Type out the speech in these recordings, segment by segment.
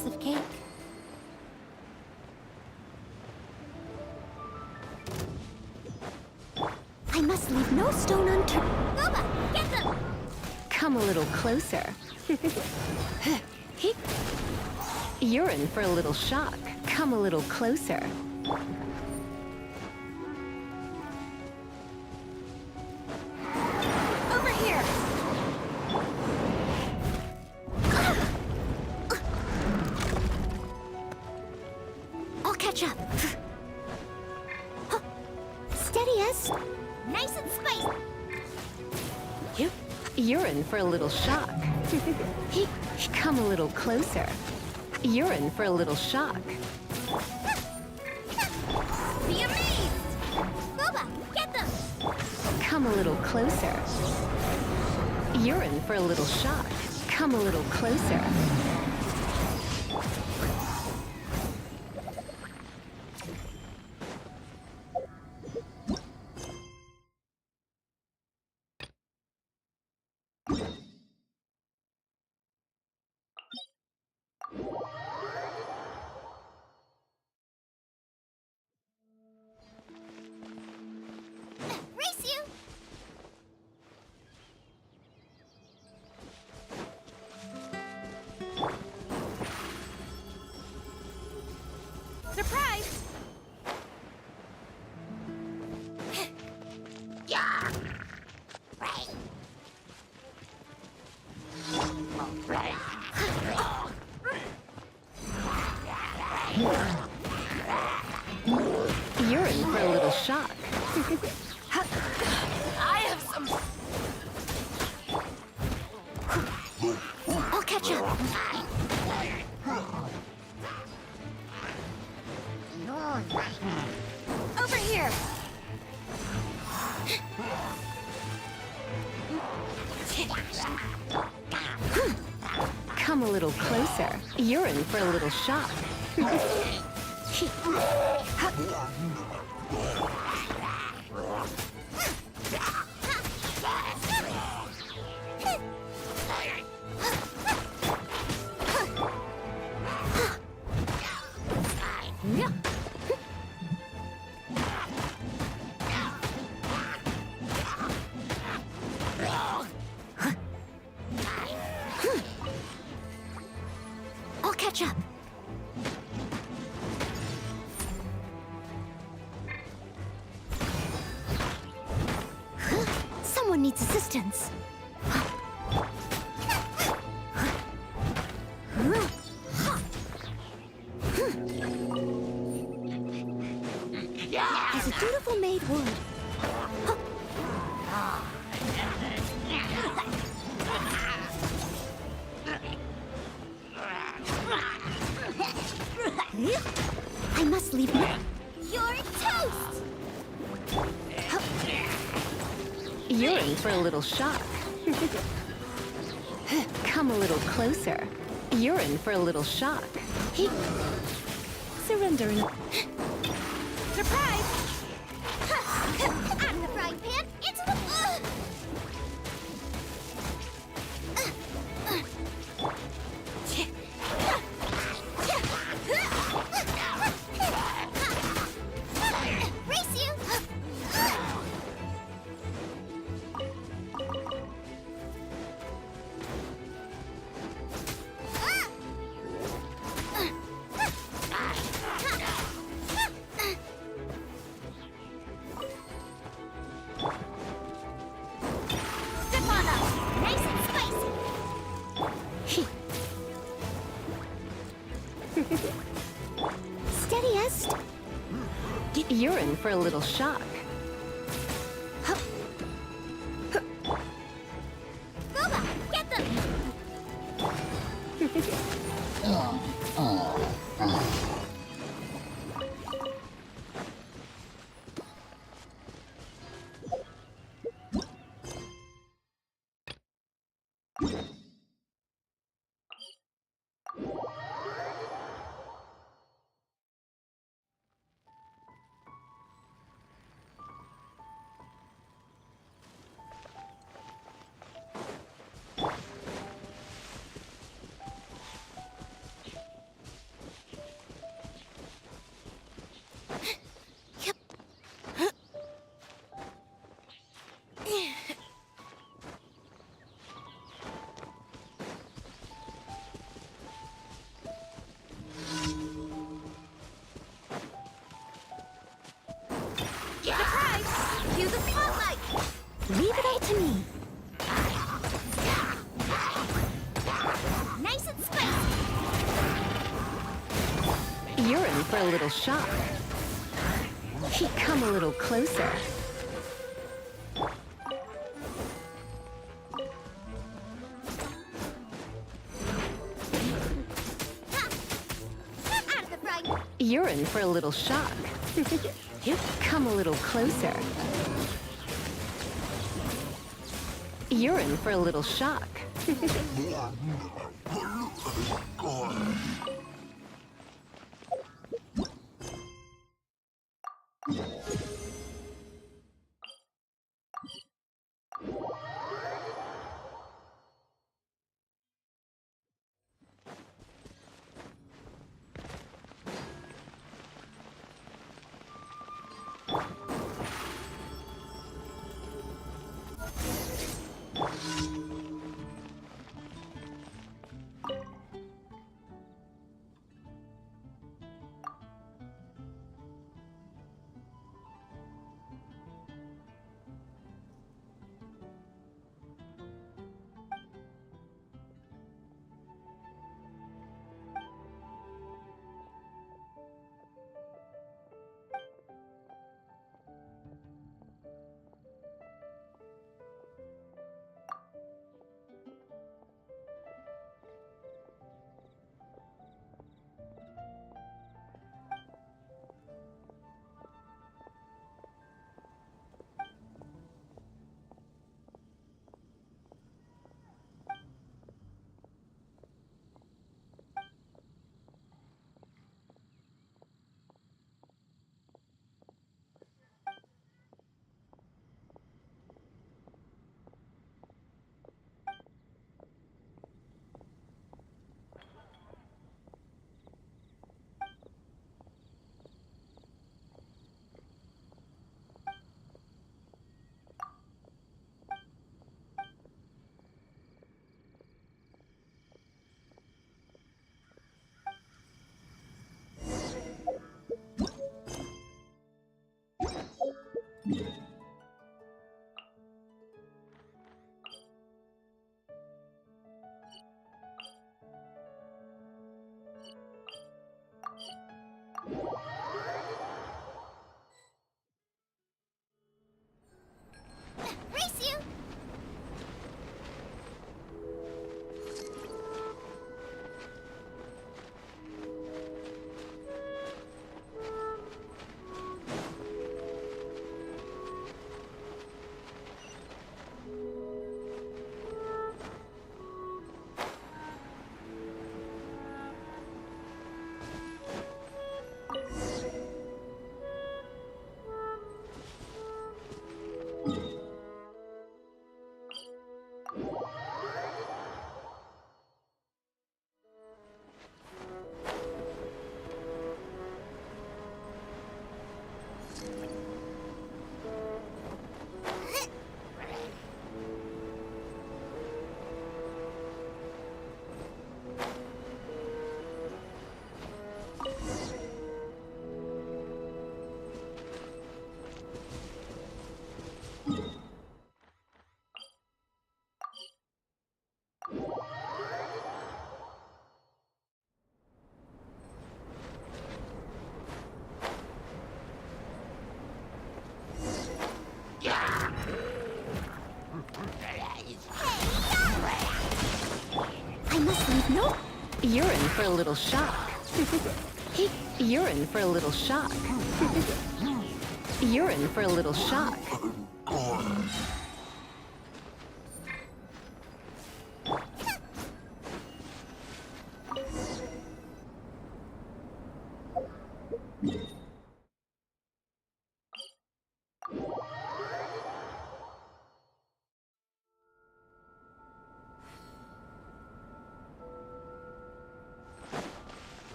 piece of cake. I must leave no stone unturned. Boba, get them! Come a little closer. You're in for a little shock. Come a little closer. Over here! I'll catch up. Steady as... Nice and spicy! You're in for a little shock. Come a little closer. You're in for a little shock. Be amazed! Boba, get them! Come a little closer. You're in for a little shock. Come a little closer. Race you! Surprise! Yeah! Right. You're in for a little shock. I have some... I'll catch up. Over here. Come a little closer. You're in for a little shock. I'll catch up. Someone needs assistance. As a dutiful maid would. I must leave now. You're toast! You're in for a little shock. Come a little closer. You're in for a little shock. Surrender in Surprise! Out of the frying pan, into the... Race you! Step on up, nice and spicy. Steady as... You're in for a little shock. Boba, get them! to me. Nice and spicy. You're in for a little shock. Come a little closer. Out of the frying. You're in for a little shock. Come a little closer. You're in for a little shock. Race you. I must leave. No. You're in for a little shock. You're in for a little shock. You're in for a little shock.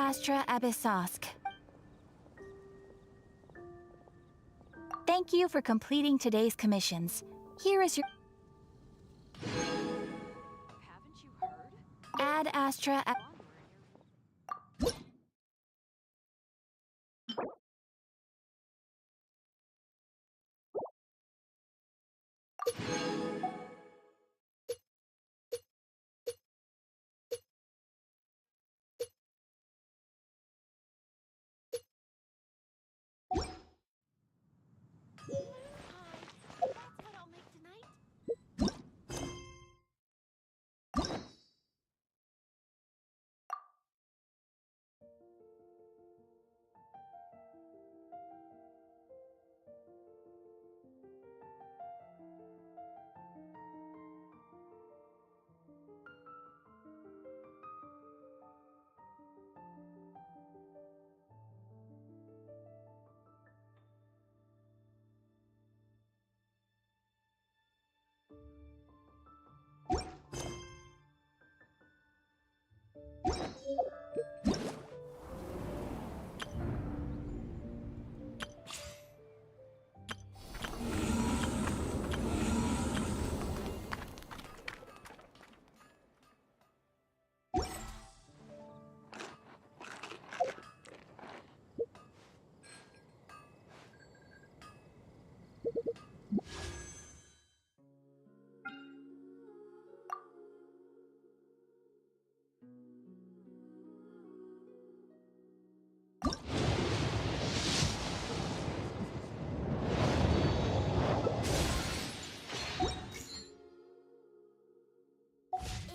Astra Abyssosk. Thank you for completing today's commissions. Here is your... Haven't you heard? Ad Astra... That's what I'll make tonight.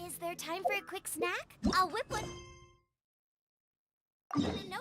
Is there time for a quick snack? I'll whip one. No.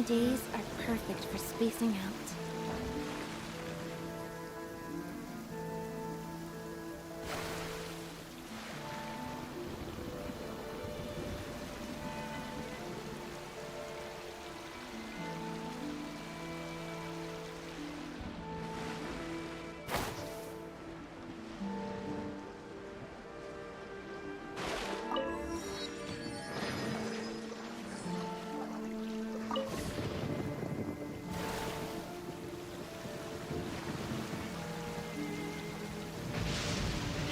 days are perfect for spacing out.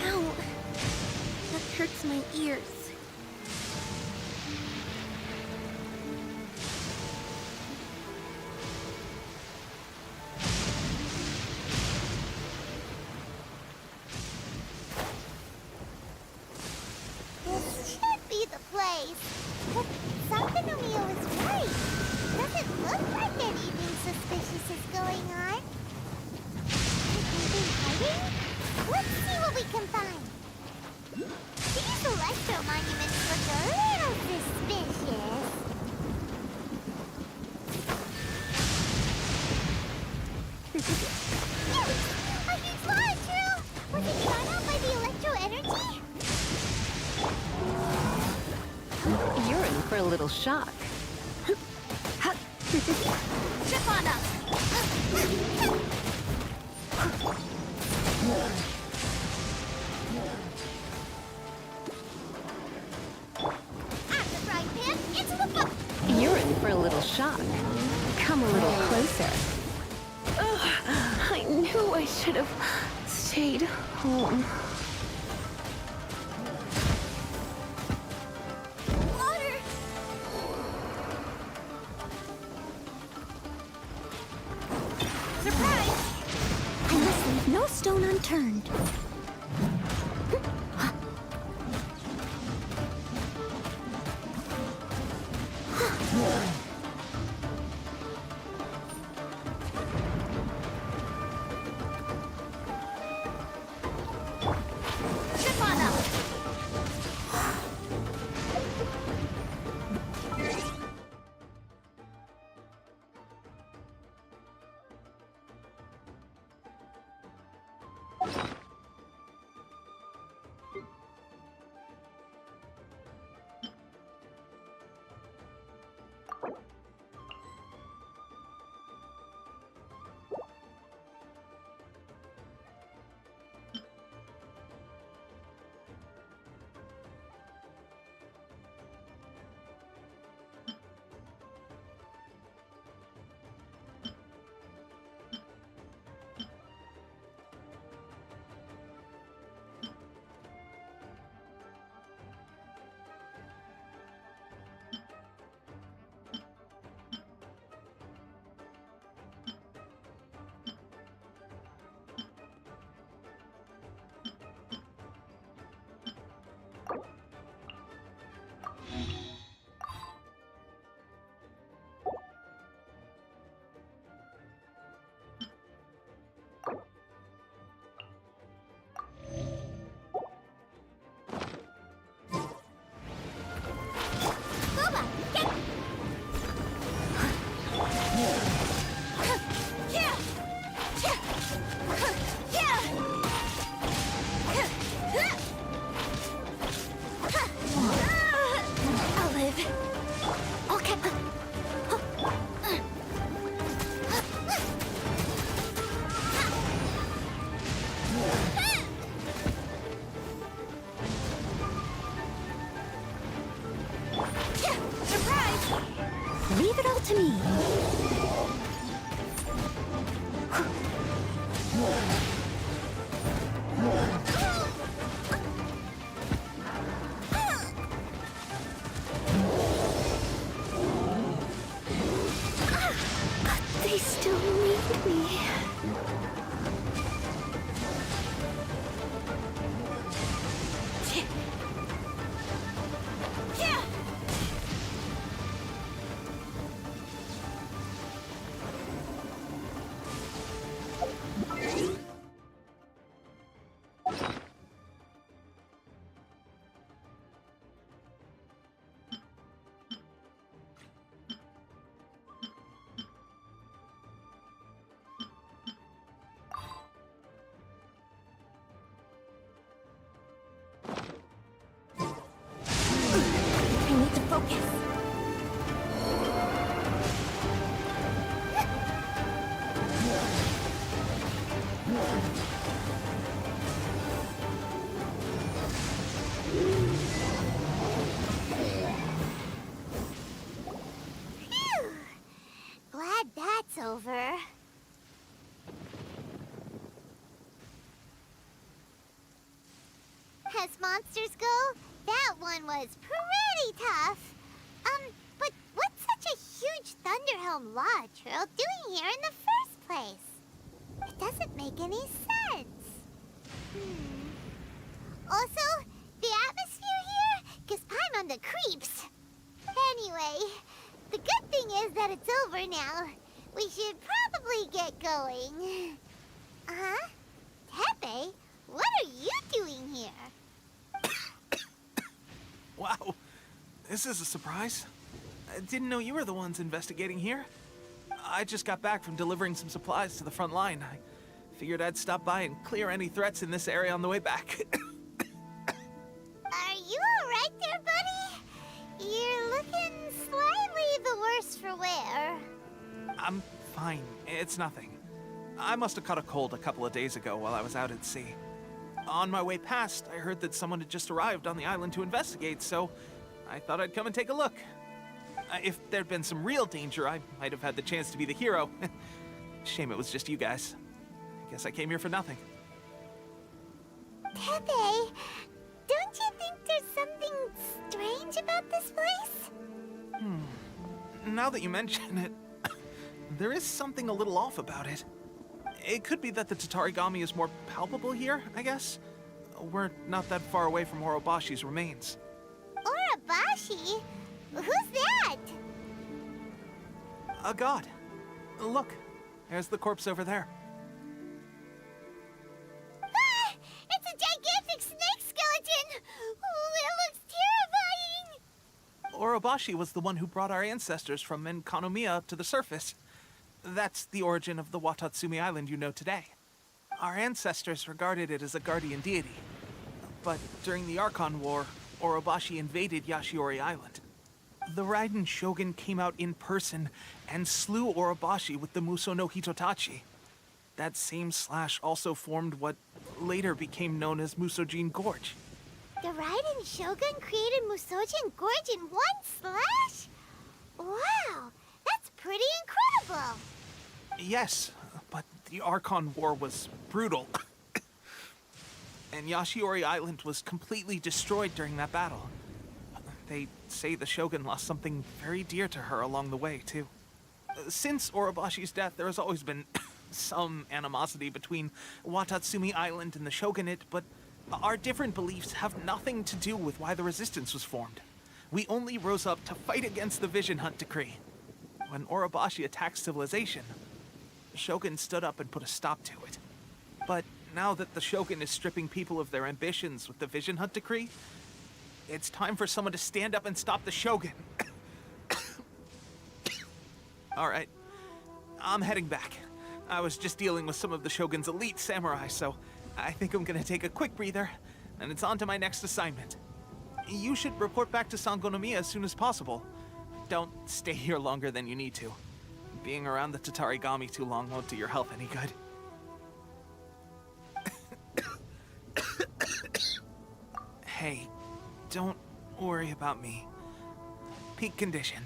Ow! That hurts my ears. This should be the place. But Santanomio is right. Doesn't look like anything suspicious is going on. Have they been hiding? Let's see what we can find. These electro monuments look a little suspicious. Yes! A huge molecule! Was it shot out by the electro energy? You're in for a little shock. Trip on up! At the frying pan, into the fu- You're in for a little shock. Come a little closer. Ugh, I knew I should have stayed home. Water! Surprise! I must leave no stone unturned. Trip on up! Boba, get! Yeah! I'll live. Okay. Surprise! Leave it all to me. They still need me. as monsters go, that one was pretty tough. But what's such a huge Thunderhelm Lodge Trail doing here in the first place? It doesn't make any sense. Also, the atmosphere here gives Paimon the creeps. Anyway, the good thing is that it's over now. We should probably get going. Huh? Tepe, what are you doing here? Wow, this is a surprise. I didn't know you were the ones investigating here. I just got back from delivering some supplies to the front line. I figured I'd stop by and clear any threats in this area on the way back. Are you alright there, buddy? You're looking slightly the worse for wear. I'm fine. It's nothing. I must have caught a cold a couple of days ago while I was out at sea. On my way past, I heard that someone had just arrived on the island to investigate, so I thought I'd come and take a look. If there'd been some real danger, I might have had the chance to be the hero. Shame it was just you guys. I guess I came here for nothing. Tepe, don't you think there's something strange about this place? Now that you mention it, there is something a little off about it. It could be that the Tatarigami is more palpable here, I guess. We're not that far away from Orobashi's remains. Orobashi? Who's that? A god. Look, there's the corpse over there. Ah! It's a gigantic snake skeleton! Oh, it looks terrifying! Orobashi was the one who brought our ancestors from Enkanomiya to the surface. That's the origin of the Watatsumi Island you know today. Our ancestors regarded it as a guardian deity. But during the Archon War, Orobashi invaded Yashiori Island. The Raiden Shogun came out in person and slew Orobashi with the Muso no Hitotachi. That same slash also formed what later became known as Musojin Gorge. The Raiden Shogun created Musojin Gorge in one slash? Wow, that's pretty incredible! Yes, but the Archon War was brutal. And Yashiori Island was completely destroyed during that battle. They say the Shogun lost something very dear to her along the way, too. Since Orobashi's death, there has always been some animosity between Watatsumi Island and the Shogunate, but our different beliefs have nothing to do with why the resistance was formed. We only rose up to fight against the Vision Hunt Decree. When Orobashi attacked civilization, the Shogun stood up and put a stop to it. But now that the Shogun is stripping people of their ambitions with the Vision Hunt Decree, it's time for someone to stand up and stop the Shogun. All right, I'm heading back. I was just dealing with some of the Shogun's elite samurai, so I think I'm gonna take a quick breather, and it's on to my next assignment. You should report back to Sangonomiya as soon as possible. Don't stay here longer than you need to. Being around the Tatarigami too long won't do your health any good. Hey, don't worry about me. Peak condition.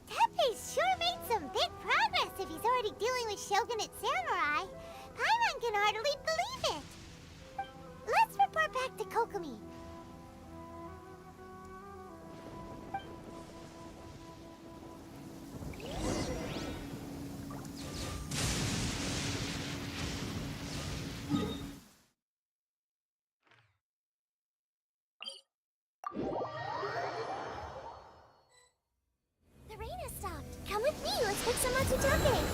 Tepe's sure made some big progress if he's already dealing with Shogunate samurai. Paimon can hardly believe it. Let's report back to Kokomi. The rain has stopped. Come with me. Let's pick some matsutake.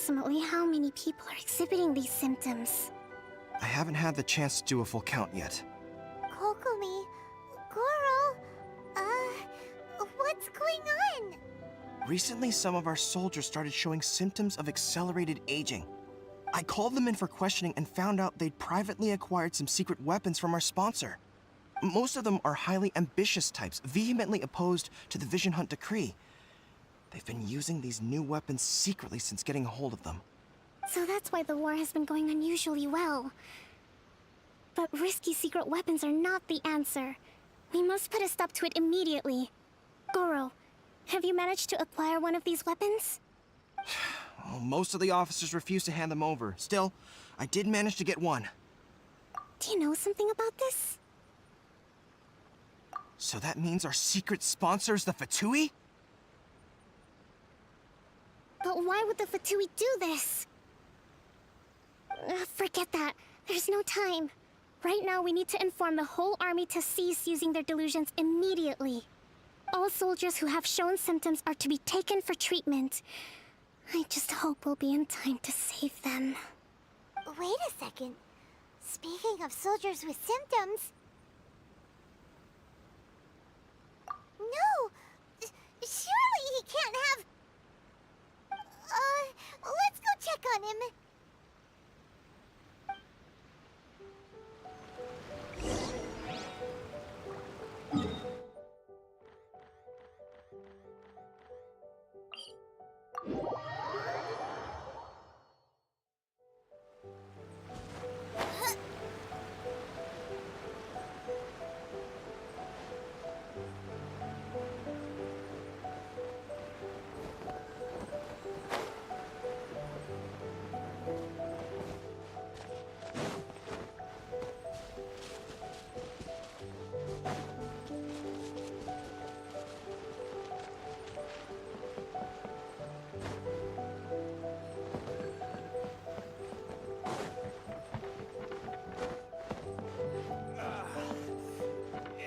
approximately how many people are exhibiting these symptoms? I haven't had the chance to do a full count yet. Kokomi, Goro, what's going on? Recently, some of our soldiers started showing symptoms of accelerated aging. I called them in for questioning and found out they'd privately acquired some secret weapons from our sponsor. Most of them are highly ambitious types, vehemently opposed to the Vision Hunt decree. They've been using these new weapons secretly since getting a hold of them. So that's why the war has been going unusually well. But risky secret weapons are not the answer. We must put a stop to it immediately. Goro, have you managed to acquire one of these weapons? Well, most of the officers refuse to hand them over. Still, I did manage to get one. Do you know something about this? So that means our secret sponsor is the Fatui? But why would the Fatui do this? Forget that. There's no time. Right now, we need to inform the whole army to cease using their delusions immediately. All soldiers who have shown symptoms are to be taken for treatment. I just hope we'll be in time to save them. Wait a second. Speaking of soldiers with symptoms... No! Surely he can't have... let's go check on him.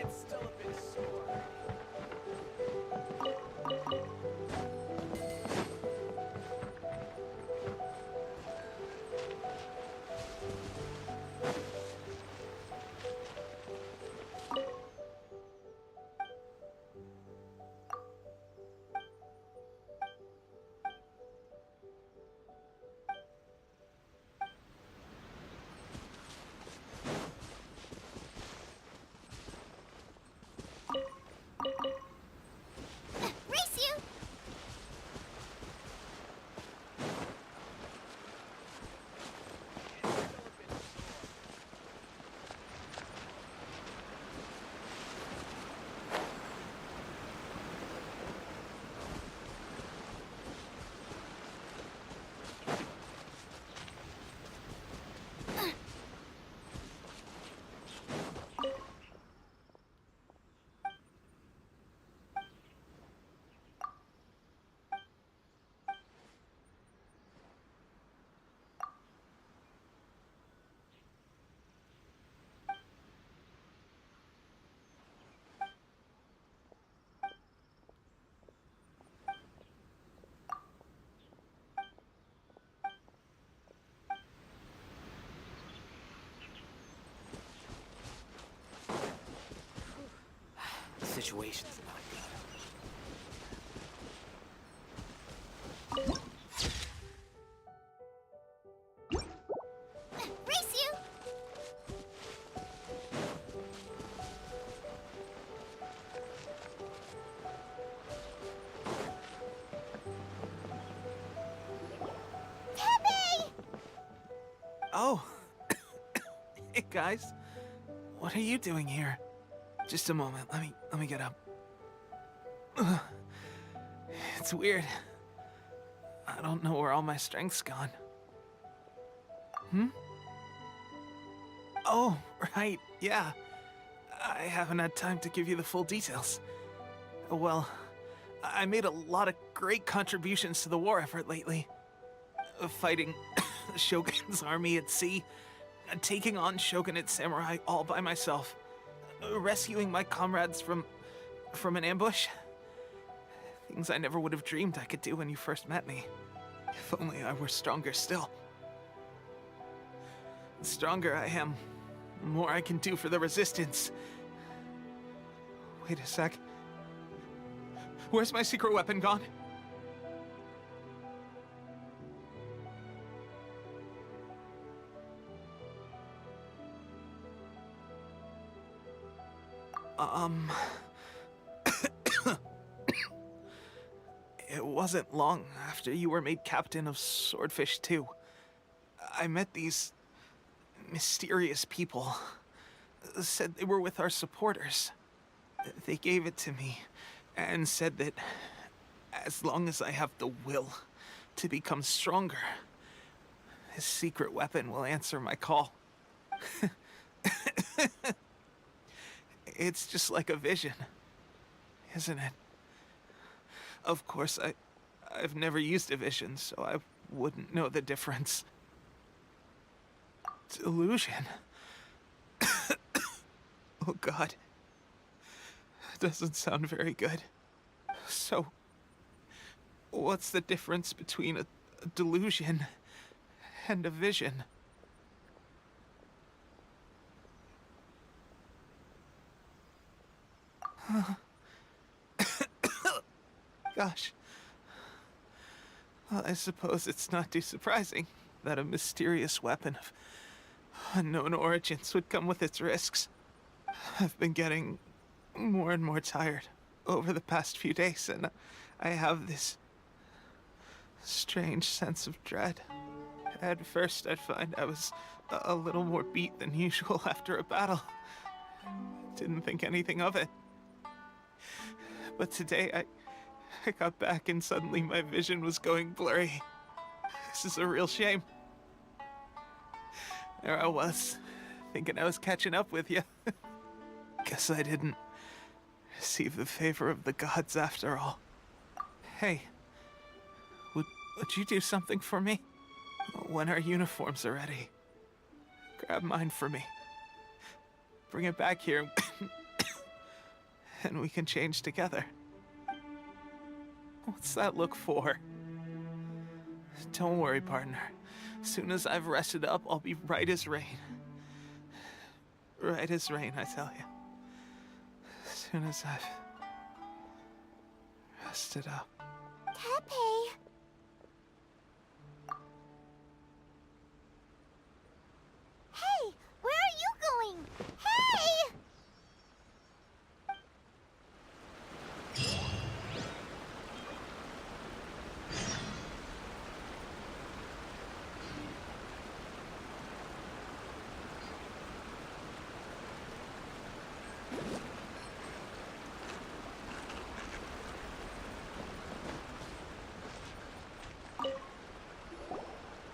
It's still a bit sore. Race you! The situation's not Race you! Pepe! Oh. Hey guys. What are you doing here? Just a moment. Let me get up. Ugh. It's weird. I don't know where all my strength's gone. Oh, right. Yeah. I haven't had time to give you the full details. Well, I made a lot of great contributions to the war effort lately. Fighting the Shogun's army at sea, taking on Shogunate samurai all by myself, rescuing my comrades from an ambush. Things I never would have dreamed I could do when you first met me. If only I were stronger still. The stronger I am, the more I can do for the Resistance. Wait a sec. Where's my secret weapon gone? It wasn't long after you were made captain of Swordfish 2. I met these mysterious people. Said they were with our supporters. They gave it to me and said that as long as I have the will to become stronger, this secret weapon will answer my call. It's just like a vision, isn't it? Of course, I've never used a vision, so I wouldn't know the difference. Delusion? Oh God. Doesn't sound very good. So, what's the difference between a delusion and a vision? Gosh. Well, I suppose it's not too surprising that a mysterious weapon of unknown origins would come with its risks. I've been getting more and more tired over the past few days, and I have this strange sense of dread. At first, I'd find I was a little more beat than usual after a battle. Didn't think anything of it. But today, I got back and suddenly my vision was going blurry. This is a real shame. There I was, thinking I was catching up with you. Guess I didn't receive the favor of the gods after all. Hey, would you do something for me? When our uniforms are ready, grab mine for me. Bring it back here, and we can change together. What's that look for? Don't worry, partner. As soon as I've rested up, I'll be right as rain. Right as rain, I tell you. As soon as I've rested up. Tepe! Hey! Where are you going? Hey!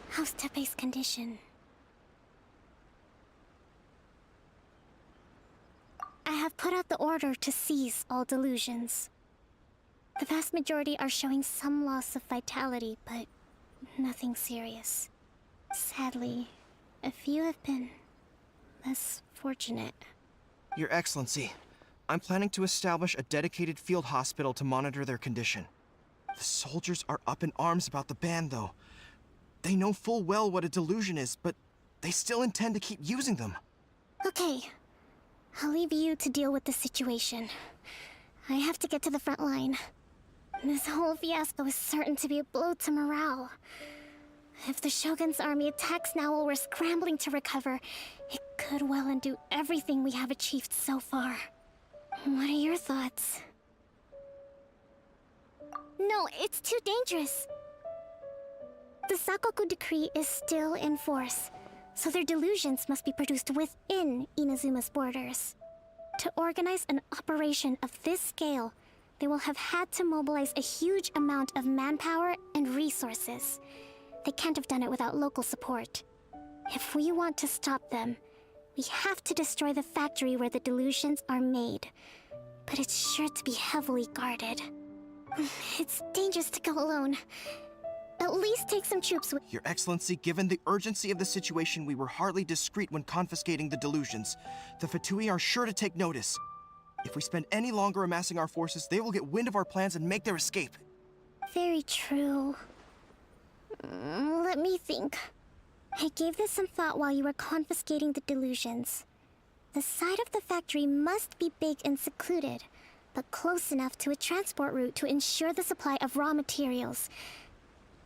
How's Tepe's condition? I have put out the order to seize all delusions. The vast majority are showing some loss of vitality, but nothing serious. Sadly, a few have been less fortunate. Your Excellency, I'm planning to establish a dedicated field hospital to monitor their condition. The soldiers are up in arms about the ban, though. They know full well what a delusion is, but they still intend to keep using them. Okay, I'll leave you to deal with the situation. I have to get to the front line. This whole fiasco is certain to be a blow to morale. If the Shogun's army attacks now while we're scrambling to recover, it could well undo everything we have achieved so far. What are your thoughts? No, it's too dangerous. The Sakoku decree is still in force, so their delusions must be produced within Inazuma's borders. To organize an operation of this scale, they will have had to mobilize a huge amount of manpower and resources. They can't have done it without local support. If we want to stop them, we have to destroy the factory where the delusions are made. But it's sure to be heavily guarded. It's dangerous to go alone. At least take some troops with— Your Excellency, given the urgency of the situation, we were hardly discreet when confiscating the delusions. The Fatui are sure to take notice. If we spend any longer amassing our forces, they will get wind of our plans and make their escape. Very true. Let me think. I gave this some thought while you were confiscating the delusions. The side of the factory must be big and secluded, but close enough to a transport route to ensure the supply of raw materials.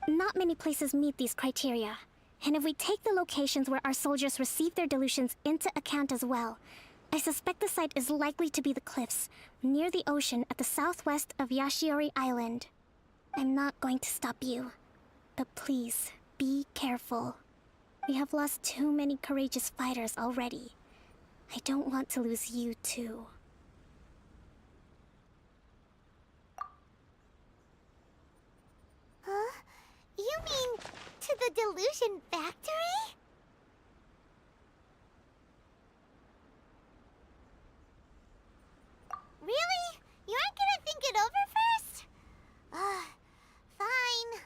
Not many places meet these criteria, and if we take the locations where our soldiers receive their delusions into account as well, I suspect the site is likely to be the cliffs, near the ocean at the southwest of Yashiori Island. I'm not going to stop you, but please, be careful. We have lost too many courageous fighters already. I don't want to lose you too. Huh? You mean to the delusion factory? Really? You aren't gonna think it over first? Fine.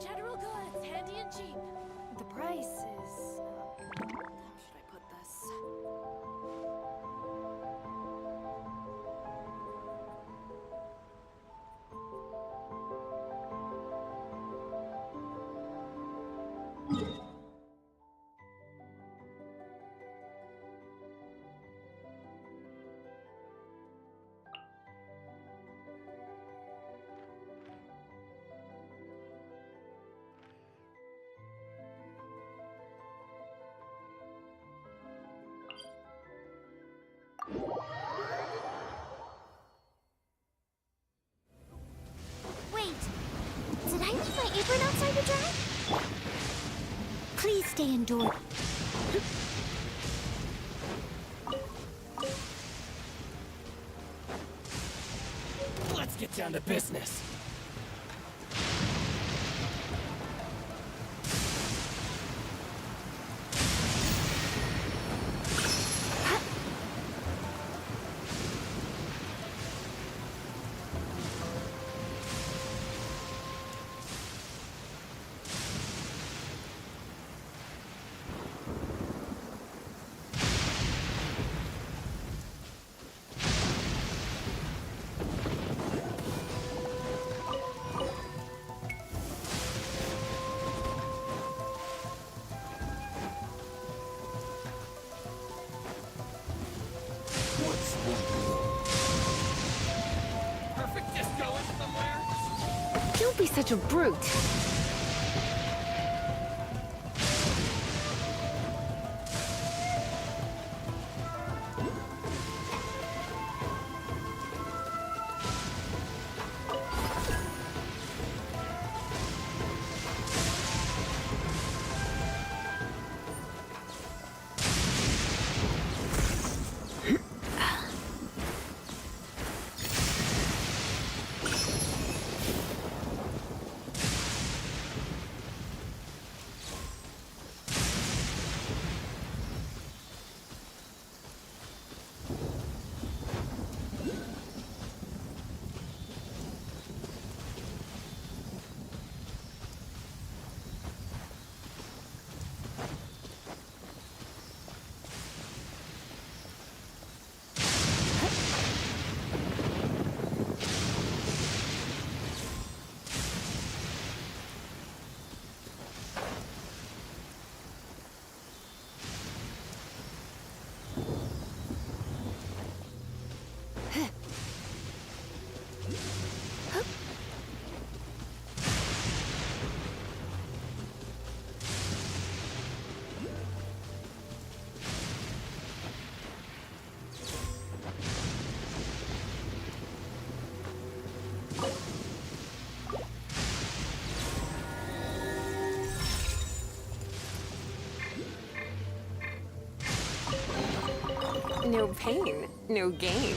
General goods, handy and cheap. The price is. How should I put this? Wait! Did I leave my apron outside to dry? Please stay indoors. Let's get down to business. Perfect disco in somewhere. Don't be such a brute. No pain, no gain.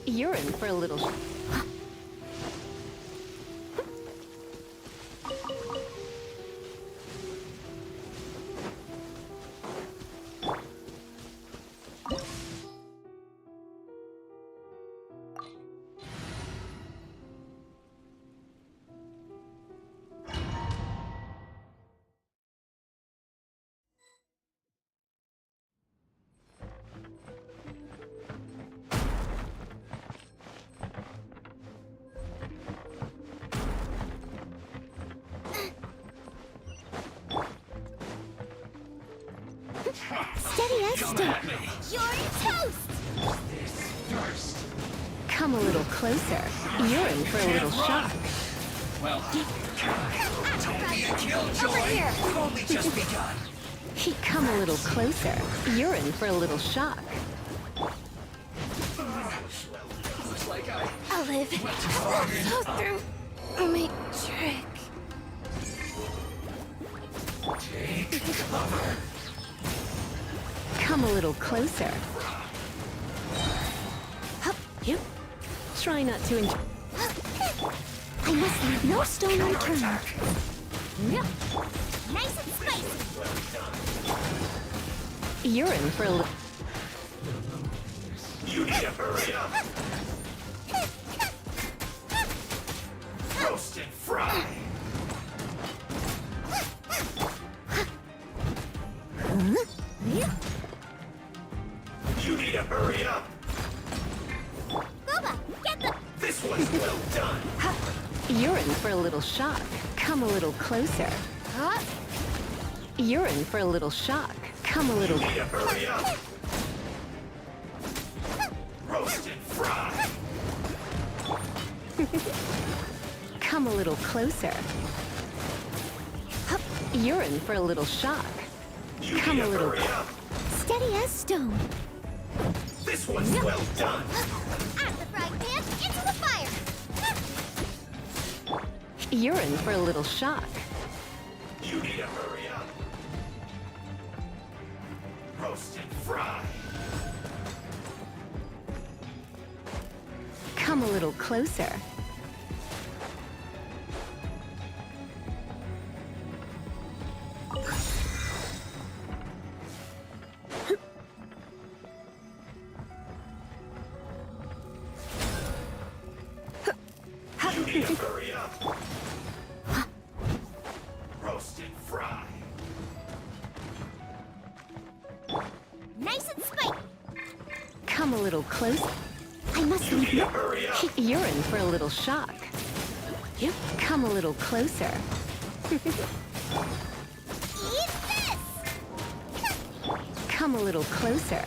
You're in for a little... Steady as stone. You're toast! Come a little closer. You're in for a little shock. Well, Don't be a killjoy. We've only just begun. Come a little closer. You're in for a little shock. Looks like I I'll live. went too far in. Go through my trick. Take cover. Come a little closer. You? Try not to enjoy... I must leave no stone unturned. Nice and spicy! You're in for a little... You need to hurry up. Roast and fry. You need to hurry up. Boba, get the... This one's well done. You're in for a little shock. Come a little closer. You're in for a little shock. Come a little... You need to hurry up. Roast and fry. Come a little closer. You're in for a little shock. You Come need a to little... hurry up. Steady as stone. This one's well done. Out of the frying pan, into the fire! You're in for a little shock. You need to hurry up. Roast and fry. Come a little closer. You need to hurry up. Roast and fry. Nice and spicy! Come a little closer. I must You leave need to no... hurry up. You're in for a little shock. Come a little closer. Eat this! Come a little closer.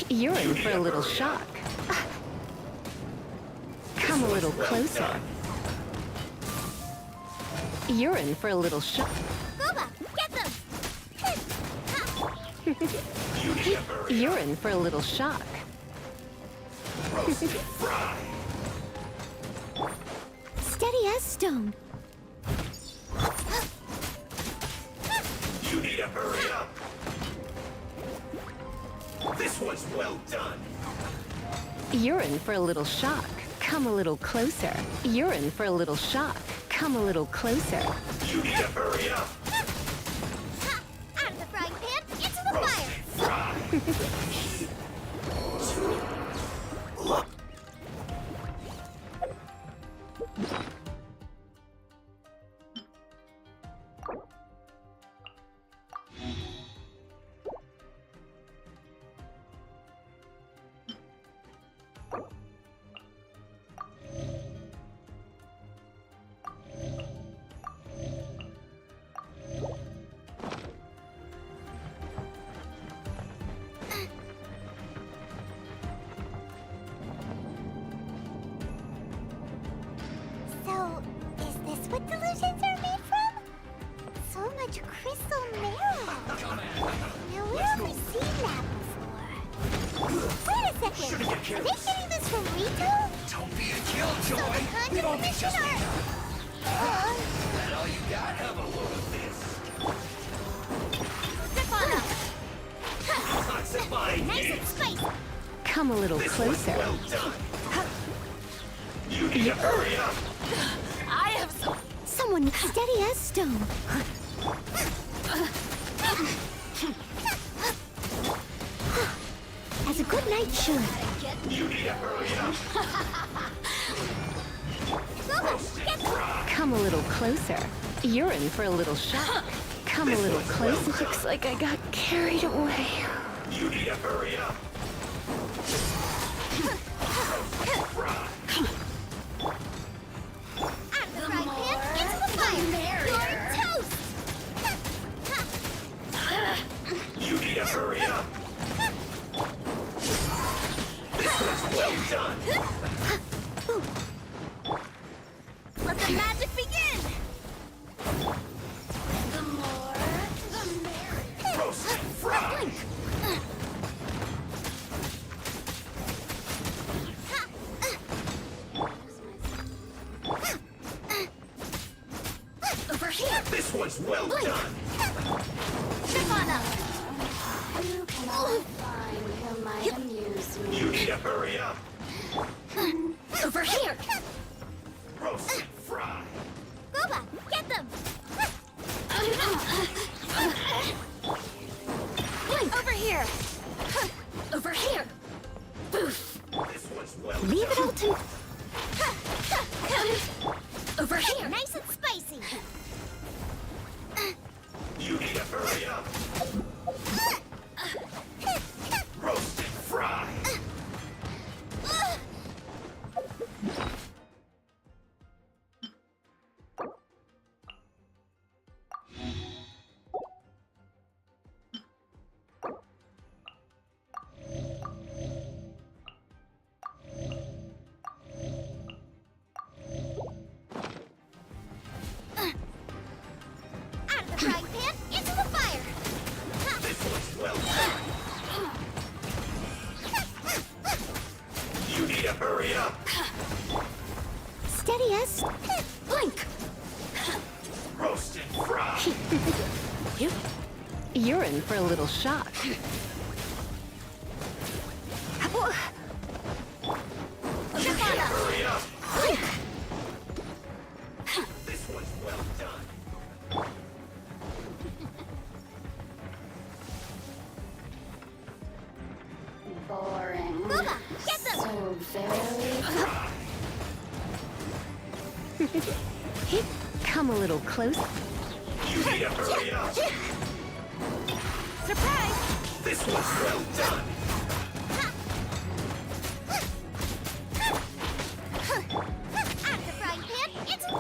You're in for a little shock. Come a little closer. You're in for a little shock. Boba, get them! You need to hurry You're in for a little shock. up. Roast and fry. Steady as stone. You need to hurry up. This one's well done. You're in for a little shock. Come a little closer. You're in for a little shock. Come a little closer. You need to hurry up. Out of the frying pan, into the Roast fire! and fry. Look. So, is this what delusions are made from? So much crystal marrow! Now, where have we seen that before? Wait a second! Are they getting this from Rito? Don't be a So the killjoy. We've content only mission just are... begun. That all you got? Have a load of this. Zip on up! Lots of mine Nice here. and spicy! Come a little This one's closer. well done. You need to hurry up. I have some. Someone steady as stone. As a good knight should. You need to hurry up. Come a little closer. You're in for a little shock. Come a little closer. Looks like I got carried away. You need to hurry up. Out of the frying pan, into the fire. You're toast. You need to hurry up. This one's well done. Let the magic begin. The more, the merrier. Roast and fry. Over here. This one's well done. Step on up. You cannot find who might amuse me. You need to hurry up. Over here. Roast and fry. Boba, get them. Over here. Over here. Boof. This one's well Leave it all to... Over here. Nice and spicy. You need to hurry up. Roast and fry. Out of the frying pan, into the fire. This one's well done. You need to hurry up. Steady as... Blink. Roast and fry. You're in for a little shock. You need to hurry up. This one's well done. Boring. Boba, get them. So very. Come a little closer. You need to hurry up. Surprise. This one's well done. Out of the frying pan, into...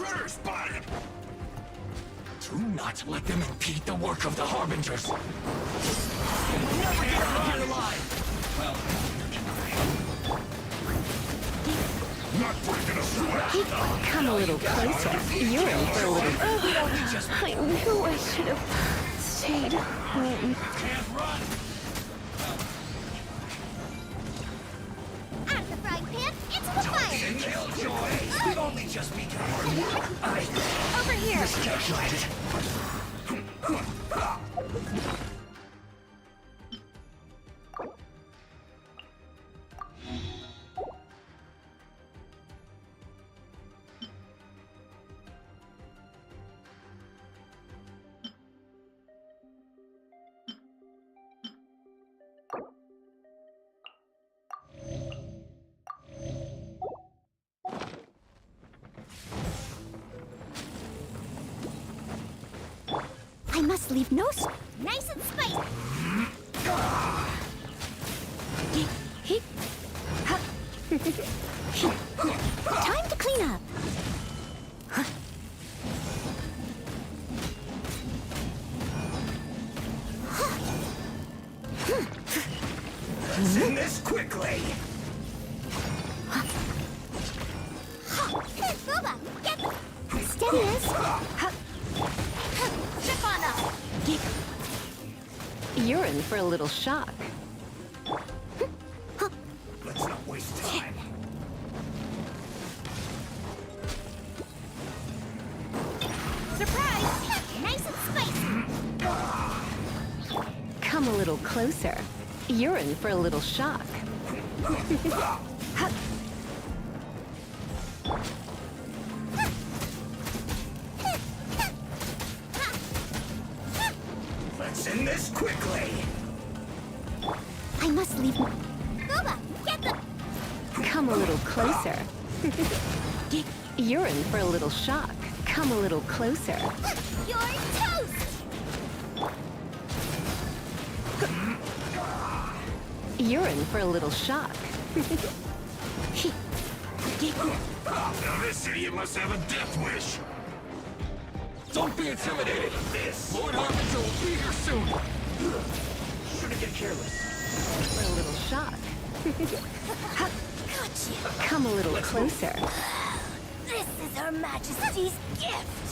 intruder spotted! Do not let them impede the work of the Harbingers! You'll never get out of here alive! Well, not breaking a sweat! Come a little closer. You're in for a little... I knew I should have stayed home. Can't run! Out of the frying pan, into the fire! Killjoy! We've only just begun. Over here! Miscalculated. I must leave no... Nice and spicy! Time to clean up. Let's end this quickly! Booba, get the... Steady as... Chip on up! You're in for a little shock. Let's not waste time. Surprise! Nice and spicy! Come a little closer. You're in for a little shock. Let's end this quickly! I must leave... Booba, get the... Come a little closer. You're in for a little shock. Come a little closer. You're toast! You're in for a little shock. Now this idiot must have a death wish! Don't be intimidated! This Lord Harbinger will be here soon! Shouldn't get careless. For a little shock. Gotcha! Come a little closer. This is Her Majesty's gift!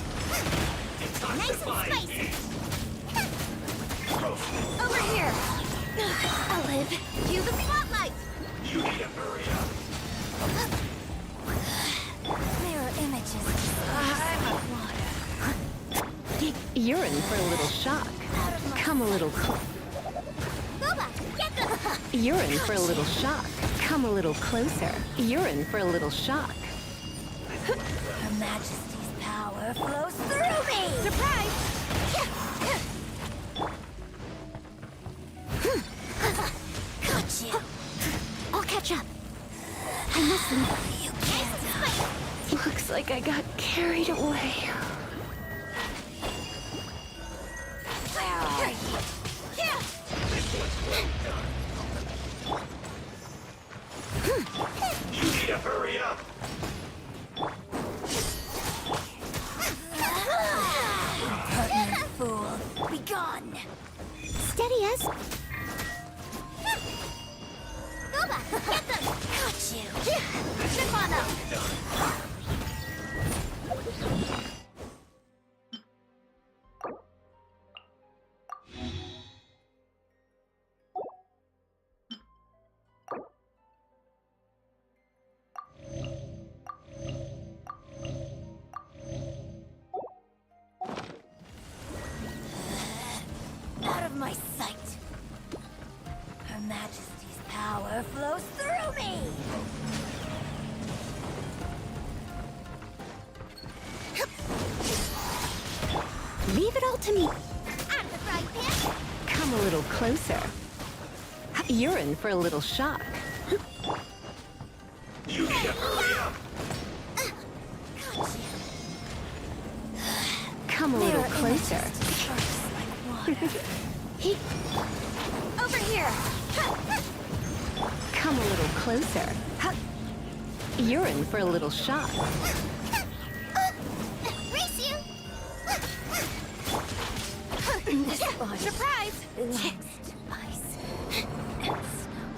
Nice and spicy! Over here! I'll live. Cue the spotlight! You need to hurry up! Mirror images. I'm a water. You're in for a little shock. Come a little closer. Booba, get the... You're in for a little shock. Come a little closer. You're in for a little shock. Her Majesty's power flows through me! Surprise! Gotcha! I'll catch up. I must leave... You can't hide! Looks like I got carried away. Where are you? Yeah! You need to hurry up! Pertinent fool, be gone! Steady as... Booba, get them! Got you! Chip on up! Out of my sight! Her Majesty's power flows through me! Leave it all to me. Out of the frying pan! Come a little closer. You're in for a little shock. You need to hurry up! Gotcha! Come a little closer. Sparks like water. Over here! Come a little closer. You're in for a little shock. Surprise!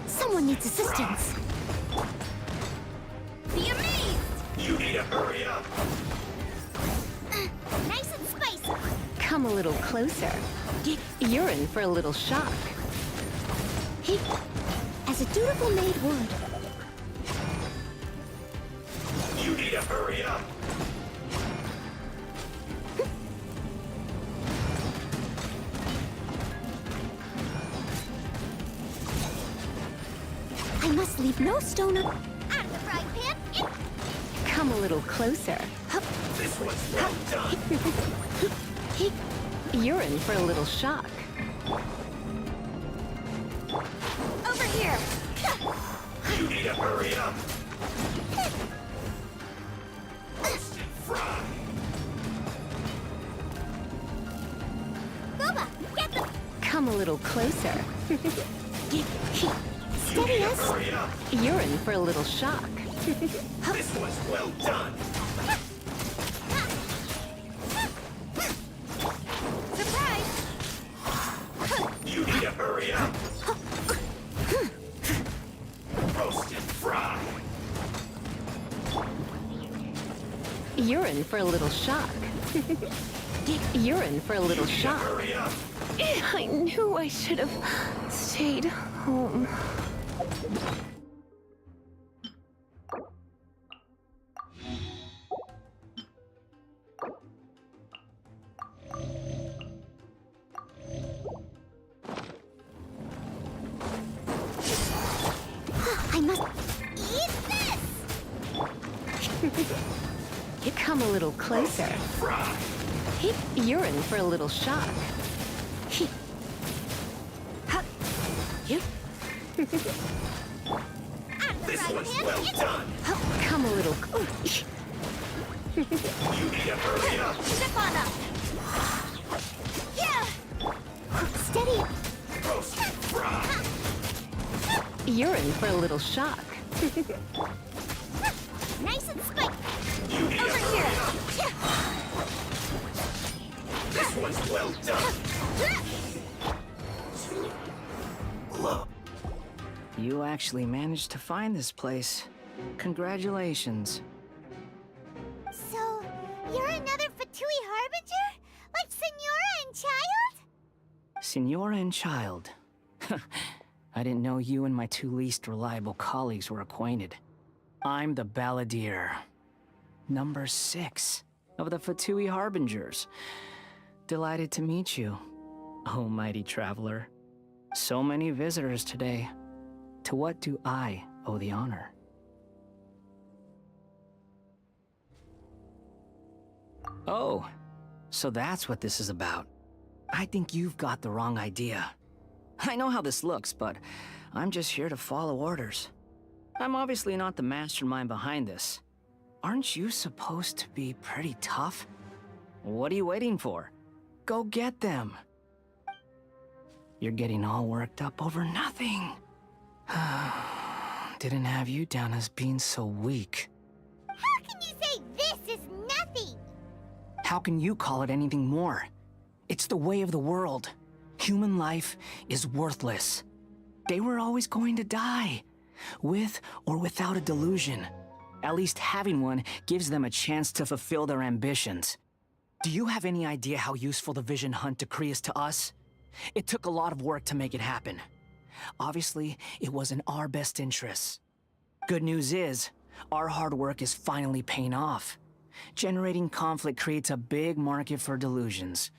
Someone needs assistance. Be amazed! You need to hurry up! Nice and spicy. Come a little closer. You're in for a little shock. Hey, as a dutiful maid would. You need to hurry up! I must leave no stone Out of the frying pan. Come a little closer. This one's well done! You're in for a little shock. Over here! You need to hurry up! Roasted fry! Boba, get the... Come a little closer. Steady us. Hurry up! You're in for a little shock. This one's well done! Surprise! You need to hurry up! Roasted fry! You're in for a little shock. You're in for a little shock. Hurry up! I knew I should have stayed home. I must. Eat this! Come a little closer. Fry! You're in for a little shock. This one's well done! Come a little. You need to hurry up! Step on up. Yeah! Steady. Roasted fry! You're in for a little shock. Nice and spicy. You need to Over hurry here. up! This one's well done! Look. You actually managed to find this place. Congratulations. So, you're another Fatui Harbinger? Like Senora and Child? Senora and Child. I didn't know you and my two least reliable colleagues were acquainted. I'm the Balladeer. Number 6 of the Fatui Harbingers. Delighted to meet you, oh mighty traveler. So many visitors today. To what do I owe the honor? Oh, so that's what this is about. I think you've got the wrong idea. I know how this looks, but I'm just here to follow orders. I'm obviously not the mastermind behind this. Aren't you supposed to be pretty tough? What are you waiting for? Go get them. You're getting all worked up over nothing. Didn't have you down as being so weak. How can you say this is nothing? How can you call it anything more? It's the way of the world. Human life is worthless. They were always going to die, with or without a delusion. At least having one gives them a chance to fulfill their ambitions. Do you have any idea how useful the Vision Hunt decree is to us? It took a lot of work to make it happen. Obviously, it was in our best interests. Good news is, our hard work is finally paying off. Generating conflict creates a big market for delusions.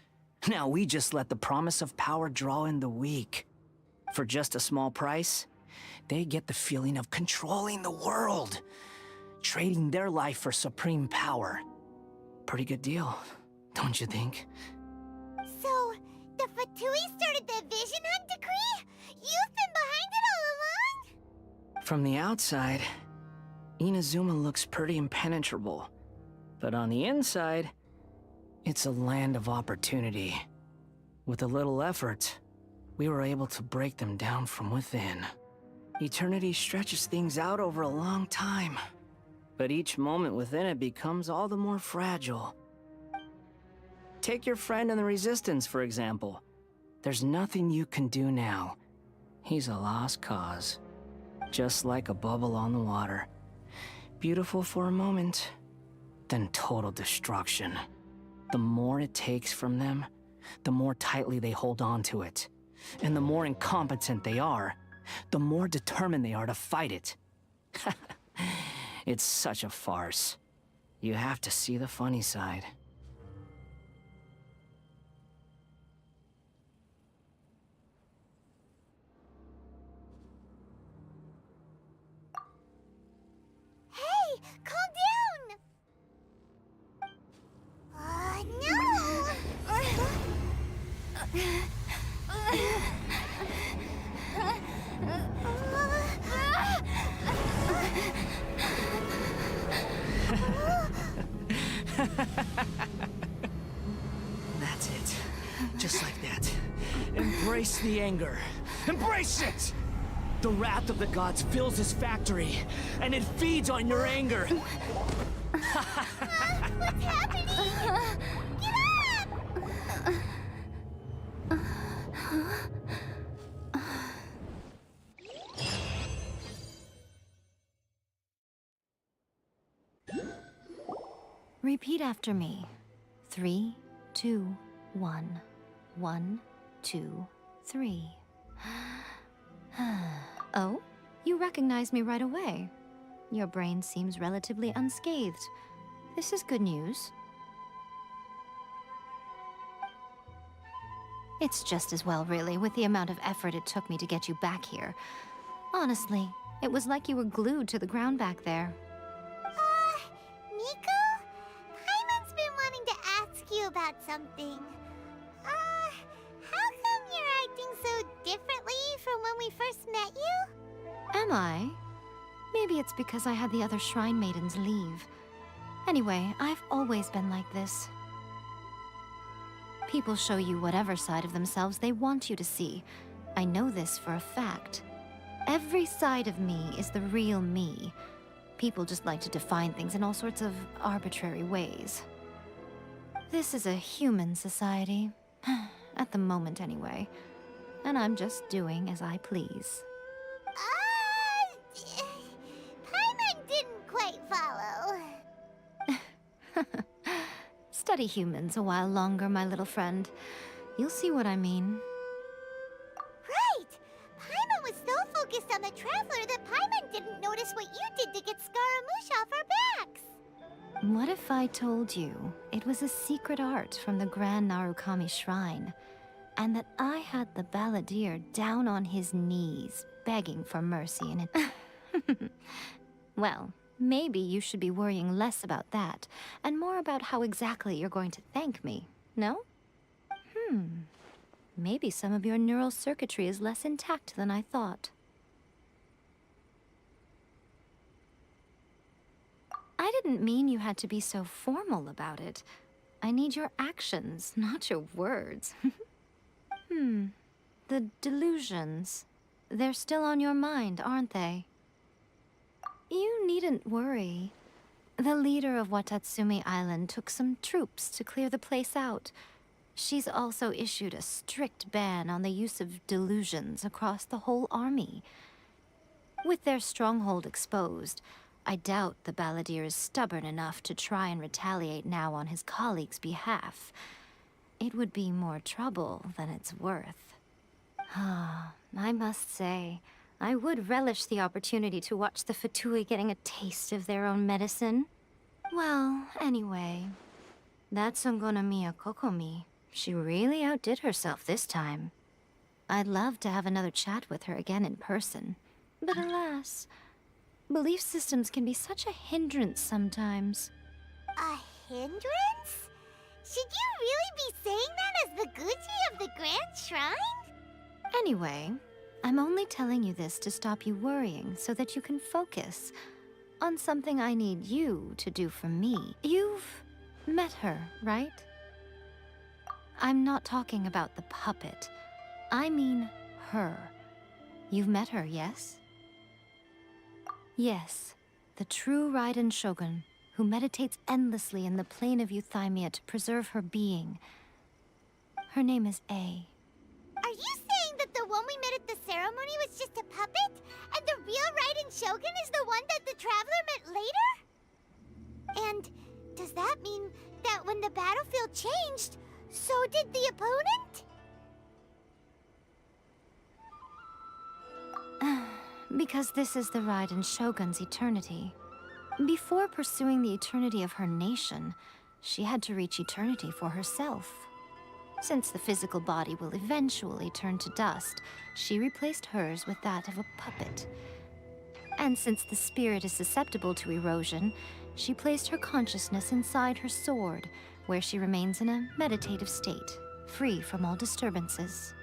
Now we just let the promise of power draw in the weak. For just a small price, they get the feeling of controlling the world, trading their life for supreme power. Pretty good deal, don't you think? So, the Fatui started the Vision Hunt decree? You've been behind it all along? From the outside, Inazuma looks pretty impenetrable. But on the inside, it's a land of opportunity. With a little effort, we were able to break them down from within. Eternity stretches things out over a long time, but each moment within it becomes all the more fragile. Take your friend in the Resistance, for example. There's nothing you can do now. He's a lost cause. Just like a bubble on the water. Beautiful for a moment, then total destruction. The more it takes from them, the more tightly they hold on to it. And the more incompetent they are, the more determined they are to fight it. It's such a farce. You have to see the funny side. Hey, calm down! That's it. Just like that. Embrace the anger. Embrace it! The wrath of the gods fills this factory, and it feeds on your anger. What's happening? Get up! Repeat after me. 3, 2, 1. 1, 2, 3. Oh? You recognize me right away. Your brain seems relatively unscathed. This is good news. It's just as well, really, with the amount of effort it took me to get you back here. Honestly, it was like you were glued to the ground back there. Nico? Paimon's been wanting to ask you about something. How come you're acting so differently from when we first met you? Am I? Maybe it's because I had the other Shrine Maidens leave. Anyway, I've always been like this. People show you whatever side of themselves they want you to see. I know this for a fact. Every side of me is the real me. People just like to define things in all sorts of arbitrary ways. This is a human society. At the moment, anyway. And I'm just doing as I please. Paimon didn't quite follow. Study humans a while longer, my little friend. You'll see what I mean. Right! Paimon was so focused on the Traveler that Paimon didn't notice what you did to get Scaramouche off our backs. What if I told you it was a secret art from the Grand Narukami Shrine, and that I had the balladeer down on his knees, begging for mercy in it? Well, maybe you should be worrying less about that, and more about how exactly you're going to thank me, no? Maybe some of your neural circuitry is less intact than I thought. I didn't mean you had to be so formal about it. I need your actions, not your words. The delusions. They're still on your mind, aren't they? You needn't worry. The leader of Watatsumi Island took some troops to clear the place out. She's also issued a strict ban on the use of delusions across the whole army. With their stronghold exposed, I doubt the balladeer is stubborn enough to try and retaliate now on his colleagues' behalf. It would be more trouble than it's worth. I must say, I would relish the opportunity to watch the Fatui getting a taste of their own medicine. Well, anyway, that Songonomiya Kokomi, she really outdid herself this time. I'd love to have another chat with her again in person. But alas, belief systems can be such a hindrance sometimes. A hindrance? Should you really be saying that as the Gucci of the Grand Shrine? Anyway, I'm only telling you this to stop you worrying so that you can focus on something I need you to do for me. You've met her, right? I'm not talking about the puppet. I mean her. You've met her, yes? Yes, the true Raiden Shogun, who meditates endlessly in the plane of euthymia to preserve her being. Her name is A. Are you saying that the one we met at the ceremony was just a puppet? And the real Raiden Shogun is the one that the Traveler met later? And does that mean that when the battlefield changed, so did the opponent? Because this is the Raiden Shogun's eternity. Before pursuing the eternity of her nation, she had to reach eternity for herself. Since the physical body will eventually turn to dust, she replaced hers with that of a puppet. And since the spirit is susceptible to erosion, she placed her consciousness inside her sword, where she remains in a meditative state, free from all disturbances.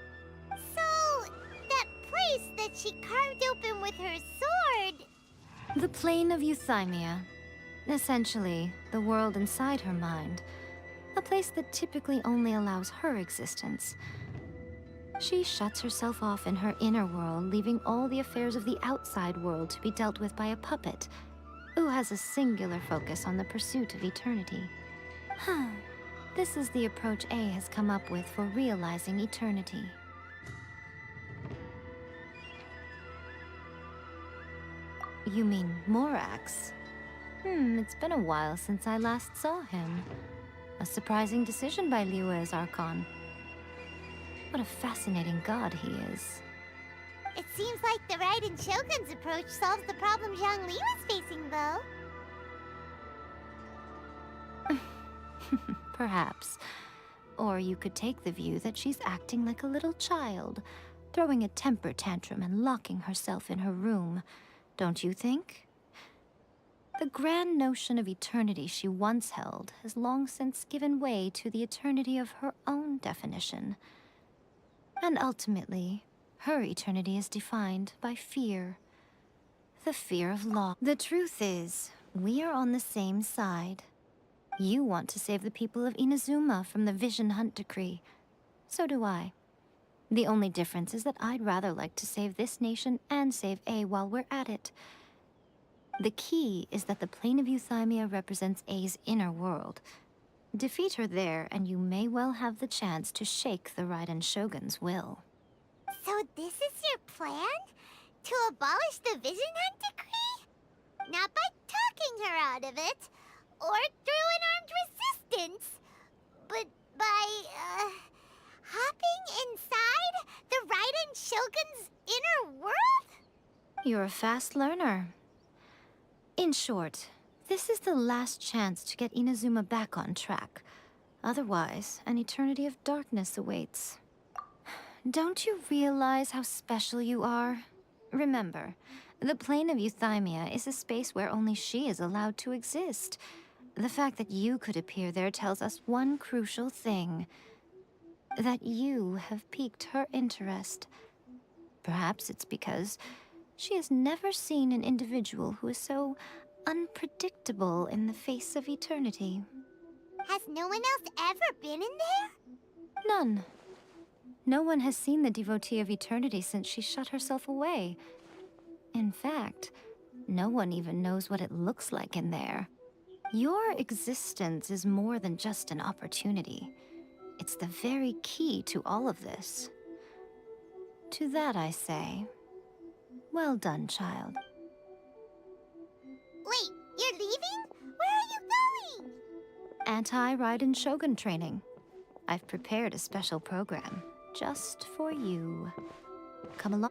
So, that place that she carved open with her sword... The plane of euthymia. Essentially, the world inside her mind. A place that typically only allows her existence. She shuts herself off in her inner world, leaving all the affairs of the outside world to be dealt with by a puppet, who has a singular focus on the pursuit of eternity. This is the approach A has come up with for realizing eternity. You mean Morax? It's been a while since I last saw him. A surprising decision by Liyue's Archon. What a fascinating god he is. It seems like the Raiden Shogun's approach solves the problem Zhongli was facing, though. Perhaps. Or you could take the view that she's acting like a little child, throwing a temper tantrum and locking herself in her room. Don't you think? The grand notion of eternity she once held has long since given way to the eternity of her own definition. And ultimately, her eternity is defined by fear. The fear of loss. The truth is, we are on the same side. You want to save the people of Inazuma from the Vision Hunt decree. So do I. The only difference is that I'd rather like to save this nation and save A while we're at it. The key is that the plane of euthymia represents A's inner world. Defeat her there, and you may well have the chance to shake the Raiden Shogun's will. So this is your plan? To abolish the Vision Hunt decree? Not by talking her out of it, or through an armed resistance, but by, hopping inside the Raiden Shogun's inner world? You're a fast learner. In short, this is the last chance to get Inazuma back on track. Otherwise, an eternity of darkness awaits. Don't you realize how special you are? Remember, the plane of euthymia is a space where only she is allowed to exist. The fact that you could appear there tells us one crucial thing. That you have piqued her interest. Perhaps it's because she has never seen an individual who is so unpredictable in the face of eternity. Has no one else ever been in there? None. No one has seen the devotee of eternity since she shut herself away. In fact, no one even knows what it looks like in there. Your existence is more than just an opportunity. It's the very key to all of this. To that I say, well done, child. Wait, you're leaving? Where are you going? Anti-Raiden Shogun training. I've prepared a special program just for you. Come along.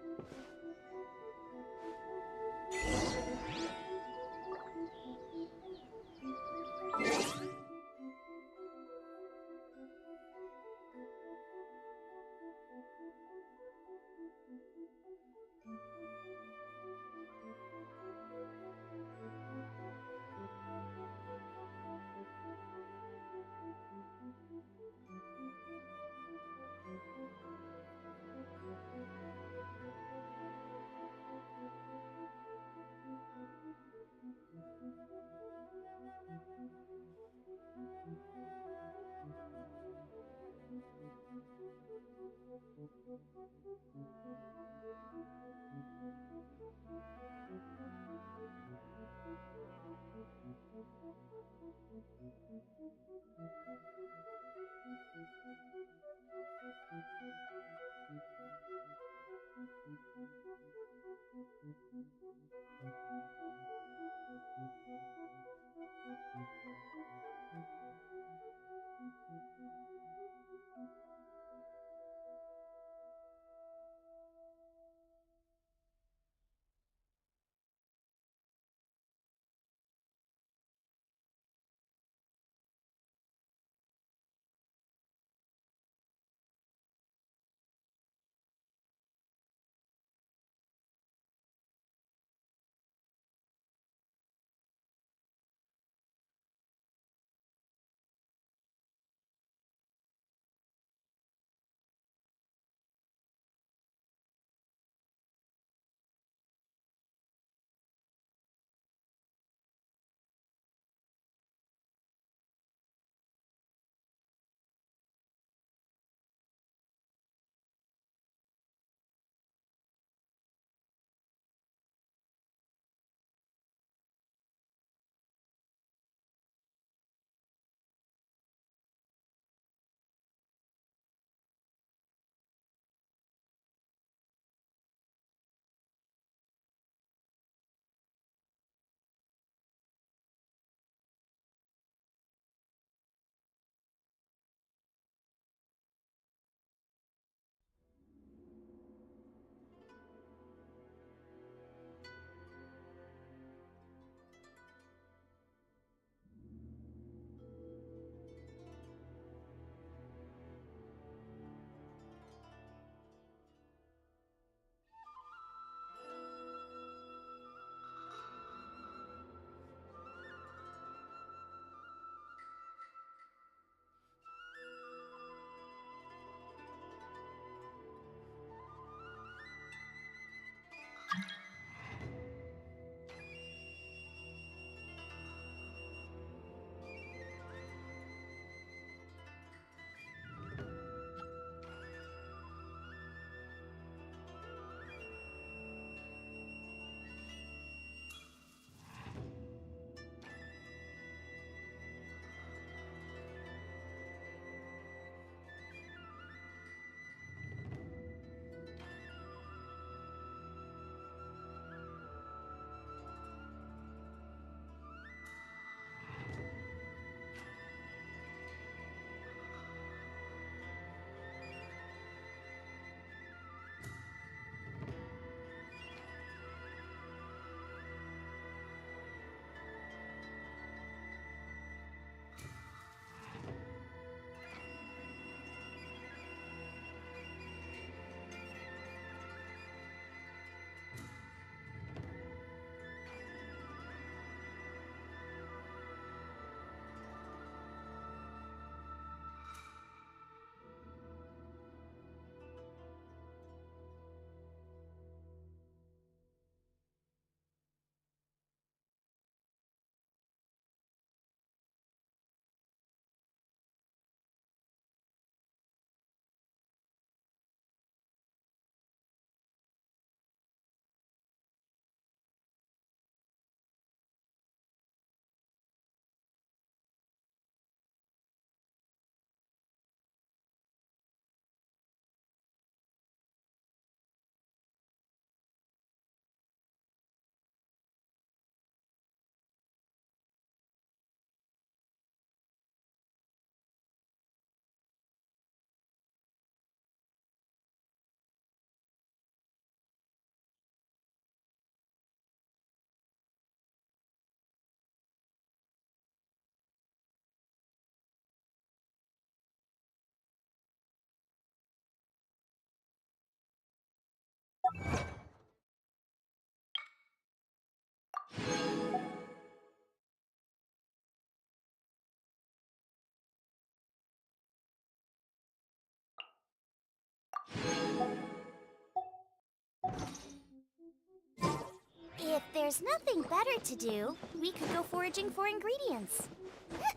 If there's nothing better to do, we could go foraging for ingredients. What?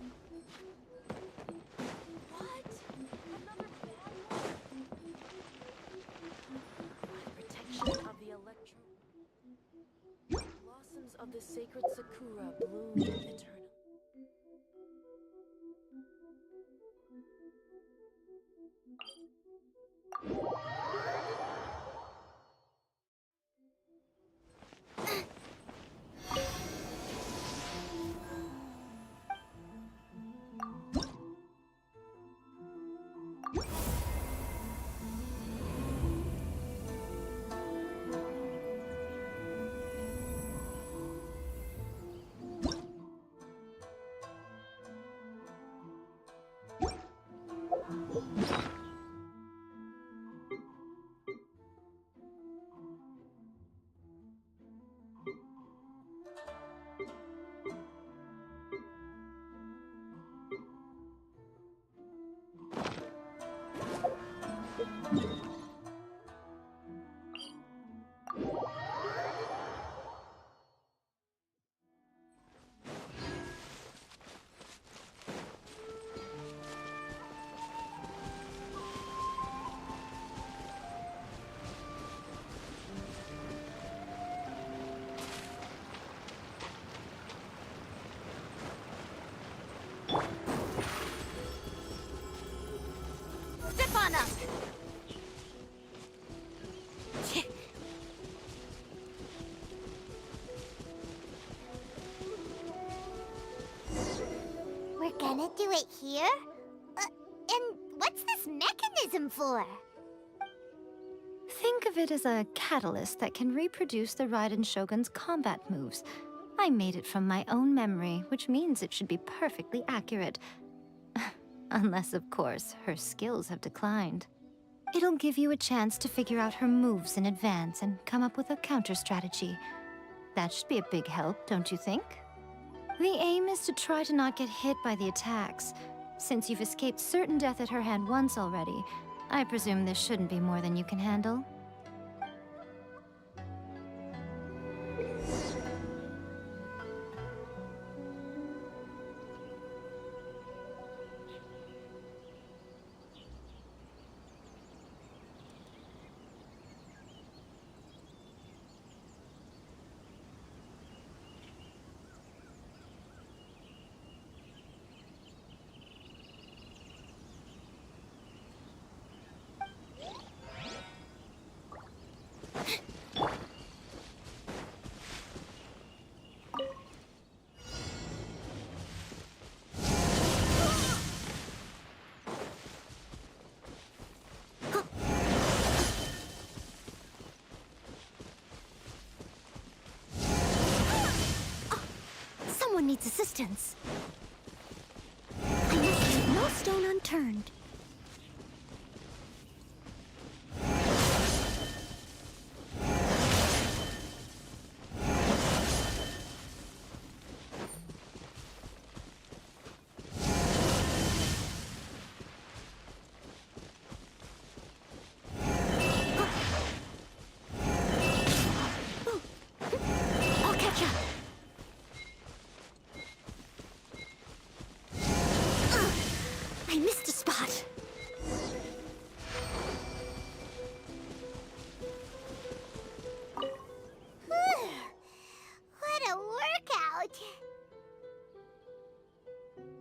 Another bad one? Protection of the electro... Blossoms of the sacred Sakura bloom eternally. Step on up! We're gonna do it here? And what's this mechanism for? Think of it as a catalyst that can reproduce the Raiden Shogun's combat moves. I made it from my own memory, which means it should be perfectly accurate. Unless, of course, her skills have declined. It'll give you a chance to figure out her moves in advance and come up with a counter strategy. That should be a big help, don't you think? The aim is to try to not get hit by the attacks. Since you've escaped certain death at her hand once already, I presume this shouldn't be more than you can handle. Someone needs assistance. I must leave no stone unturned. I'll catch up. I missed a spot. What a workout!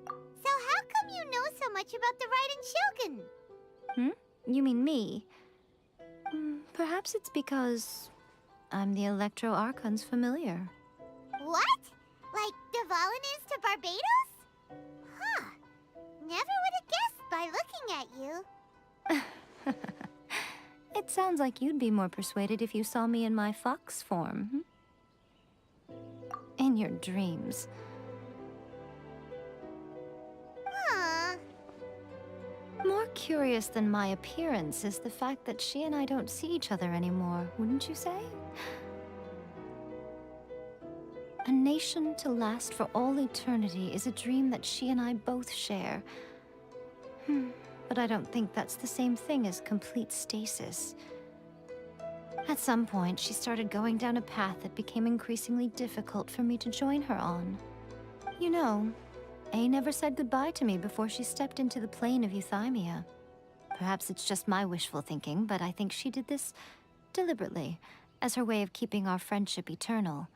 So how come you know so much about the Raiden Shogun? You mean me? Perhaps it's because I'm the Electro Archon's familiar. What? Like Devalin is to Barbados? Huh. Never would have guessed by looking at you. It sounds like you'd be more persuaded if you saw me in my fox form. In your dreams. Huh. More curious than my appearance is the fact that she and I don't see each other anymore, wouldn't you say? A nation to last for all eternity is a dream that she and I both share. But I don't think that's the same thing as complete stasis. At some point, she started going down a path that became increasingly difficult for me to join her on. You know, A never said goodbye to me before she stepped into the plane of euthymia. Perhaps it's just my wishful thinking, but I think she did this deliberately, as her way of keeping our friendship eternal.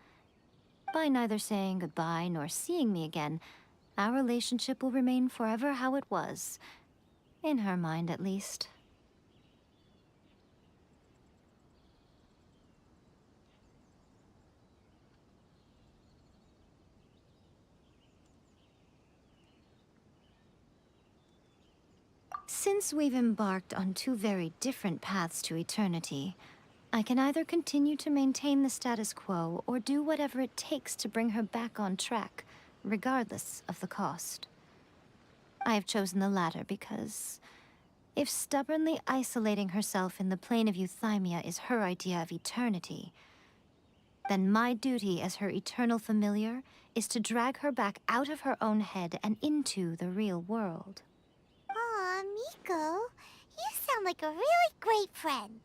By neither saying goodbye nor seeing me again, our relationship will remain forever how it was. In her mind, at least. Since we've embarked on two very different paths to eternity, I can either continue to maintain the status quo or do whatever it takes to bring her back on track, regardless of the cost. I have chosen the latter because if stubbornly isolating herself in the plane of euthymia is her idea of eternity, then my duty as her eternal familiar is to drag her back out of her own head and into the real world. Aw, Miko, you sound like a really great friend.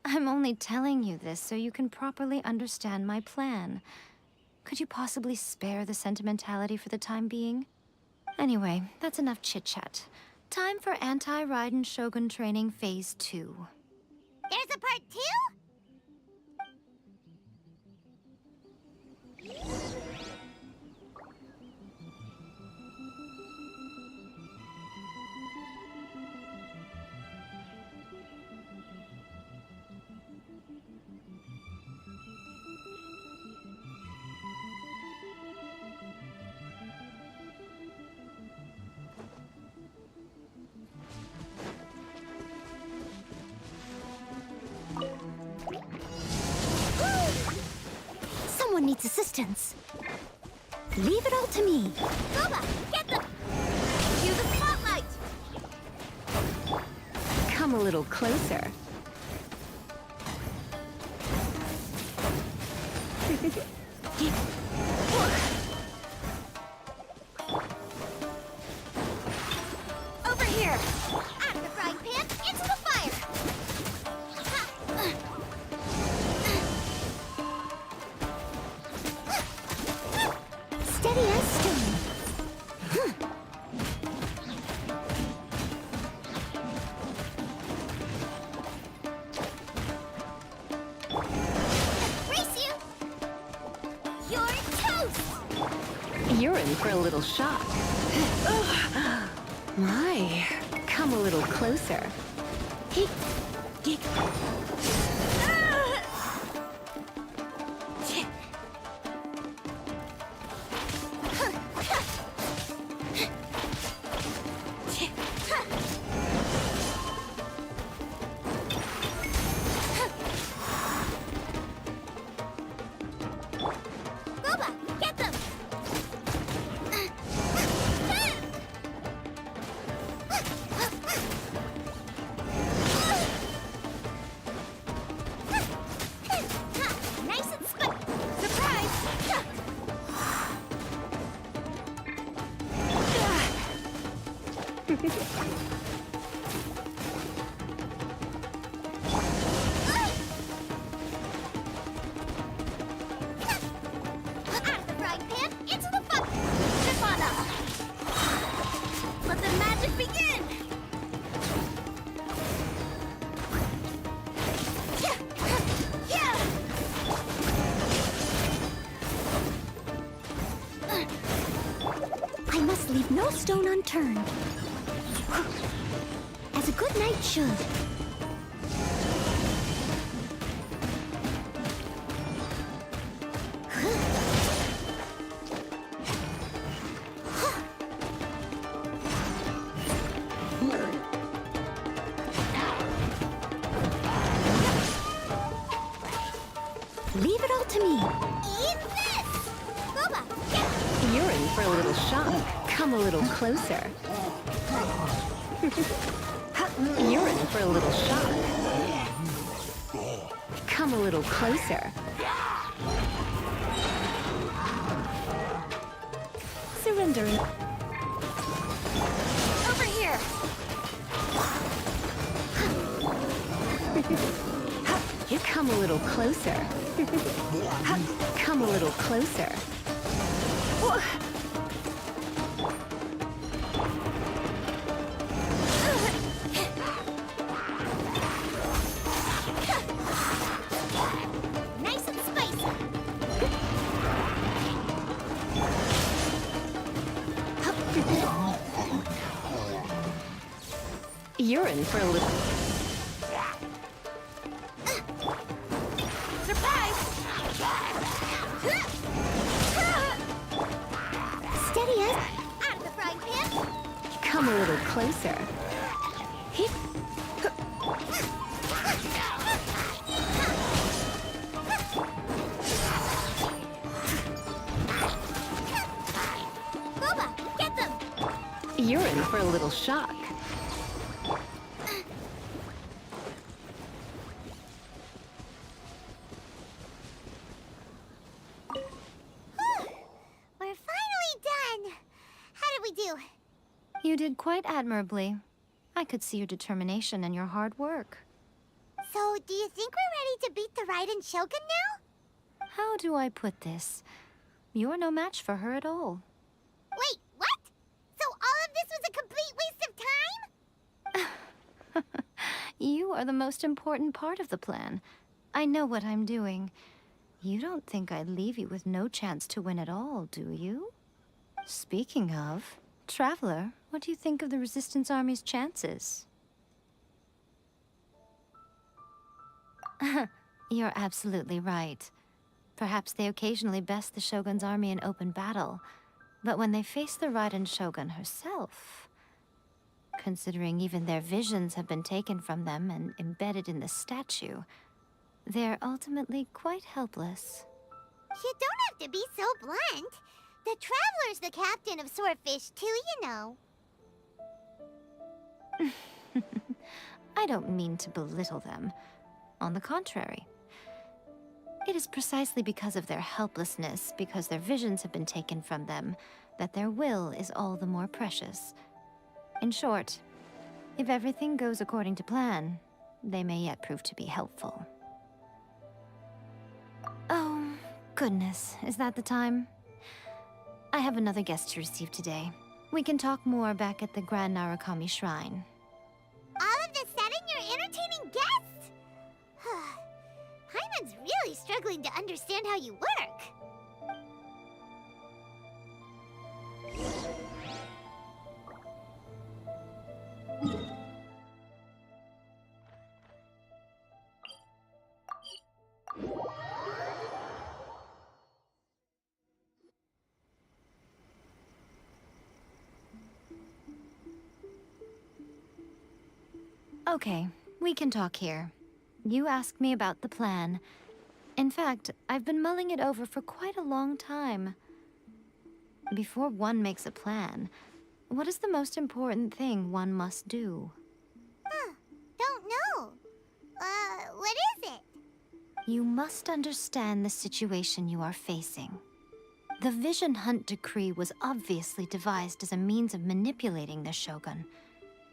I'm only telling you this so you can properly understand my plan. Could you possibly spare the sentimentality for the time being? Anyway, that's enough chit-chat. Time for Anti-Raiden Shogun Training Phase 2. There's a part 2? Someone needs assistance. Leave it all to me. Goba, get them! Use the spotlight! Come a little closer. Over here! Out of the frying pan, into the fire! Steady as stone. Race you! You're toast! You're in for a little shock. My, come a little closer. Goba, get them! Nice and spun! Surprise! Out of the frying pan, into the fire! Nirvana! Let the magic begin! I must leave no stone unturned. As a good knight should. Leave it all to me. Eat this! Goba, get You're in for a little shock. Come a little closer. You're in for a little shock. Come a little closer. Surrendering. over here! Come a little closer. Come a little closer. Nice and spicy. You're in for a little... Steady us. Out of the frying pan. Come a little closer. Boba, get them. You're in for a little shock. We're finally done. How did we do? You did quite admirably. I could see your determination and your hard work. So, do you think we're ready to beat the Raiden Shogun now? How do I put this? You're no match for her at all. Wait, what? So all of this was a complete waste of time? You are the most important part of the plan. I know what I'm doing. You don't think I'd leave you with no chance to win at all, do you? Speaking of, Traveler, what do you think of the Resistance Army's chances? You're absolutely right. Perhaps they occasionally best the Shogun's army in open battle, but when they face the Raiden Shogun herself, considering even their visions have been taken from them and embedded in the statue, they're ultimately quite helpless. You don't have to be so blunt. The Traveler's the captain of Swordfish too, you know. I don't mean to belittle them. On the contrary. It is precisely because of their helplessness, because their visions have been taken from them, that their will is all the more precious. In short, if everything goes according to plan, they may yet prove to be helpful. Oh, goodness, is that the time? I have another guest to receive today. We can talk more back at the Grand Narukami Shrine. All of this said and you're entertaining guests? Paimon's really struggling to understand how you work. Okay, we can talk here. You asked me about the plan. In fact, I've been mulling it over for quite a long time. Before one makes a plan, what is the most important thing one must do? Don't know. What is it? You must understand the situation you are facing. The Vision Hunt Decree was obviously devised as a means of manipulating the Shogun.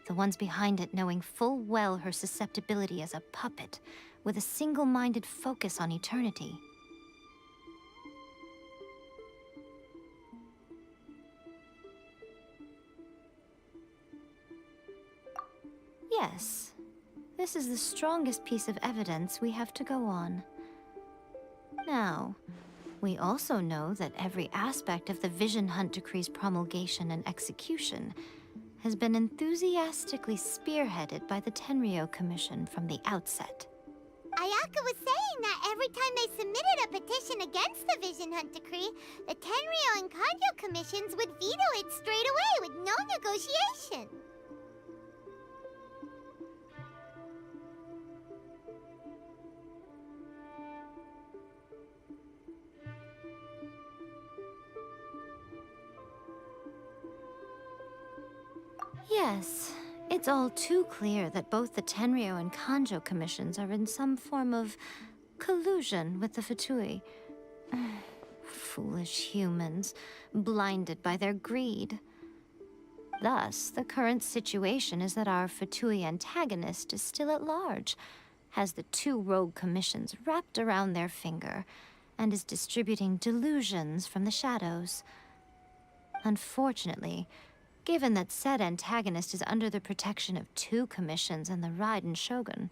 The ones behind it knowing full well her susceptibility as a puppet, with a single-minded focus on eternity. Yes, this is the strongest piece of evidence we have to go on. Now, we also know that every aspect of the Vision Hunt Decree's promulgation and execution has been enthusiastically spearheaded by the Tenryou Commission from the outset. Ayaka was saying that every time they submitted a petition against the Vision Hunt Decree, the Tenryou and Kanjo commissions would veto it straight away with no negotiation. Yes, it's all too clear that both the Tenryou and Kanjo commissions are in some form of collusion with the Fatui. Foolish humans, blinded by their greed. Thus, the current situation is that our Fatui antagonist is still at large, has the 2 rogue commissions wrapped around their finger and is distributing delusions from the shadows. Unfortunately, given that said antagonist is under the protection of 2 commissions and the Raiden Shogun,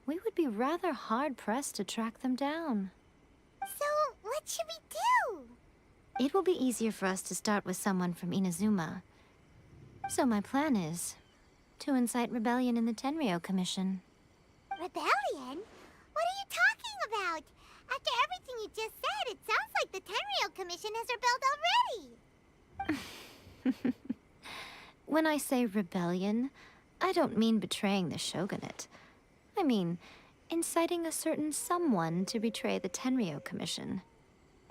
we would be rather hard-pressed to track them down. So, what should we do? It will be easier for us to start with someone from Inazuma. So my plan is to incite rebellion in the Tenryou Commission. Rebellion? What are you talking about? After everything you just said, it sounds like the Tenryou Commission has rebelled already. When I say rebellion, I don't mean betraying the shogunate. I mean inciting a certain someone to betray the Tenryou Commission.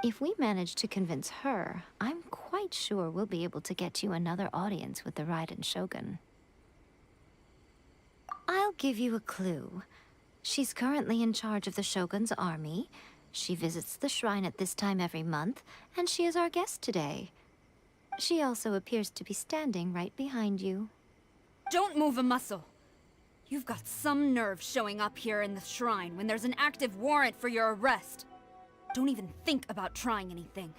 If we manage to convince her, I'm quite sure we'll be able to get you another audience with the Raiden Shogun. I'll give you a clue. She's currently in charge of the Shogun's army. She visits the shrine at this time every month, and she is our guest today. She also appears to be standing right behind you. Don't move a muscle. You've got some nerve showing up here in the shrine when there's an active warrant for your arrest. Don't even think about trying anything.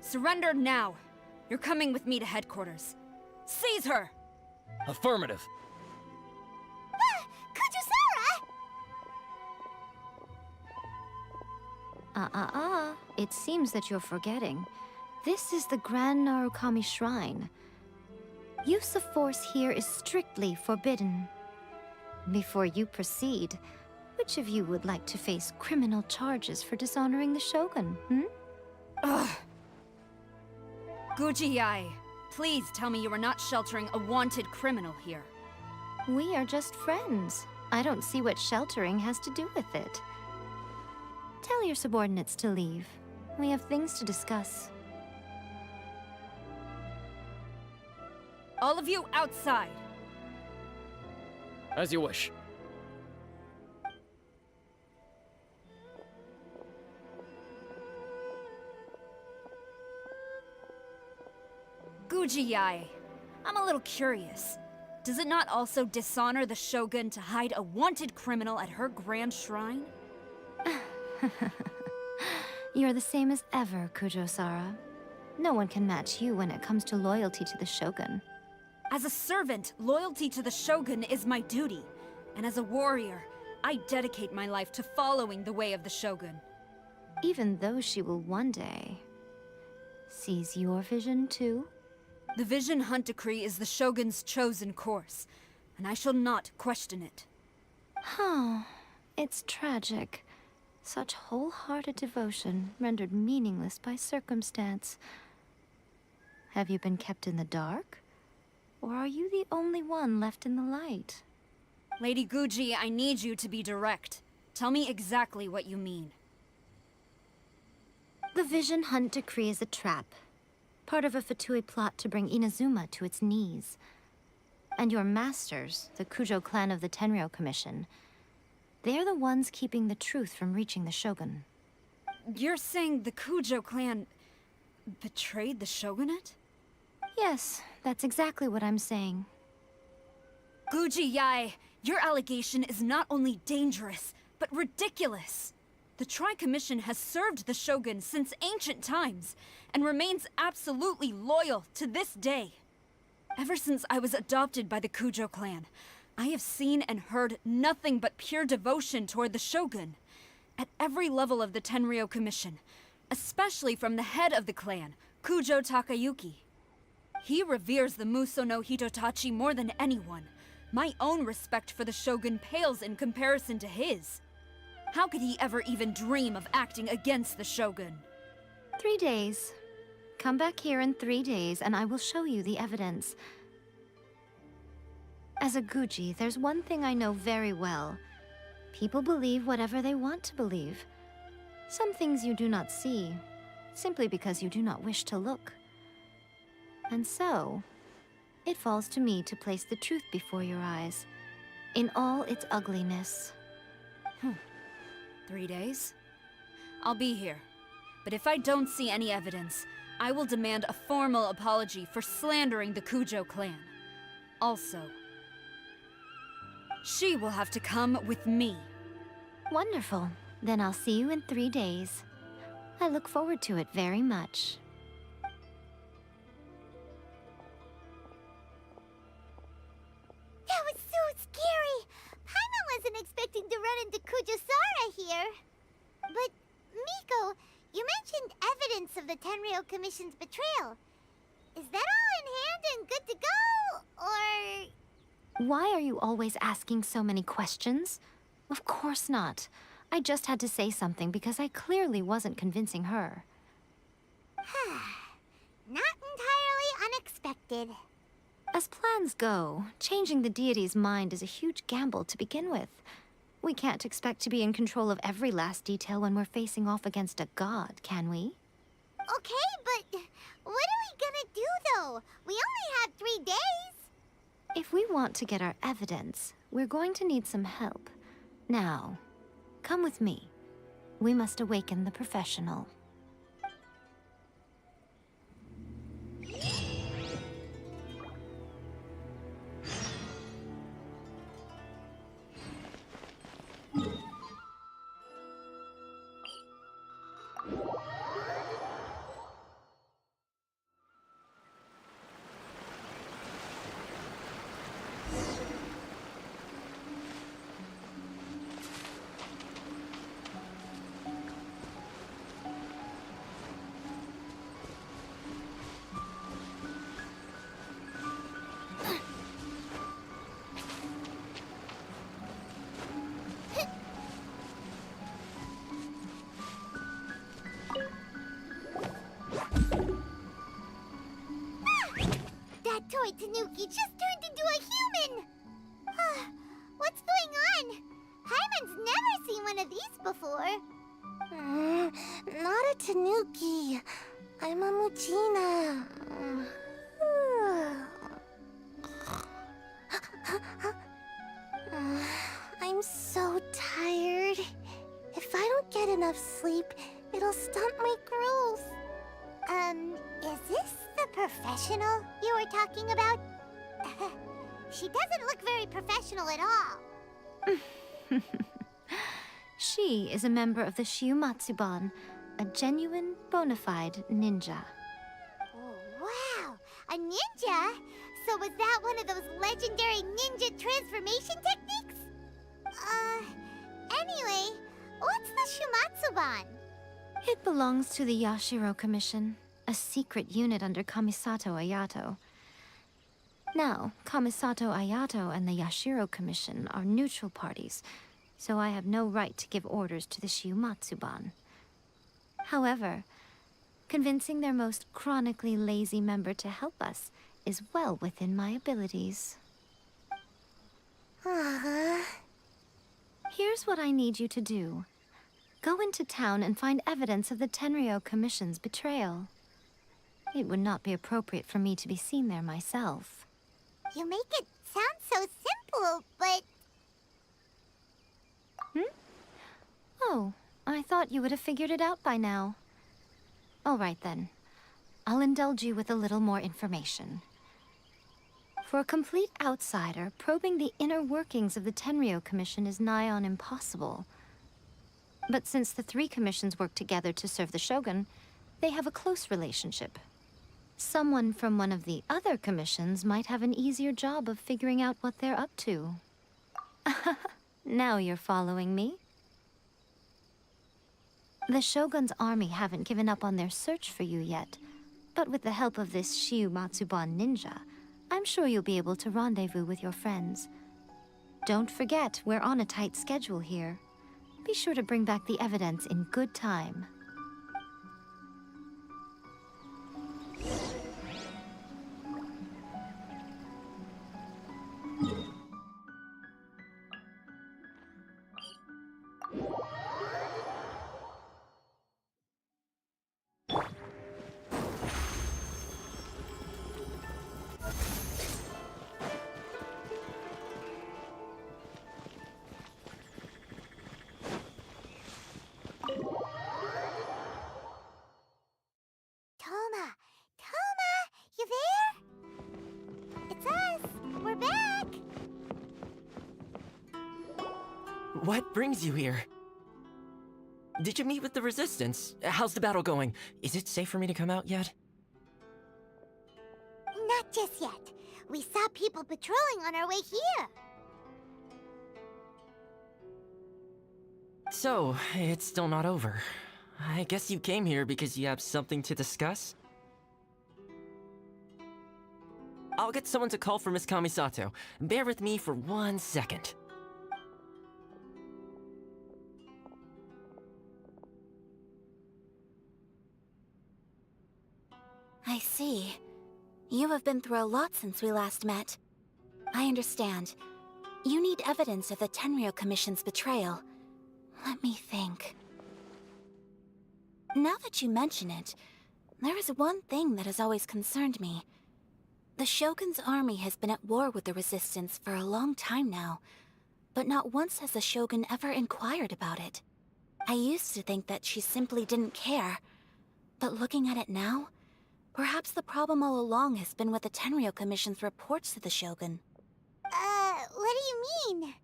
Surrender now. You're coming with me to headquarters. Seize her! Affirmative. Kujusara! It seems that you're forgetting. This is the Grand Narukami Shrine. Use of force here is strictly forbidden. Before you proceed, which of you would like to face criminal charges for dishonoring the Shogun, Ugh. Guji-ai, please tell me you are not sheltering a wanted criminal here. We are just friends. I don't see what sheltering has to do with it. Tell your subordinates to leave. We have things to discuss. All of you outside. As you wish. Guji-ai, I'm a little curious. Does it not also dishonor the Shogun to hide a wanted criminal at her grand shrine? You're the same as ever, Kujo-sara. No one can match you when it comes to loyalty to the Shogun. As a servant, loyalty to the Shogun is my duty. And as a warrior, I dedicate my life to following the way of the Shogun. Even though she will one day seize your vision too? The Vision Hunt Decree is the Shogun's chosen course, and I shall not question it. Oh, it's tragic. Such wholehearted devotion rendered meaningless by circumstance. Have you been kept in the dark? Or are you the only one left in the light? Lady Guji, I need you to be direct. Tell me exactly what you mean. The Vision Hunt Decree is a trap. Part of a Fatui plot to bring Inazuma to its knees. And your masters, the Kujo clan of the Tenryou Commission, they're the ones keeping the truth from reaching the Shogun. You're saying the Kujo clan betrayed the Shogunate? Yes, that's exactly what I'm saying. Guji-ai, your allegation is not only dangerous, but ridiculous. The Tri-Commission has served the Shogun since ancient times, and remains absolutely loyal to this day. Ever since I was adopted by the Kujo clan, I have seen and heard nothing but pure devotion toward the Shogun. At every level of the Tenryou Commission, especially from the head of the clan, Kujo Takayuki. He reveres the Muso no Hitotachi more than anyone. My own respect for the Shogun pales in comparison to his. How could he ever even dream of acting against the Shogun? 3 days. Come back here in 3 days and I will show you the evidence. As a Guji, there's one thing I know very well. People believe whatever they want to believe. Some things you do not see, simply because you do not wish to look. And so, it falls to me to place the truth before your eyes, in all its ugliness. 3 days? I'll be here. But if I don't see any evidence, I will demand a formal apology for slandering the Kujo clan. Also, she will have to come with me. Wonderful. Then I'll see you in 3 days. I look forward to it very much. That was so scary! Paimon wasn't expecting to run into Kujusara here. But, Miko, you mentioned evidence of the Tenryou Commission's betrayal. Is that all in hand and good to go, or...? Why are you always asking so many questions? Of course not. I just had to say something because I clearly wasn't convincing her. Not entirely unexpected. As plans go, changing the deity's mind is a huge gamble to begin with. We can't expect to be in control of every last detail when we're facing off against a god, can we? Okay, but what are we gonna do, though? We only have 3 days. If we want to get our evidence, we're going to need some help. Now, come with me. We must awaken the professional. That toy Tanuki just turned into a human! What's going on? Paimon's never seen one of these before. Not a Tanuki. I'm a Muchina. I'm so tired. If I don't get enough sleep, it'll stunt my growth. Is this the professional you were talking about? She doesn't look very professional at all. She is a member of the Shiumatsuban, a genuine, bona fide ninja. Oh, wow! A ninja? So was that one of those legendary ninja transformation techniques? Anyway, what's the Shumatsuban? It belongs to the Yashiro Commission, a secret unit under Kamisato Ayato. Now, Kamisato Ayato and the Yashiro Commission are neutral parties, so I have no right to give orders to the Shiumatsuban. However, convincing their most chronically lazy member to help us is well within my abilities. Here's what I need you to do. Go into town and find evidence of the Tenryou Commission's betrayal. It would not be appropriate for me to be seen there myself. You make it sound so simple, but... Oh, I thought you would have figured it out by now. All right then. I'll indulge you with a little more information. For a complete outsider, probing the inner workings of the Tenryou Commission is nigh on impossible. But since the 3 commissions work together to serve the Shogun, they have a close relationship. Someone from one of the other commissions might have an easier job of figuring out what they're up to. Now you're following me. The Shogun's army haven't given up on their search for you yet, but with the help of this Shiumatsuban ninja, I'm sure you'll be able to rendezvous with your friends. Don't forget, we're on a tight schedule here. Be sure to bring back the evidence in good time. Toma, you there? It's us. We're back. What brings you here? Did you meet with the Resistance? How's the battle going? Is it safe for me to come out yet? Not just yet. We saw people patrolling on our way here. So, it's still not over. I guess you came here because you have something to discuss? I'll get someone to call for Miss Kamisato. Bear with me for 1 second. I see. You have been through a lot since we last met. I understand. You need evidence of the Tenryou Commission's betrayal. Let me think. Now that you mention it, there is one thing that has always concerned me. The Shogun's army has been at war with the Resistance for a long time now, but not once has the Shogun ever inquired about it. I used to think that she simply didn't care, but looking at it now, perhaps the problem all along has been with the Tenryou Commission's reports to the Shogun. What do you mean?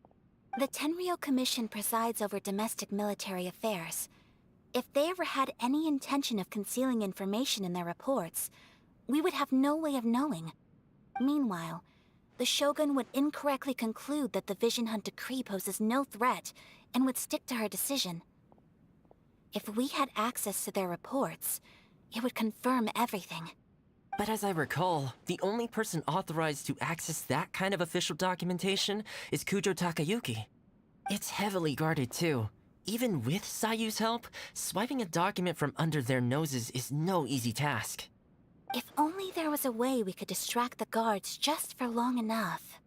The Tenryou Commission presides over domestic military affairs. If they ever had any intention of concealing information in their reports, we would have no way of knowing. Meanwhile, the Shogun would incorrectly conclude that the Vision Hunt decree poses no threat and would stick to her decision. If we had access to their reports, it would confirm everything. But as I recall, the only person authorized to access that kind of official documentation is Kujo Takayuki. It's heavily guarded too. Even with Sayu's help, swiping a document from under their noses is no easy task. If only there was a way we could distract the guards just for long enough.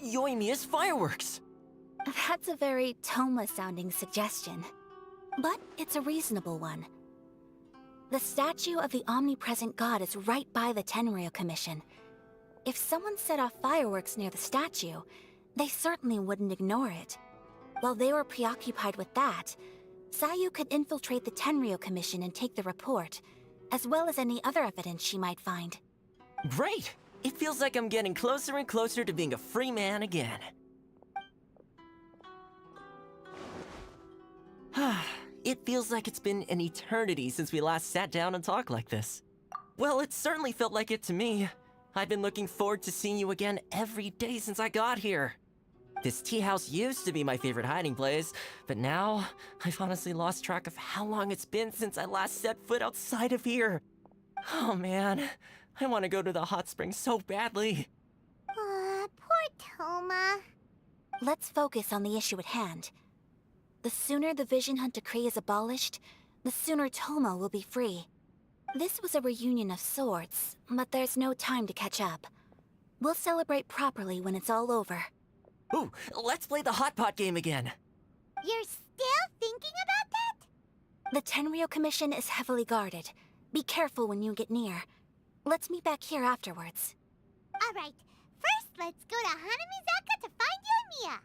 Yoimiya's fireworks! That's a very Toma-sounding suggestion. But it's a reasonable one. The statue of the omnipresent god is right by the Tenryou Commission. If someone set off fireworks near the statue, they certainly wouldn't ignore it. While they were preoccupied with that, Sayu could infiltrate the Tenryou Commission and take the report, as well as any other evidence she might find. Great! It feels like I'm getting closer and closer to being a free man again. It feels like it's been an eternity since we last sat down and talked like this. Well, it certainly felt like it to me. I've been looking forward to seeing you again every day since I got here. This tea house used to be my favorite hiding place, but now I've honestly lost track of how long it's been since I last set foot outside of here. Oh man, I want to go to the hot springs so badly. Poor Toma. Let's focus on the issue at hand. The sooner the Vision Hunt decree is abolished, the sooner Toma will be free. This was a reunion of sorts, but there's no time to catch up. We'll celebrate properly when it's all over. Ooh, let's play the hot pot game again. You're still thinking about that? The Tenryou Commission is heavily guarded. Be careful when you get near. Let's meet back here afterwards. Alright, first let's go to Hanamizaka to find Yoimiya.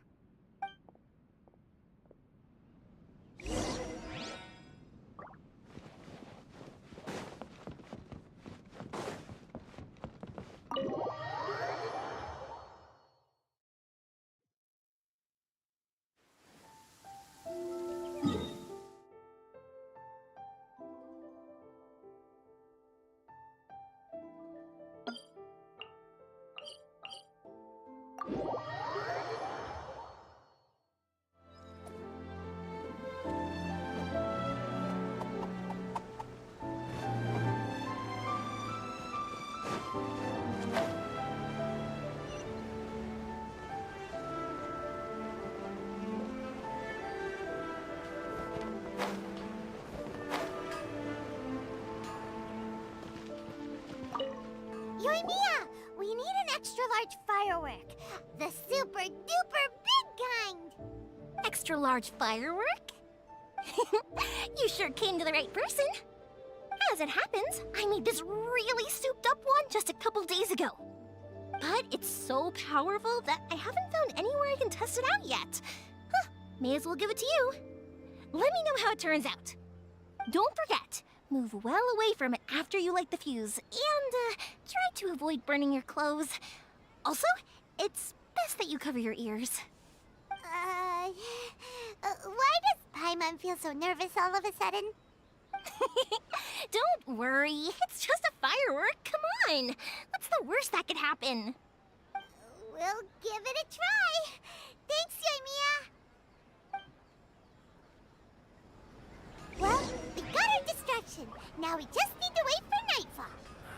Yoimiya, we need an extra-large firework. The super-duper big kind. Extra-large firework? You sure came to the right person. As it happens, I made this really souped-up one just a couple days ago. But it's so powerful that I haven't found anywhere I can test it out yet. May as well give it to you. Let me know how it turns out. Don't forget, move well away from it after you light the fuse, and try to avoid burning your clothes. Also, It's best that you cover your ears. Why does Paimon feel so nervous all of a sudden? Don't worry, it's just a firework. Come on. What's the worst that could happen? We'll give it a try. Thanks, Yoimiya. Well, we got our distraction. Now we just need to wait for nightfall.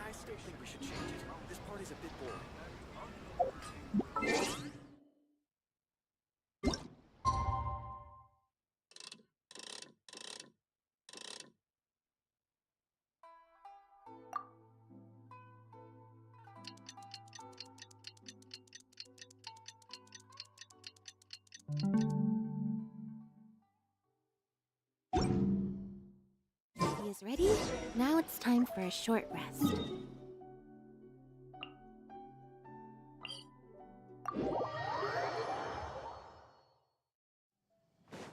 I still think we should change it. This party's a bit boring. He is ready. Now it's time for a short rest.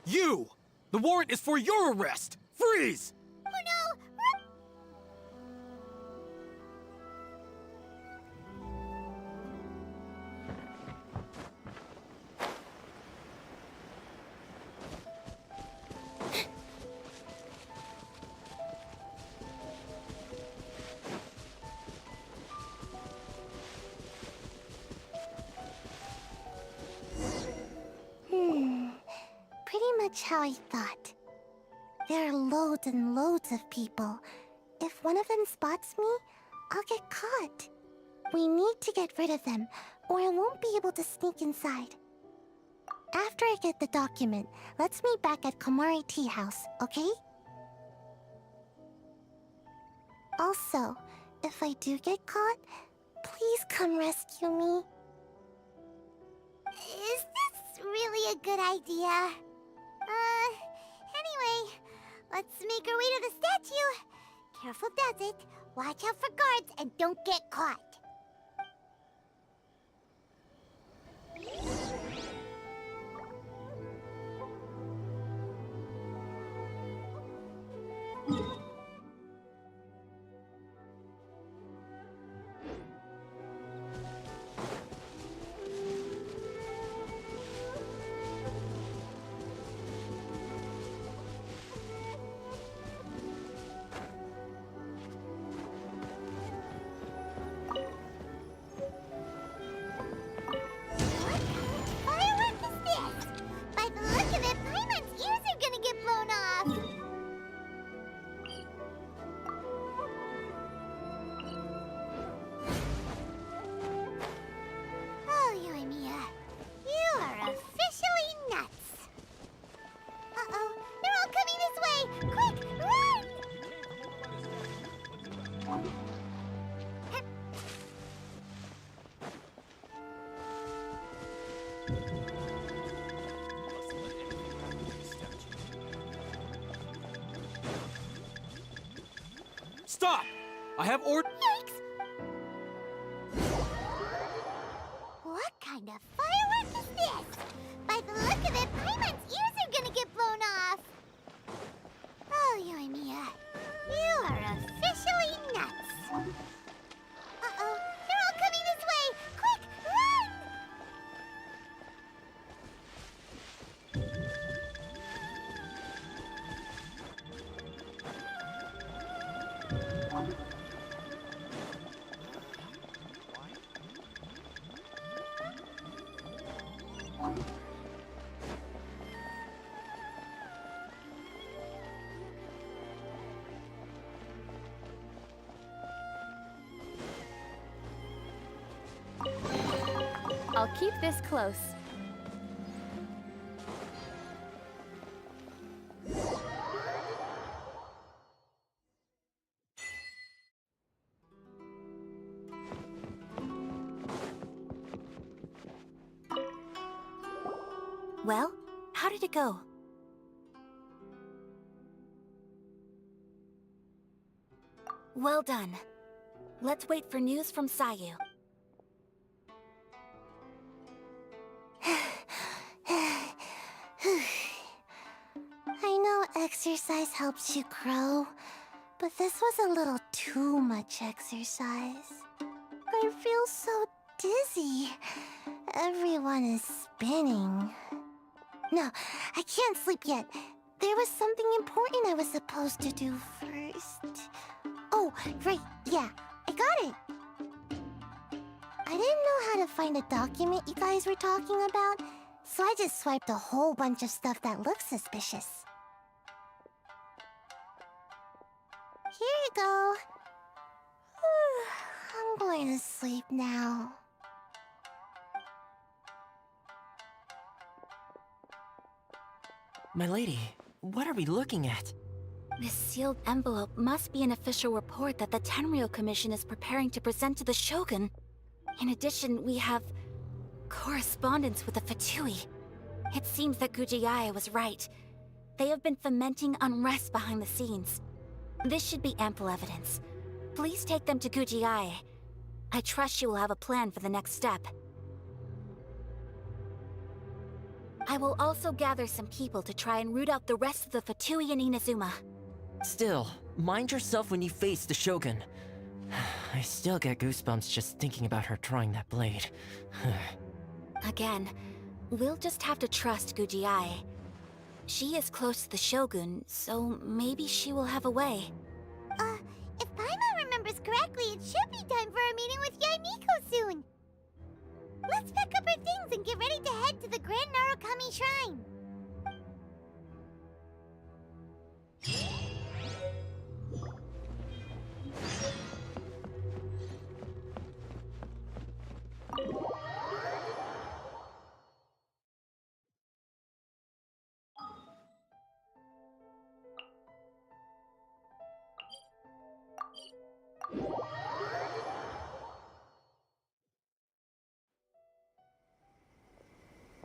You! The warrant is for your arrest! Freeze! Oh no! Pretty much how I thought. There are loads and loads of people. If one of them spots me, I'll get caught. We need to get rid of them, or I won't be able to sneak inside. After I get the document, let's meet back at Komari Tea House, okay? Also, if I do get caught, please come rescue me. Is this really a good idea? Anyway, let's make our way to the statue. Careful does it. Watch out for guards and don't get caught. Stop! I have ordered. Yikes! What kind of firework is this? By the look of it, Paimon's ears are gonna get blown off. Oh, Yoimiya, you are officially nuts. Uh-oh, they're all coming this way! Quick, run! I'll keep this close. Well, how did it go? Well done. Let's wait for news from Sayu. I know exercise helps you grow, but this was a little too much exercise. I feel so dizzy. Everyone is spinning. No, I can't sleep yet. There was something important I was supposed to do first. Oh, right, yeah, I got it. I didn't know how to find a document you guys were talking about, so I just swiped a whole bunch of stuff that looks suspicious. Here you go. I'm going to sleep now. My lady, what are we looking at? This sealed envelope must be an official report that the Tenryou Commission is preparing to present to the Shogun. In addition, we have correspondence with the Fatui. It seems that Gujiae was right. They have been fomenting unrest behind the scenes. This should be ample evidence. Please take them to Gujiae. I trust you will have a plan for the next step. I will also gather some people to try and root out the rest of the Fatui in Inazuma. Still, mind yourself when you face the Shogun. I still get goosebumps just thinking about her drawing that blade. Again, we'll just have to trust Gujiae. She is close to the Shogun, so maybe she will have a way. If Paimon remembers correctly, it should be time for a meeting with Yaimiko soon. Let's pack up our things and get ready to head to the Grand Narukami Shrine.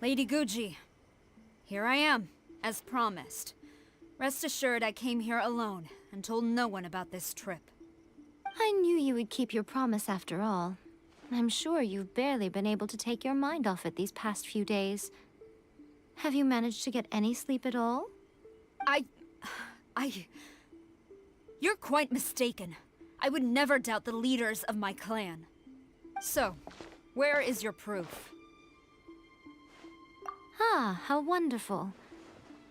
Lady Guji, here I am, as promised. Rest assured I came here alone and told no one about this trip. I knew you would keep your promise after all. I'm sure you've barely been able to take your mind off it these past few days. Have you managed to get any sleep at all? You're quite mistaken. I would never doubt the leaders of my clan. So, where is your proof? Ah, how wonderful.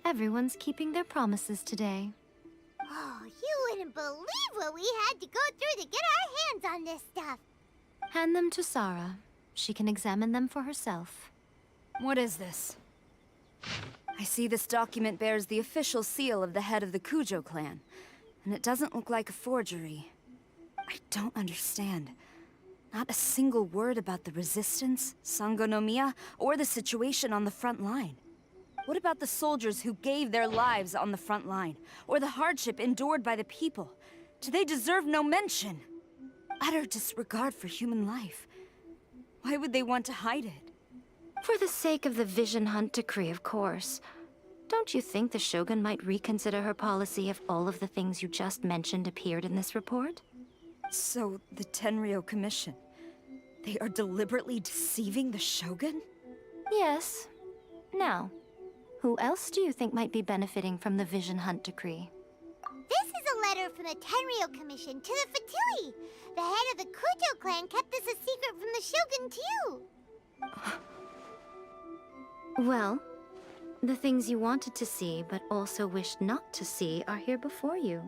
Everyone's keeping their promises today. Oh, you wouldn't believe what we had to go through to get our hands on this stuff. Hand them to Sarah. She can examine them for herself. What is this? I see this document bears the official seal of the head of the Kujo clan, and it doesn't look like a forgery. I don't understand. Not a single word about the resistance, Sangonomiya, or the situation on the front line. What about the soldiers who gave their lives on the front line, or the hardship endured by the people? Do they deserve no mention? Utter disregard for human life. Why would they want to hide it? For the sake of the Vision Hunt decree, of course. Don't you think the Shogun might reconsider her policy if all of the things you just mentioned appeared in this report? So, the Tenryou Commission, they are deliberately deceiving the Shogun? Yes. Now, who else do you think might be benefiting from the Vision Hunt decree? This is a letter from the Tenryou Commission to the Fatui. The head of the Kujo clan kept this a secret from the Shogun, too. Well, the things you wanted to see but also wished not to see are here before you.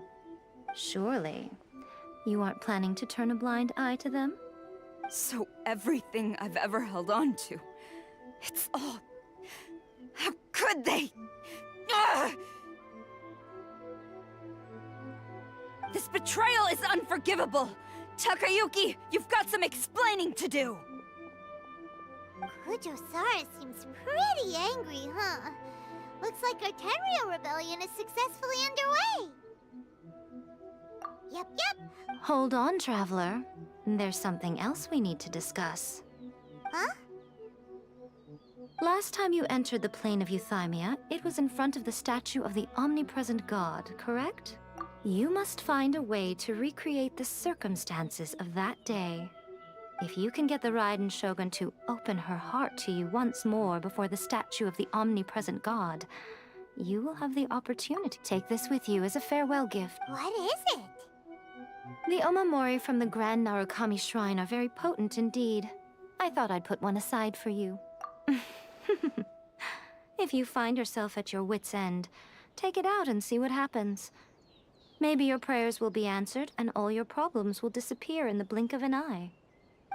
Surely, you aren't planning to turn a blind eye to them? So everything I've ever held on to, it's all... How could they? Ugh! This betrayal is unforgivable! Takayuki, you've got some explaining to do! Kujo-Sara seems pretty angry, huh? Looks like our Tenryou rebellion is successfully underway. Yep. Hold on, Traveler. There's something else we need to discuss. Huh? Last time you entered the plane of Euthymia, it was in front of the statue of the omnipresent god, correct? You must find a way to recreate the circumstances of that day. If you can get the Raiden Shogun to open her heart to you once more before the statue of the omnipresent god, you will have the opportunity. Take this with you as a farewell gift. What is it? The omamori from the Grand Narukami Shrine are very potent indeed. I thought I'd put one aside for you. If you find yourself at your wit's end, take it out and see what happens. Maybe your prayers will be answered and all your problems will disappear in the blink of an eye.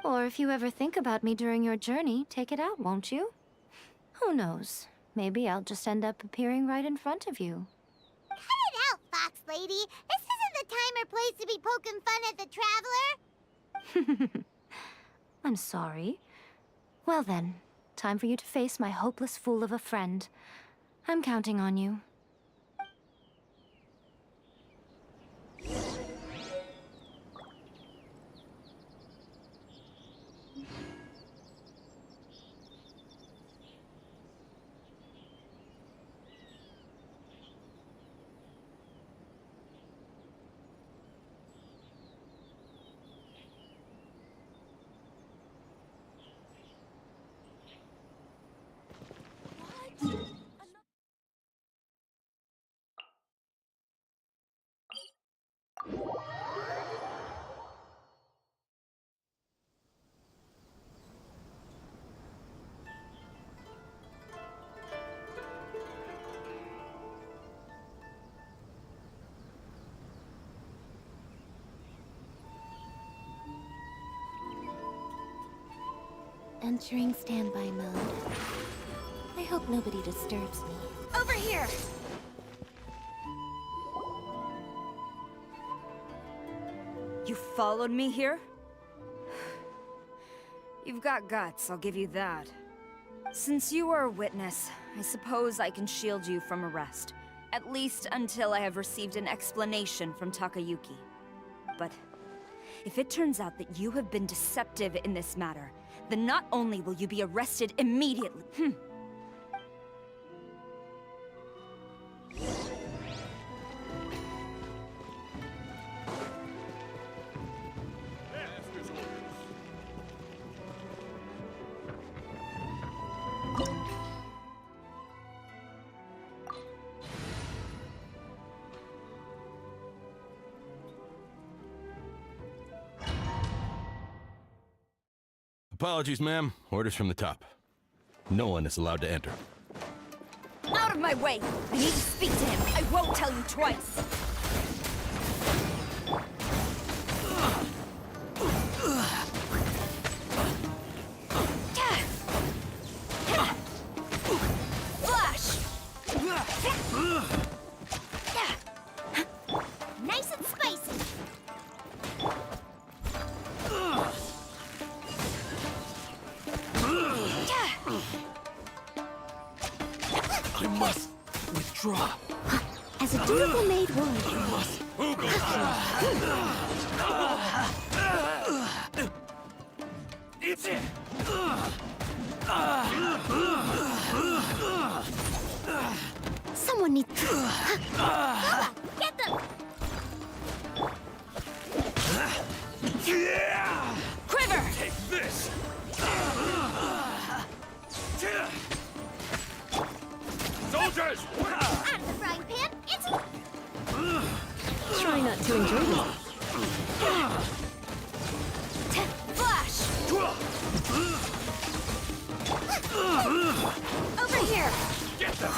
Or if you ever think about me during your journey, take it out, won't you? Who knows? Maybe I'll just end up appearing right in front of you. Cut it out, Fox Lady. This isn't the time or place to be poking fun at the Traveler. I'm sorry. Well then, time for you to face my hopeless fool of a friend. I'm counting on you. Entering standby mode. I hope nobody disturbs me. Over here! You followed me here? You've got guts, I'll give you that. Since you are a witness, I suppose I can shield you from arrest. At least until I have received an explanation from Takayuki. But if it turns out that you have been deceptive in this matter, then not only will you be arrested immediately. Apologies, ma'am. Orders from the top. No one is allowed to enter. Out of my way! I need to speak to him. I won't tell you twice. Flash! Nice and spicy. I must withdraw. As a dutiful maid would. I must. Who goes It's it. Someone needs to... Get them! Yeah! Quiver! Take this. Soldiers! Out of the frying pan, it's... Try not to enjoy this. Flash! Over here! Get them!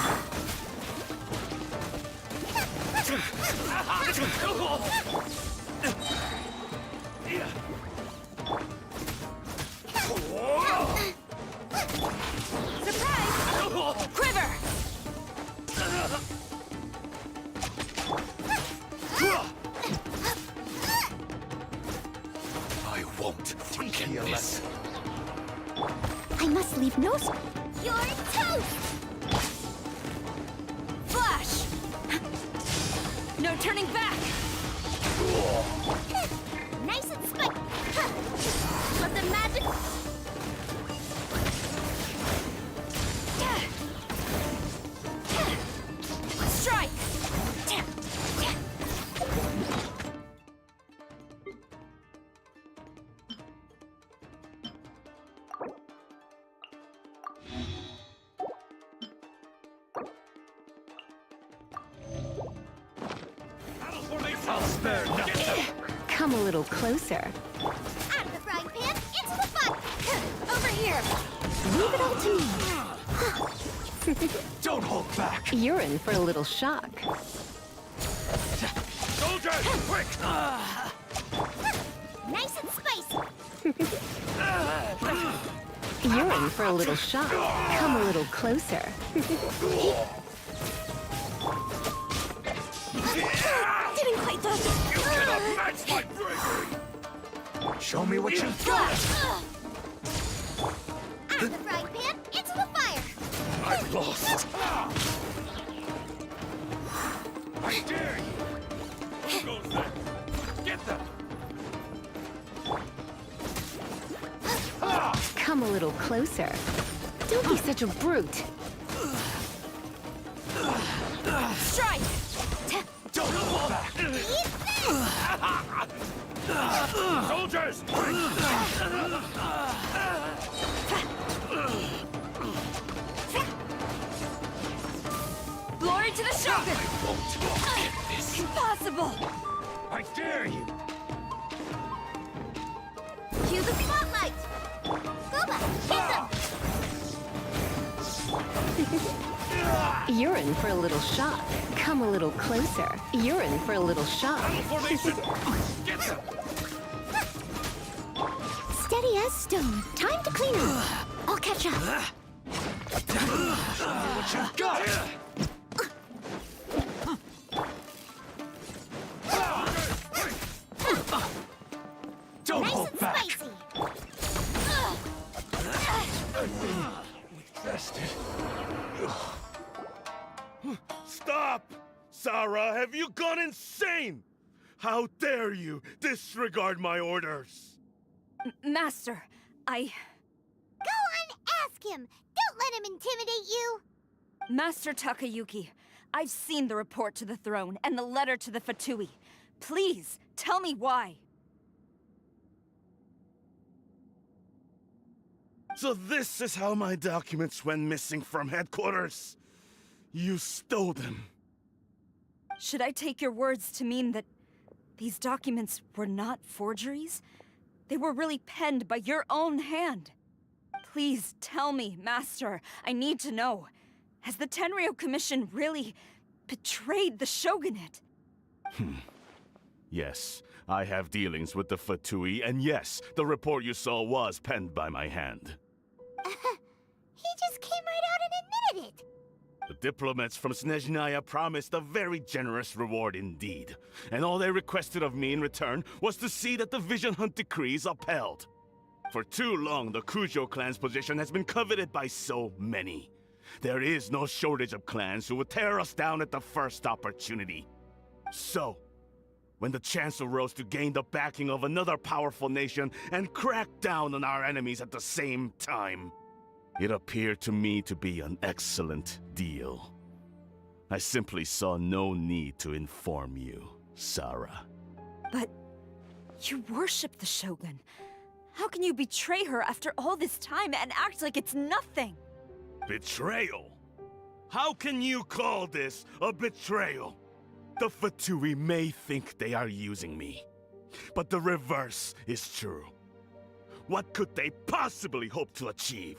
Surprise! Quiver! I won't forget this. I must leave no... You're toast! Flash! No turning back! Nice and spicy. Let the magic... Strike! I'll spare nothing. Come a little closer. Out of the frying pan, into the fire! here! Leave it all to me. Don't hold back! You're in for a little shock. Soldiers, quick! Nice and spicy. You're in for a little shock. Come a little closer. Didn't quite touch it. You cannot match my bravery! Show me what you've got! Out of the frying pan, into the fire. I've lost! I dare you! Who goes there? Get them! Come a little closer. Don't be such a brute. Strike. Don't hold back! Soldiers! Glory to the Shogun! I won't get this! Impossible! I dare you! Cue the spotlight. Goba, hit them. You're in for a little shock. Come a little closer. You're in for a little shock. Formation! Get them! Steady as stone. Time to clean up. I'll catch up. What you got? Don't Nice hold and back! spicy. Vested. Stop! Sarah, have you gone insane? How dare you disregard my orders? Master, Go on, ask him. Don't let him intimidate you. Master Takayuki, I've seen the report to the throne and the letter to the Fatui. Please, tell me why. So this is how my documents went missing from headquarters. You stole them. Should I take your words to mean that these documents were not forgeries? They were really penned by your own hand. Please tell me, Master. I need to know. Has the Tenryo Commission really betrayed the Shogunate? Yes, I have dealings with the Fatui, and yes, the report you saw was penned by my hand. He just came right out and admitted it. The diplomats from Snezhnaya promised a very generous reward indeed, and all they requested of me in return was to see that the Vision Hunt decrees upheld. For too long, the Kujo clan's position has been coveted by so many. There is no shortage of clans who would tear us down at the first opportunity. So, when the chance arose to gain the backing of another powerful nation and crack down on our enemies at the same time, it appeared to me to be an excellent deal. I simply saw no need to inform you, Sarah. But you worship the Shogun. How can you betray her after all this time and act like it's nothing? Betrayal? How can you call this a betrayal? The Fatui may think they are using me, but the reverse is true. What could they possibly hope to achieve?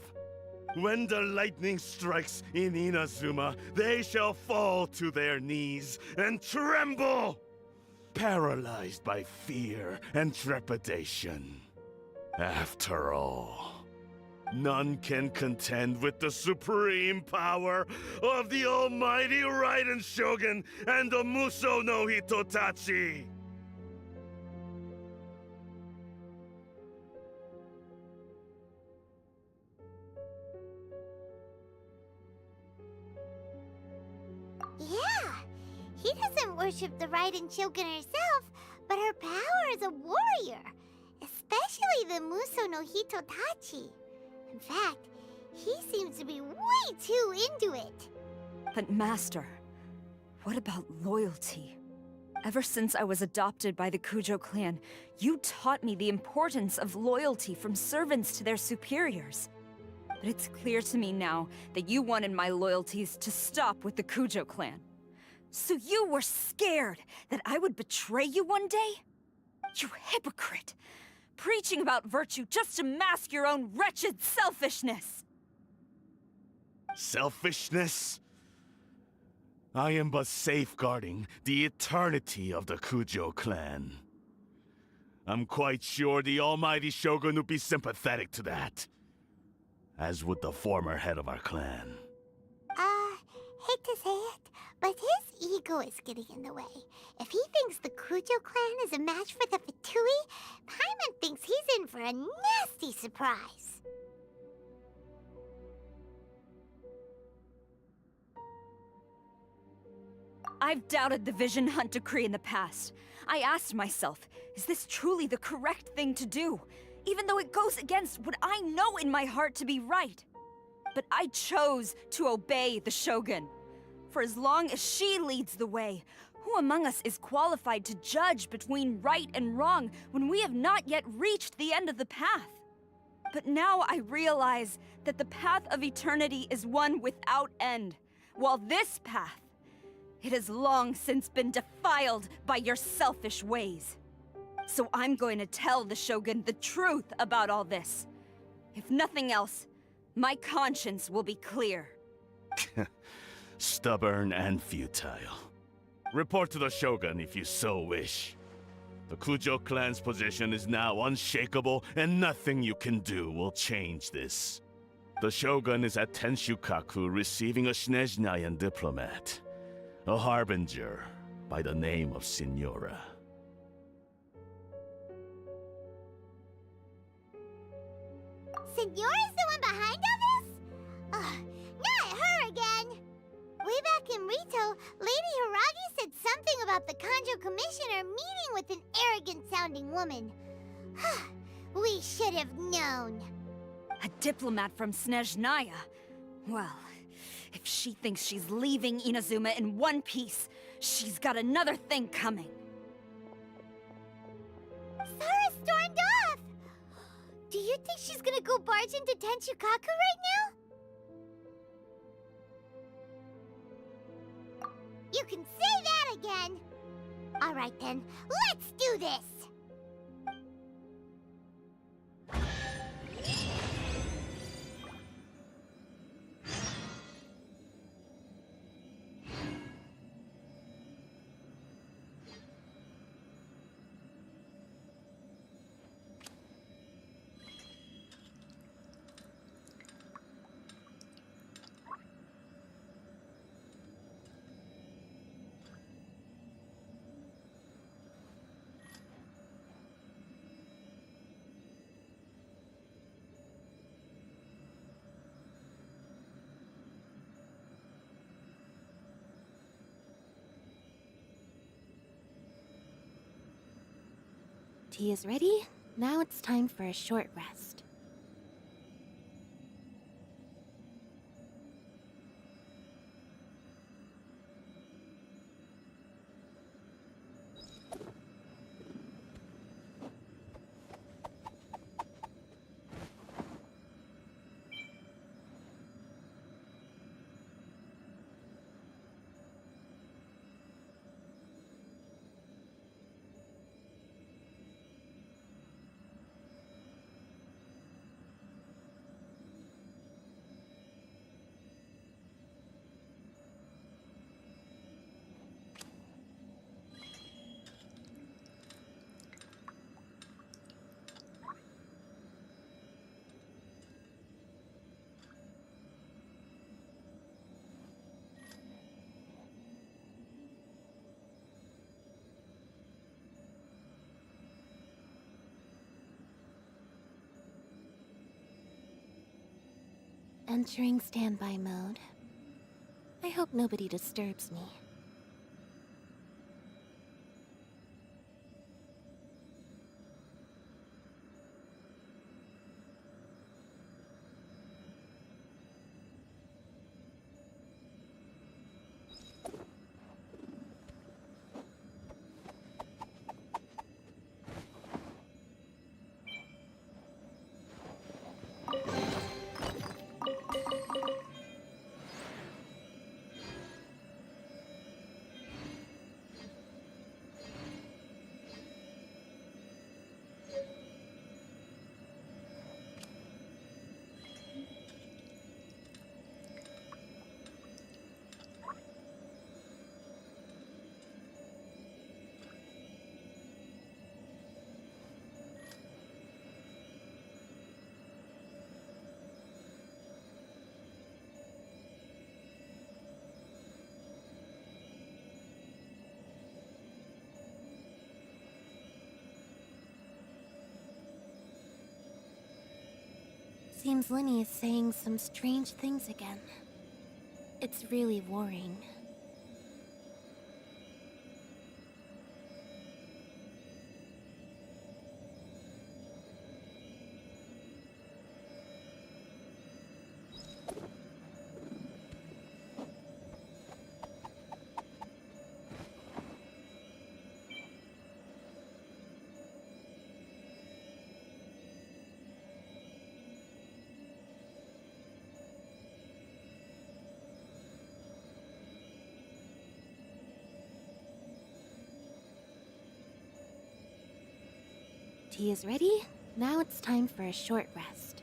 When the lightning strikes in Inazuma, they shall fall to their knees and tremble, paralyzed by fear and trepidation. After all, none can contend with the supreme power of the almighty Raiden Shogun and the Muso no Hitotachi! Yeah, he doesn't worship the Raiden Shogun herself, but her power as a warrior, especially the Muso no Hitotachi. In fact, he seems to be way too into it. But Master, what about loyalty? Ever since I was adopted by the Kujo clan, you taught me the importance of loyalty from servants to their superiors. But it's clear to me now that you wanted my loyalties to stop with the Kujo clan. So you were scared that I would betray you one day? You hypocrite! preaching about virtue just to mask your own wretched selfishness. Selfishness? I am but safeguarding the eternity of the Kujo clan. I'm quite sure the almighty Shogun would be sympathetic to that. As would the former head of our clan. Hate to say it, but his ego is getting in the way. If he thinks the Kujo clan is a match for the Fatui, Paimon thinks he's in for a nasty surprise. I've doubted the Vision Hunt decree in the past. I asked myself, is this truly the correct thing to do? Even though it goes against what I know in my heart to be right. But I chose to obey the Shogun. For as long as she leads the way, who among us is qualified to judge between right and wrong when we have not yet reached the end of the path? But now I realize that the path of eternity is one without end, while this path, it has long since been defiled by your selfish ways. So I'm going to tell the Shogun the truth about all this. If nothing else, my conscience will be clear. Stubborn and futile. Report to the Shogun if you so wish. The Kujo clan's position is now unshakable, and nothing you can do will change this. The Shogun is at Tenshukaku receiving a Snezhnayan diplomat, a harbinger by the name of Signora. Signora's the one behind all this? Not her again! Way back in Rito, Lady Hiragi said something about the Kanjo Commissioner meeting with an arrogant-sounding woman. We should have known. A diplomat from Snezhnaya? Well, if she thinks she's leaving Inazuma in one piece, she's got another thing coming. Sara stormed off! Do you think she's gonna go barge into Tenshukaku right now? You can say that again! Alright then, let's do this! Tea is ready. Now it's time for a short rest. Entering standby mode. I hope nobody disturbs me. Seems Linny is saying some strange things again. It's really worrying. Tea is ready. Now it's time for a short rest.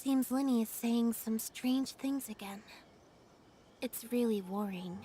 Seems Linny is saying some strange things again. It's really worrying.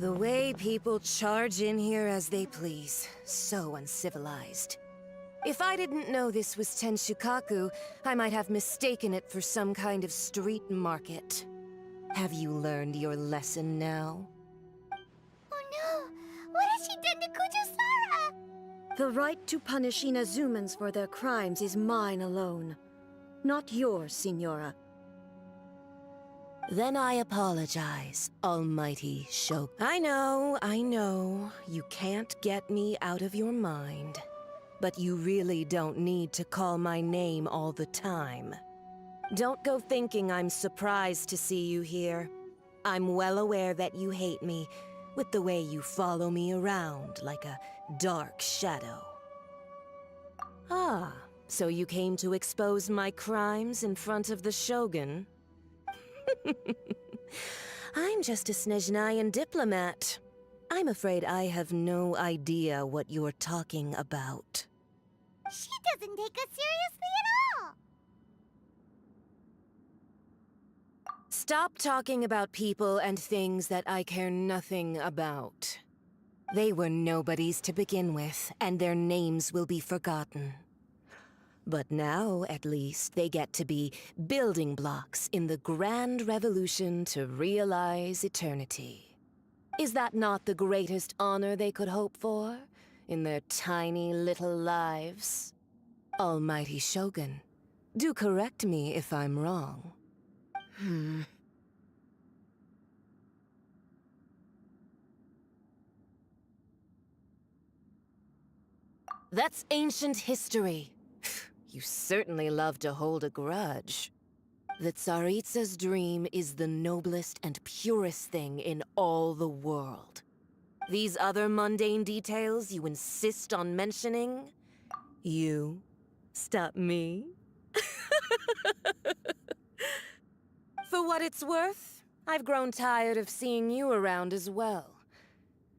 The way people charge in here as they please. So uncivilized. If I didn't know this was Tenshukaku, I might have mistaken it for some kind of street market. Have you learned your lesson now? Oh no! What has she done to Kujusara? The right to punish Inazumans for their crimes is mine alone. Not yours, Signora. Then I apologize, Almighty Shogun. I know. You can't get me out of your mind. But you really don't need to call my name all the time. Don't go thinking I'm surprised to see you here. I'm well aware that you hate me, with the way you follow me around like a dark shadow. Ah, so you came to expose my crimes in front of the Shogun? I'm just a Snezhnayan diplomat. I'm afraid I have no idea what you're talking about. She doesn't take us seriously at all! Stop talking about people and things that I care nothing about. They were nobodies to begin with, and their names will be forgotten. But now, at least, they get to be building blocks in the grand revolution to realize eternity. Is that not the greatest honor they could hope for in their tiny little lives? Almighty Shogun, do correct me if I'm wrong. That's ancient history. You certainly love to hold a grudge. The Tsaritsa's dream is the noblest and purest thing in all the world. These other mundane details you insist on mentioning? You stop me? For what it's worth, I've grown tired of seeing you around as well.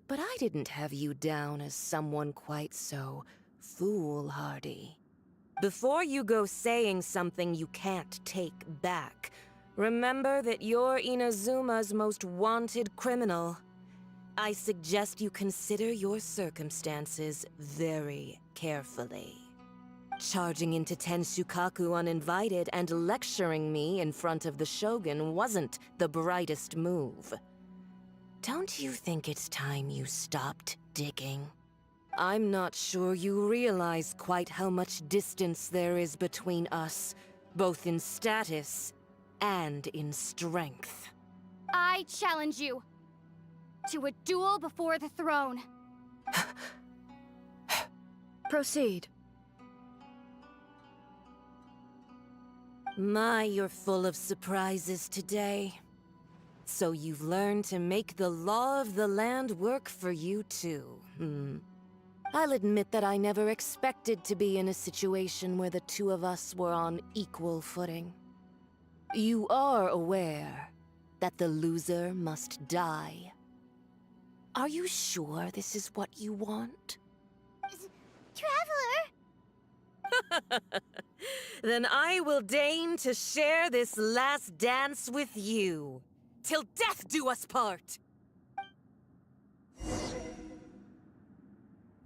But I didn't have you down as someone quite so foolhardy. Before you go saying something you can't take back, remember that you're Inazuma's most wanted criminal. I suggest you consider your circumstances very carefully. Charging into Tenshukaku uninvited and lecturing me in front of the Shogun wasn't the brightest move. Don't you think it's time you stopped digging? I'm not sure you realize quite how much distance there is between us, both in status and in strength. I challenge you to a duel before the throne. Proceed. My, you're full of surprises today. So you've learned to make the law of the land work for you too, I'll admit that I never expected to be in a situation where the two of us were on equal footing. You are aware that the loser must die. Are you sure this is what you want? Traveler! Then I will deign to share this last dance with you. Till death do us part!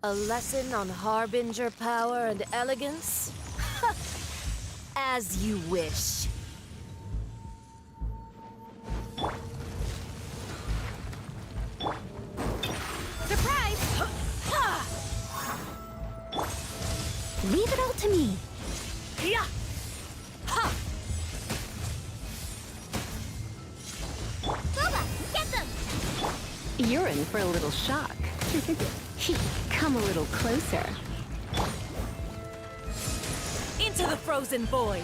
A lesson on Harbinger power and elegance? As you wish. Surprise! Leave it all to me. Yeah! Ha! Boba, get them! You're in for a little shock. Come a little closer. Into the frozen void!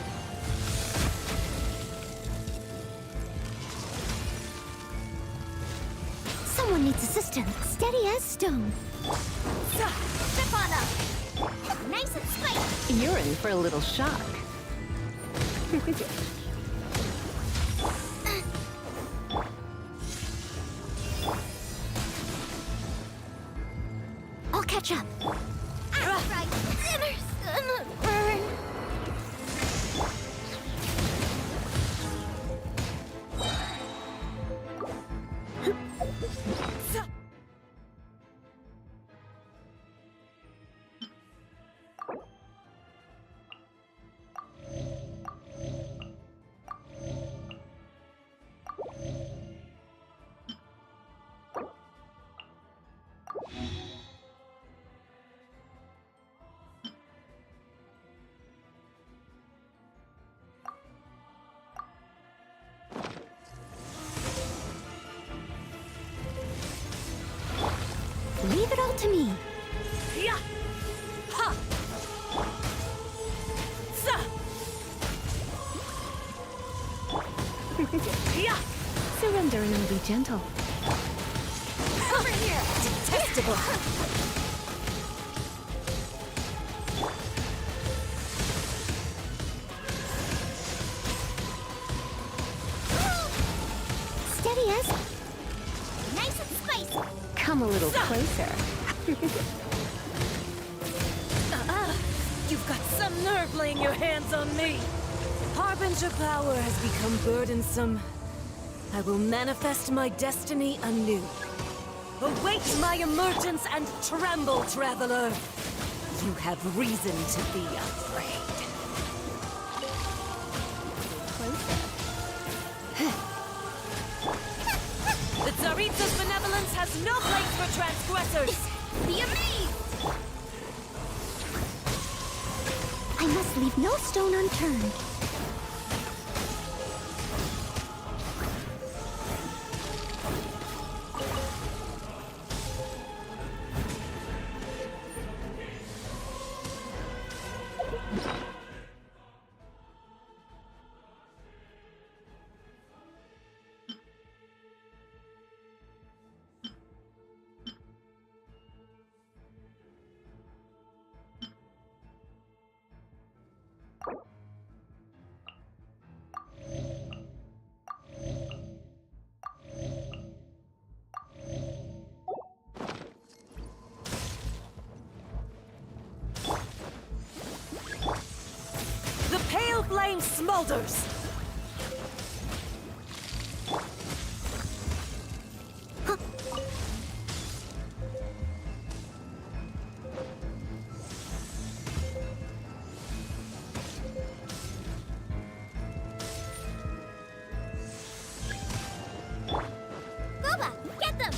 Someone needs assistance. Steady as stone. Step on up! Nice and spiky! You're in for a little shock. I'll catch up. Right. Dinner's gonna burn. to me. Yeah. Ha. Sa. Yeah. Surrendering will be gentle. Over here. Detestable. Steady as. Nice and spicy. Come a little closer. You've got some nerve laying your hands on me. Harbinger power has become burdensome. I will manifest my destiny anew. Await my emergence and tremble, traveler. You have reason to be afraid. The Tsaritsa's benevolence has no place for transgressors. Be amazed! I must leave no stone unturned. The pale flame smolders. Boba, get them!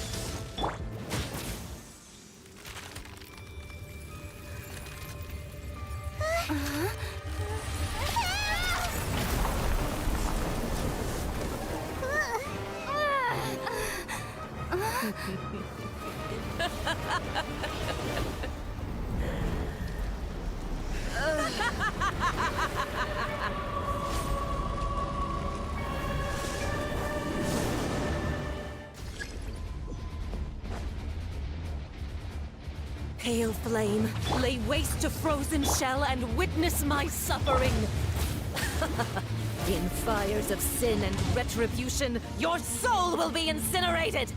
Pale flame, lay waste to frozen shell and witness my suffering. In fires of sin and retribution, your soul will be incinerated!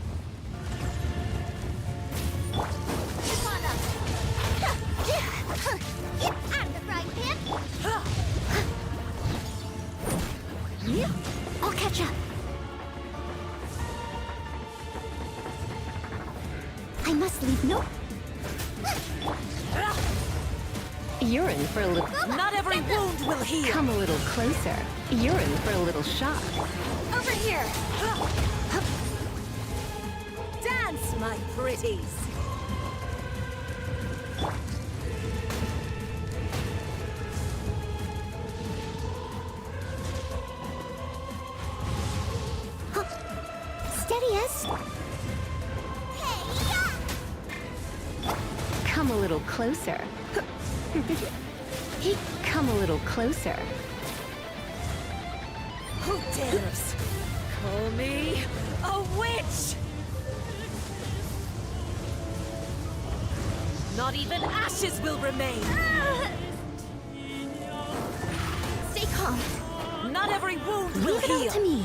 Come on up! Get out of the frying pan! I'll catch up. I must leave no... You're in for a little... Not every wound will heal! Come a little closer. You're in for a little shock. Over here! Dance, my pretties! Steady as... Come a little closer. Come a little closer. Who dares call me a witch? Not even ashes will remain. Stay calm. Not every wound will Leave it all heal. to me.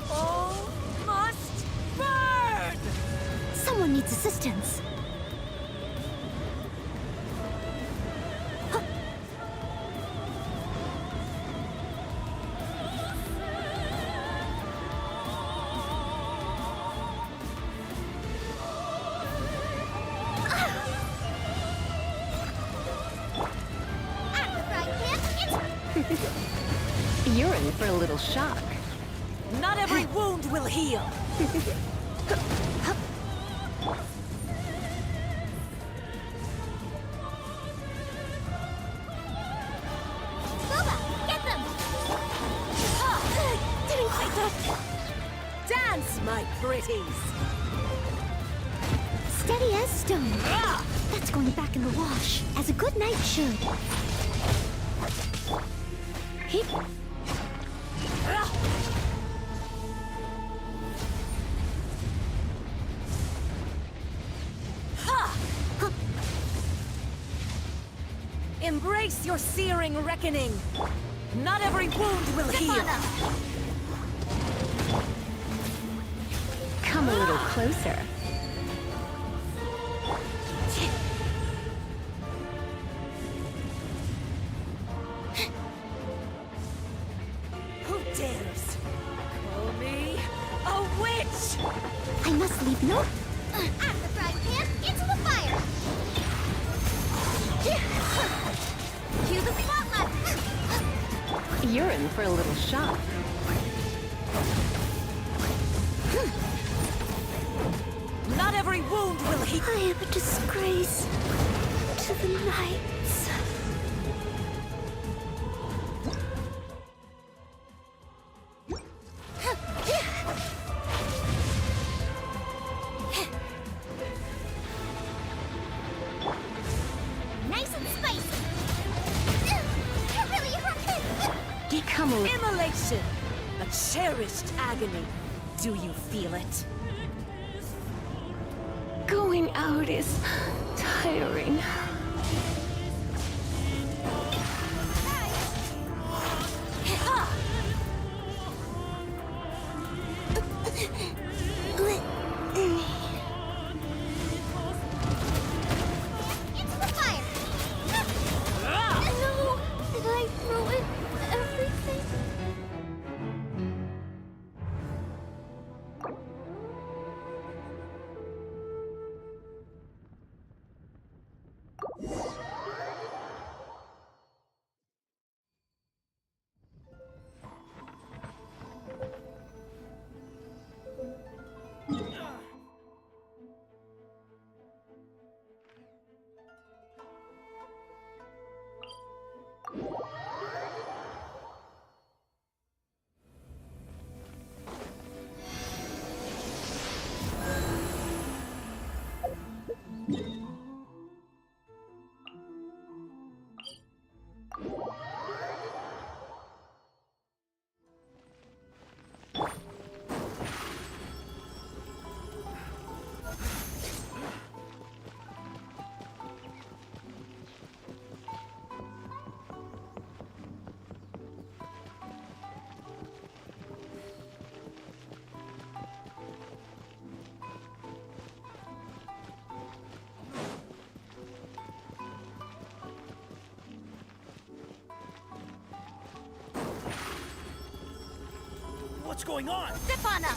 All must burn! Someone needs assistance. You're in for a little shock. Not every wound will heal. my pretties. Steady as stone. That's going back in the wash, as a good knight should. Hit. Embrace your searing reckoning. Not every wound will heal. Come a little closer. Who dares call me a witch? I must leave no... Out of the frying pan, into the fire! Cue the spotlight! You're in for a little shock. Not every wound will heal. I am a disgrace to the knights. Nice and spicy! You're really hurt! Come a little... Immolation! A cherished agony. Do you feel it? Going out is tiring. Into the fire! No! Did I ruin everything? What's going on? Zip on up!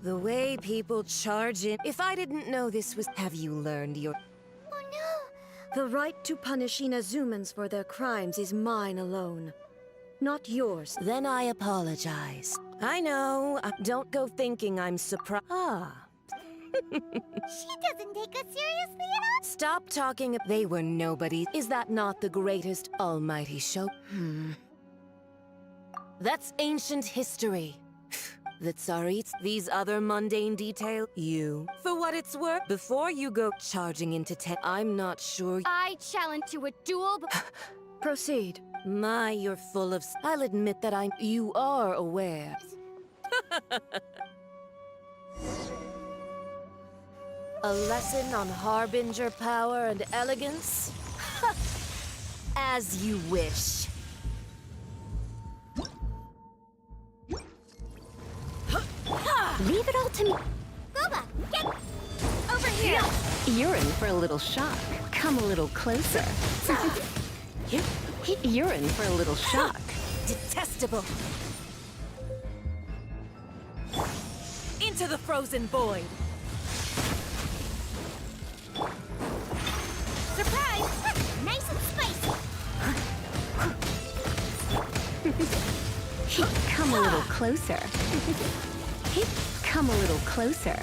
The way people charge in. If I didn't know this was. Have you learned your. Oh no! The right to punish Inazumans for their crimes is mine alone, not yours. Then I apologize. I know. Don't go thinking I'm surprised. She doesn't take us seriously at all! Stop talking. They were nobodies. Is that not the greatest almighty show? That's ancient history. The Tsarits, these other mundane details. You. For what it's worth, before you go charging into I'm not sure. I challenge you a duel. Proceed. My, you're full of. I'll admit that You are aware. A lesson on harbinger power and elegance? As you wish. to me. Boba, get over here! You're in for a little shock. Come a little closer. You're in for a little shock. Detestable! Into the frozen void! Surprise! Nice and spicy! Come a little closer. Come a little closer.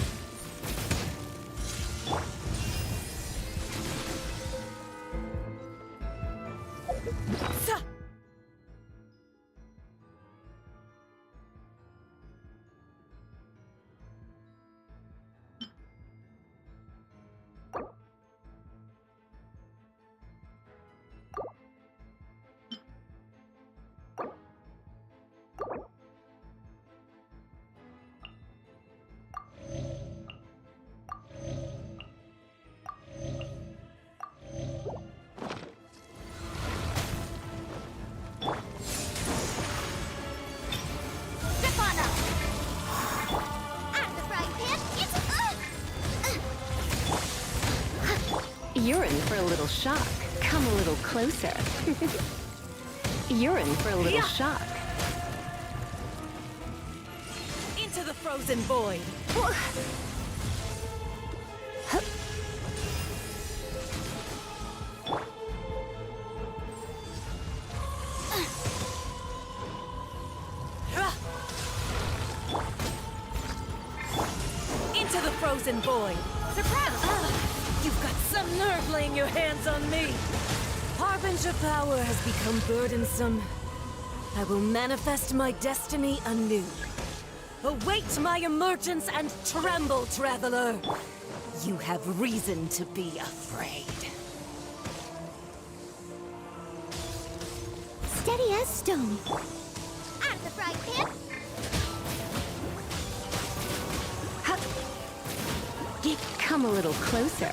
Stefana! Out the frying pan, You're in for a little shock. Come a little closer. You're in for a little shock. Into the frozen void! Into the frozen void! Surprise! You've got some nerve laying your hands on me! Harbinger power has become burdensome. I will manifest my destiny anew. Await my emergence and tremble, traveler! You have reason to be afraid. Steady as stone. Out of the frying pan! Come a little closer.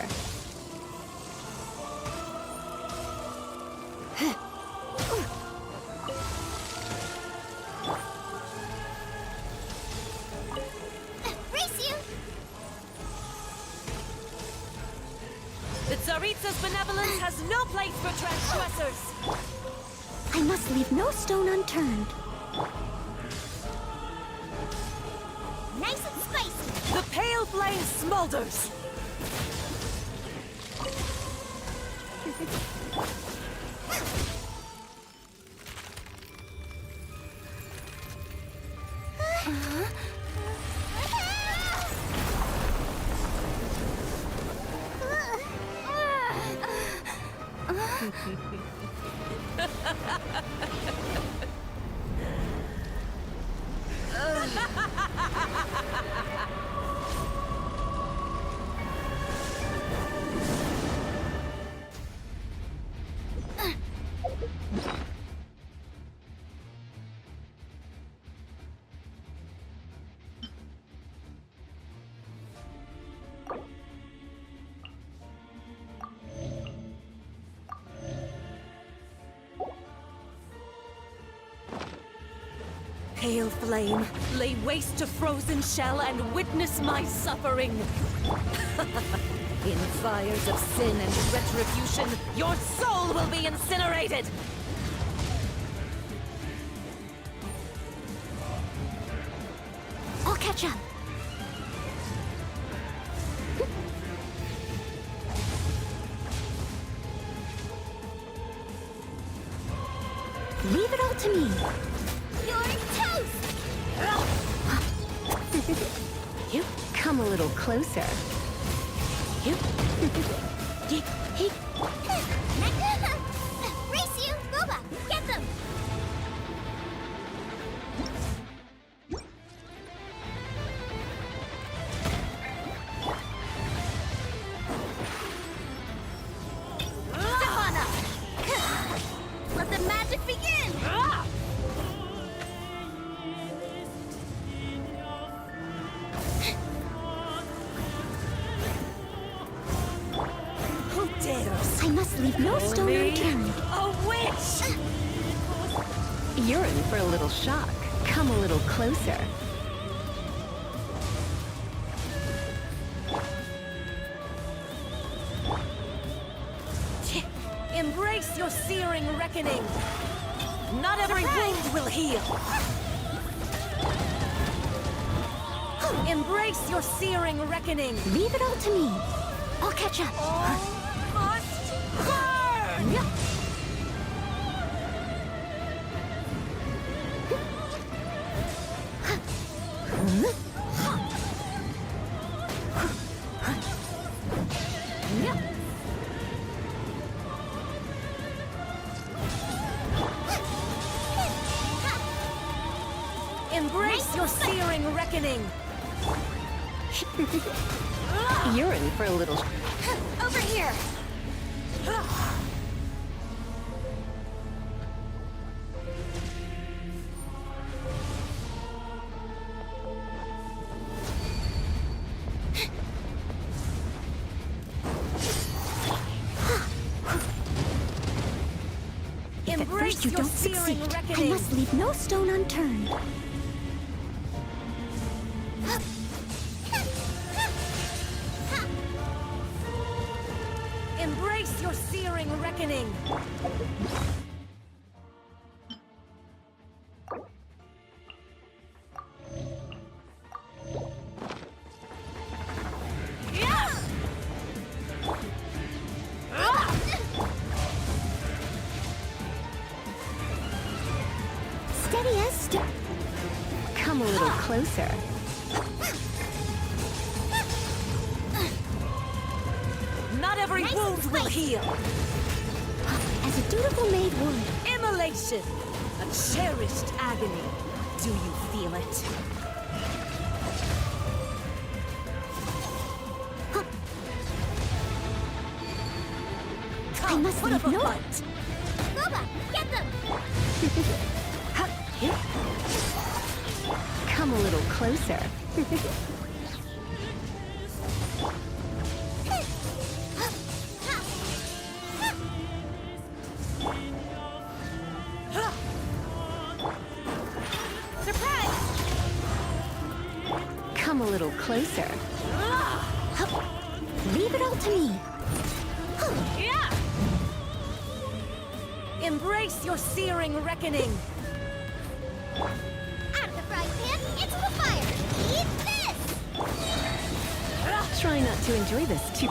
Race you! The Tsaritsa's benevolence has no place for transgressors! I must leave no stone unturned. Nice and spicy! The pale flame smolders! Pale flame, lay waste to frozen shell and witness my suffering. In fires of sin and retribution, your soul will be incinerated! I'll catch up. Leave it all to me. You're toast! Come a little closer. Race you! Boba, get them! Stefana! Let the magic begin! Who dares? I must leave no stone Me? unturned. A witch! You're in for a little shock. Come a little closer. Embrace your searing reckoning! Not every wound will heal! Embrace your searing reckoning! Leave it all to me. I'll catch up. Must burn! Embrace your searing reckoning! You're in for a little... Over here. Embrace First you your don't searing succeed. I reckoning! must leave no stone unturned. Embrace your searing reckoning! Steady as stone. Come a little closer. Not every wound will heal! As a dutiful maid would. Immolation! A cherished agony. Do you feel it? I must put leave up a no... fight! Boba, get them! Come a little closer. Come a little closer. Leave it all to me. Embrace your searing reckoning! Out of the frying pan, into the fire! Eat this! Try not to enjoy this too...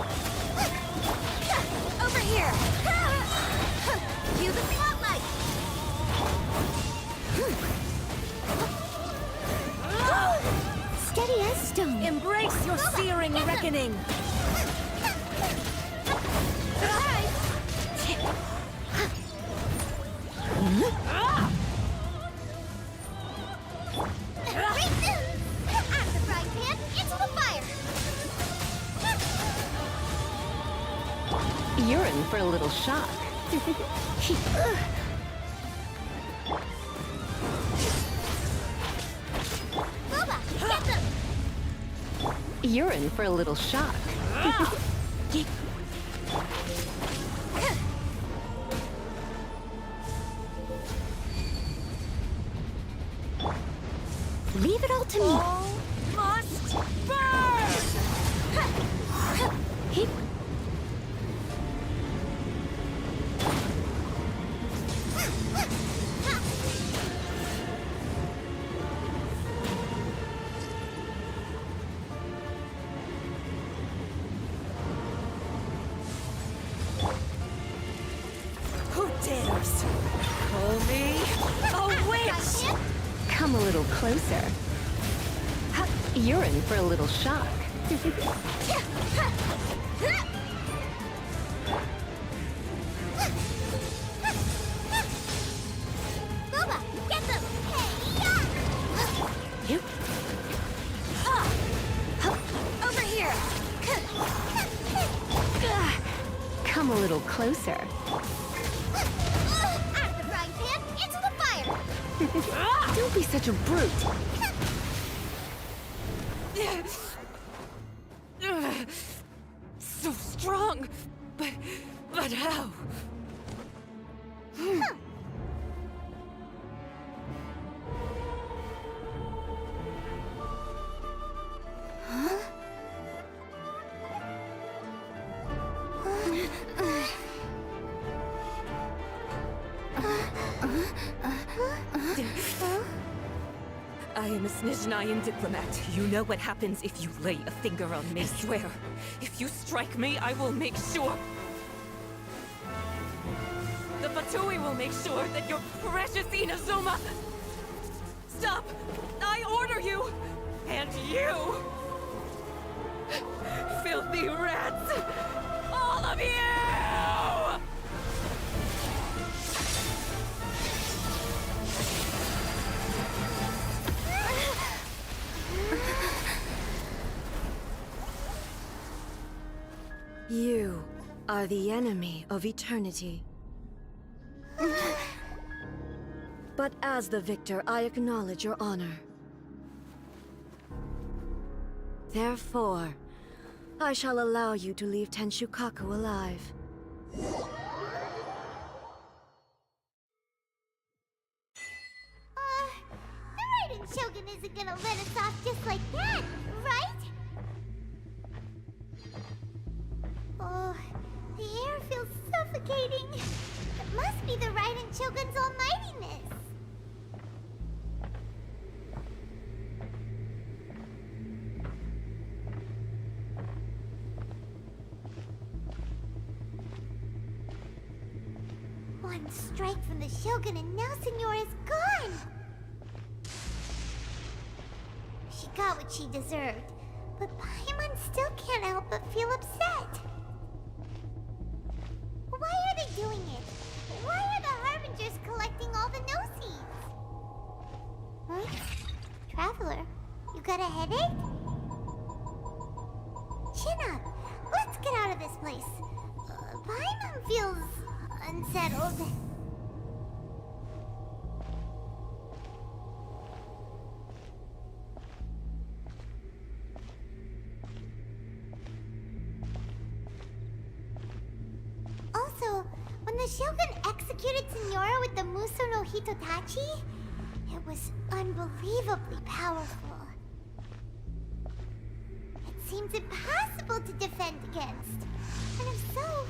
Over here! Cue the spotlight! Steady as stone. Embrace your searing reckoning! Out of the frying pan, into the fire! You're in for a little shock. Boba, get them! You're in for a little shock. Leave it all to me. Must burn! Who dares call me a witch? Come a little closer. You're in for a little shock. Boba, get them! You? Over here! Come a little closer. Out of the frying pan, into the fire! Don't be such a brute. So strong, but how? am a Snezhnayan diplomat. You know what happens if you lay a finger on me. I swear, if you strike me, I will make sure... The Fatui will make sure that your precious Inazuma... Stop! I order you! And you! Filthy rats! All of you! You are the enemy of eternity. But as the victor, I acknowledge your honor. Therefore, I shall allow you to leave Tenshukaku alive. The Raiden Shogun isn't gonna let us off just like that, right? Oh, the air feels suffocating. It must be the Raiden Shogun's almightiness. One strike from the Shogun and now Signora's gone! She got what she deserved, but Paimon still can't help but feel upset. Why are they doing it? Why are the Harbingers collecting all the no-seeds? Huh? Traveler, you got a headache? Chin up! Let's get out of this place. Paimon feels... unsettled. Also, when the Shogun executed Signora with the Muso no Hitotachi, it was unbelievably powerful. It seems impossible to defend against. And if so,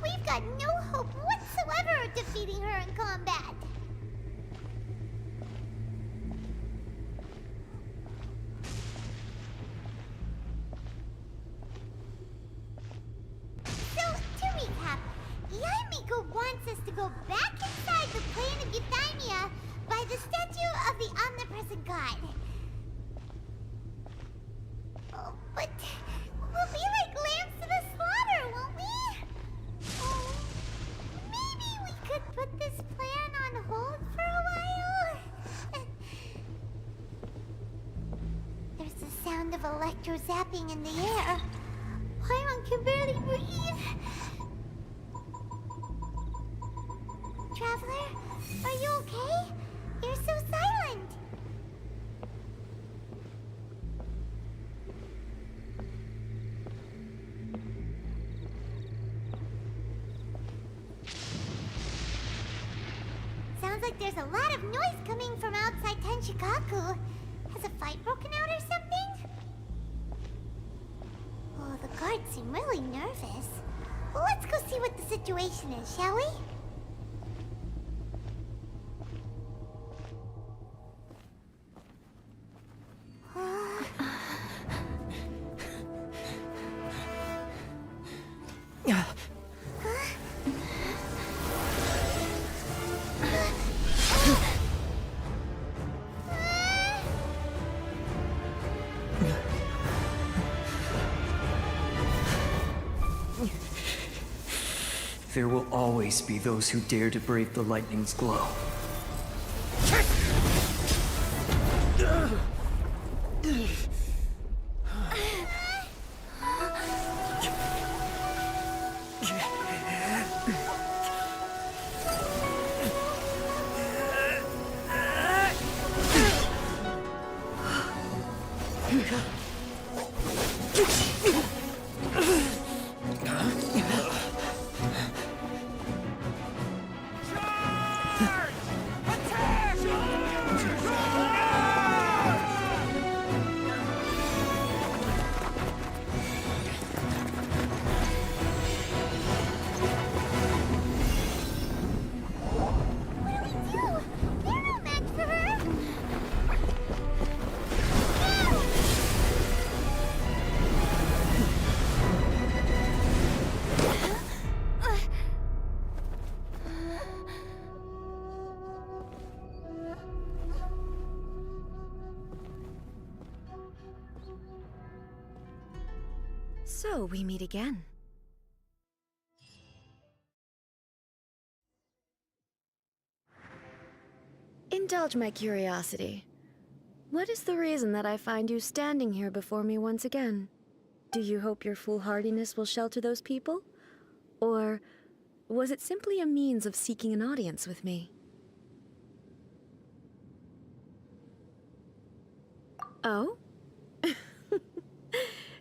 we've got no hope whatsoever of defeating her in combat. So, to recap, Yaemiko wants us to go back inside the plane of Euthymia by the statue of the omnipresent god. Oh, but we'll be like lambs to the slaughter, won't we? Oh, maybe we could put this plan on hold for a while? There's the sound of electro zapping in the air. Paimon can barely breathe. Traveler, are you okay? You're so silent. Sounds like there's a lot of noise coming from outside Tenshukaku. Has a fight broken out or something? Oh, the guards seem really nervous. Well, let's go see what the situation is, shall we? There will always be those who dare to brave the lightning's glow. So we meet again. Indulge my curiosity. What is the reason that I find you standing here before me once again? Do you hope your foolhardiness will shelter those people? Or was it simply a means of seeking an audience with me? Oh?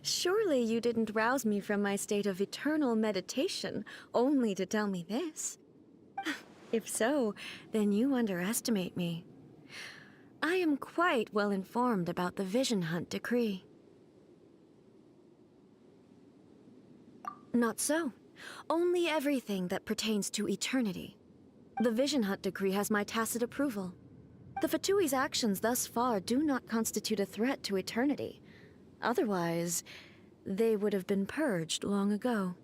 Surely you didn't rouse me from my state of eternal meditation only to tell me this. If so, then you underestimate me. I am quite well informed about the Vision Hunt decree. Not so. Only everything that pertains to eternity. The Vision Hunt decree has my tacit approval. The Fatui's actions thus far do not constitute a threat to eternity. Otherwise, they would have been purged long ago.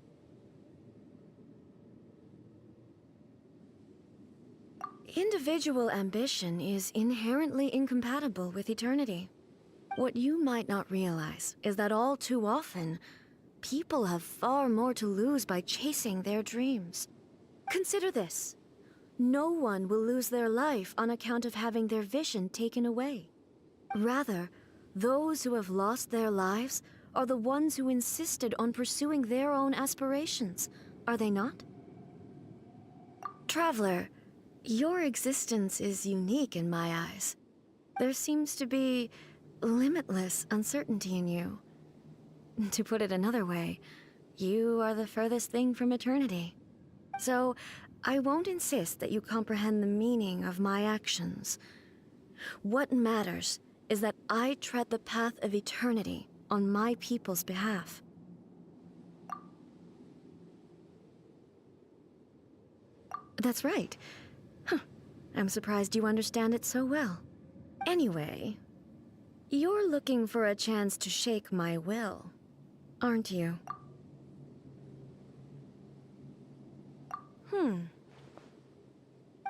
Individual ambition is inherently incompatible with eternity. What you might not realize is that all too often, people have far more to lose by chasing their dreams. Consider this. No one will lose their life on account of having their vision taken away. Rather, those who have lost their lives are the ones who insisted on pursuing their own aspirations, are they not? Traveler, your existence is unique in my eyes. There seems to be limitless uncertainty in you. To put it another way, you are the furthest thing from eternity. So, I won't insist that you comprehend the meaning of my actions. What matters is that I tread the path of eternity on my people's behalf. That's right. I'm surprised you understand it so well. Anyway, you're looking for a chance to shake my will, aren't you?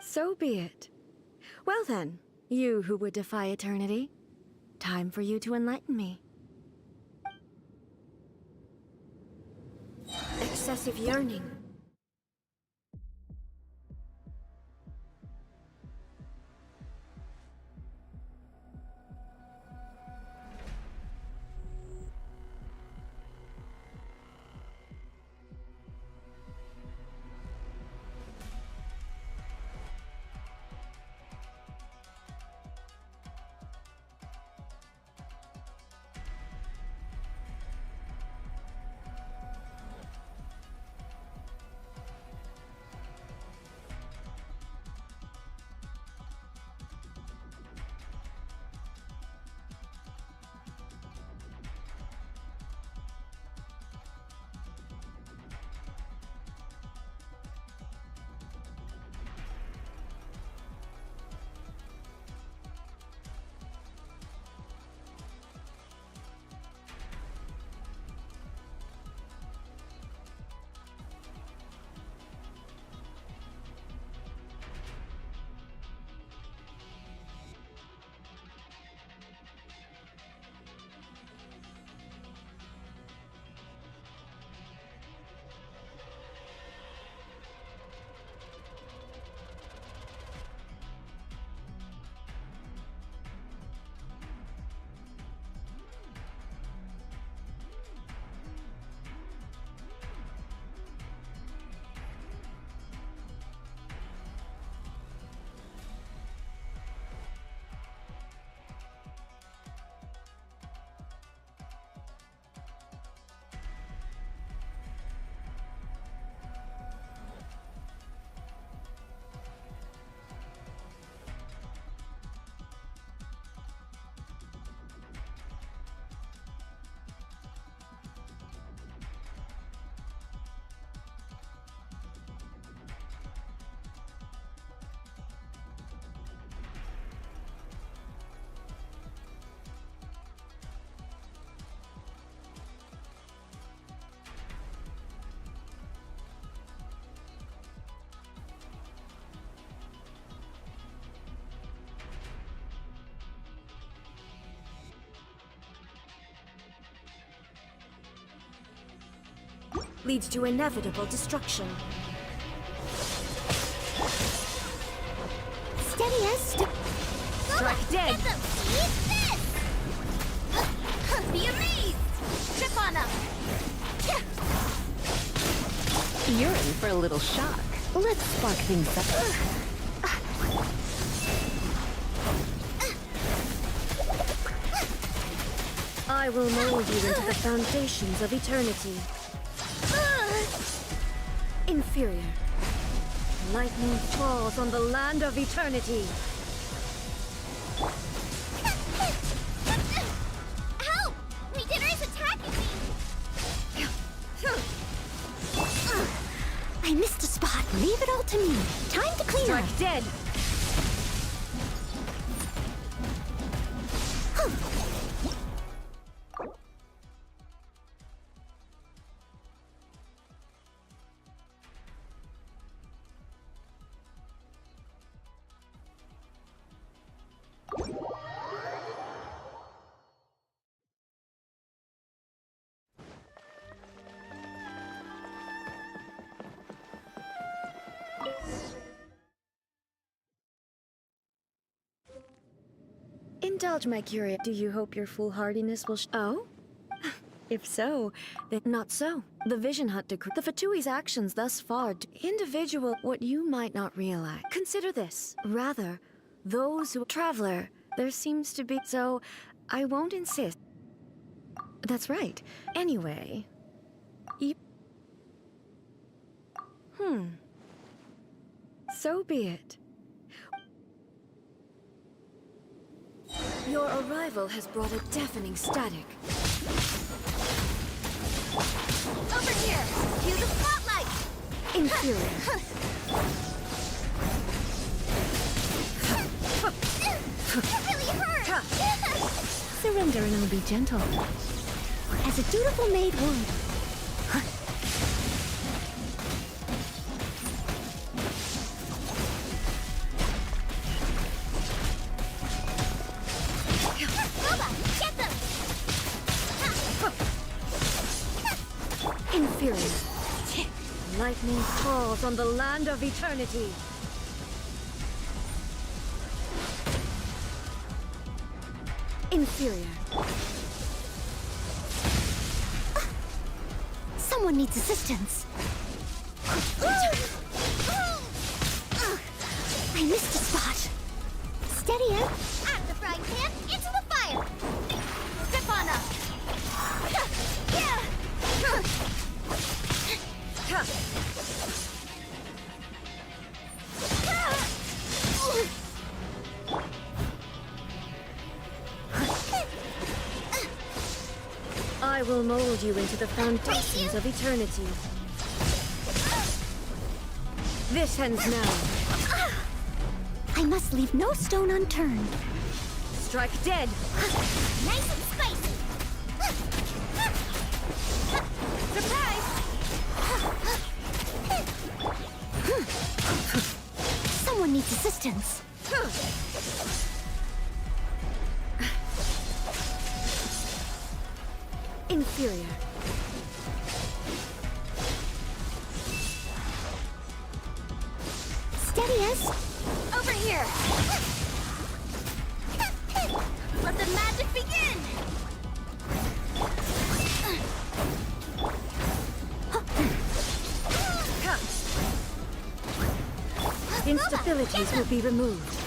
So be it. Well then, you who would defy eternity, time for you to enlighten me. Excessive yearning. leads to inevitable destruction. Steady as Strike dead! Get them! Eat this! Be amazed! Trip on them! You're in for a little shock. Let's spark things up. I will mold you into the foundations of eternity. Inferior. Lightning falls on the land of eternity. Help! Regener is attacking me! I missed a spot. Leave it all to me. Time to clean up. Strike dead! Indulge my curiosity. Do you hope your foolhardiness will Oh? If so, then not so. The Vision Hut decree. The Fatui's actions thus far individual what you might not realize. Consider this. Rather, those who traveler, there seems to be so I won't insist. That's right. Anyway, you So be it. Your arrival has brought a deafening static. Over here! Cue the spotlight! Inferior. It really hurt! Surrender and I'll be gentle. As a dutiful maid would. Inferior. Lightning falls on the land of eternity. Inferior. Someone needs assistance. I missed a spot. Steady out. Out of the frying pan, into the fire! Step on up! I will mold you into the foundations of eternity. This ends now. I must leave no stone unturned. Strike dead. Nice and spicy! Surprise! Someone needs assistance. Inferior. Steady as. Over here! Let the magic begin! Instabilities will be removed.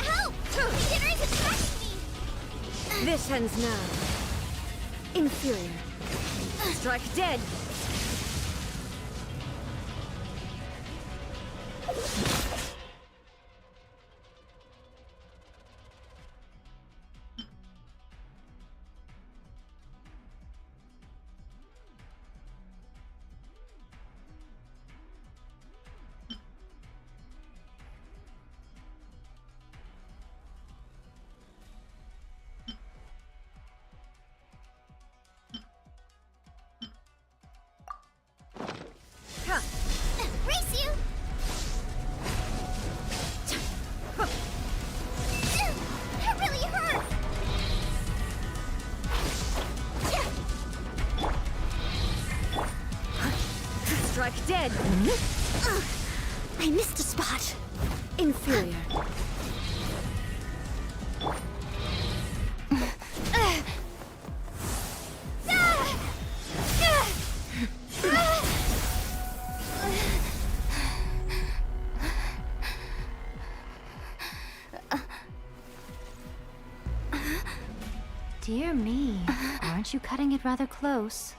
Help! Regener is attacking me! This ends now. Inferior. Strike dead. back dead! Ugh, I missed a spot. Inferior. Dear me, aren't you cutting it rather close?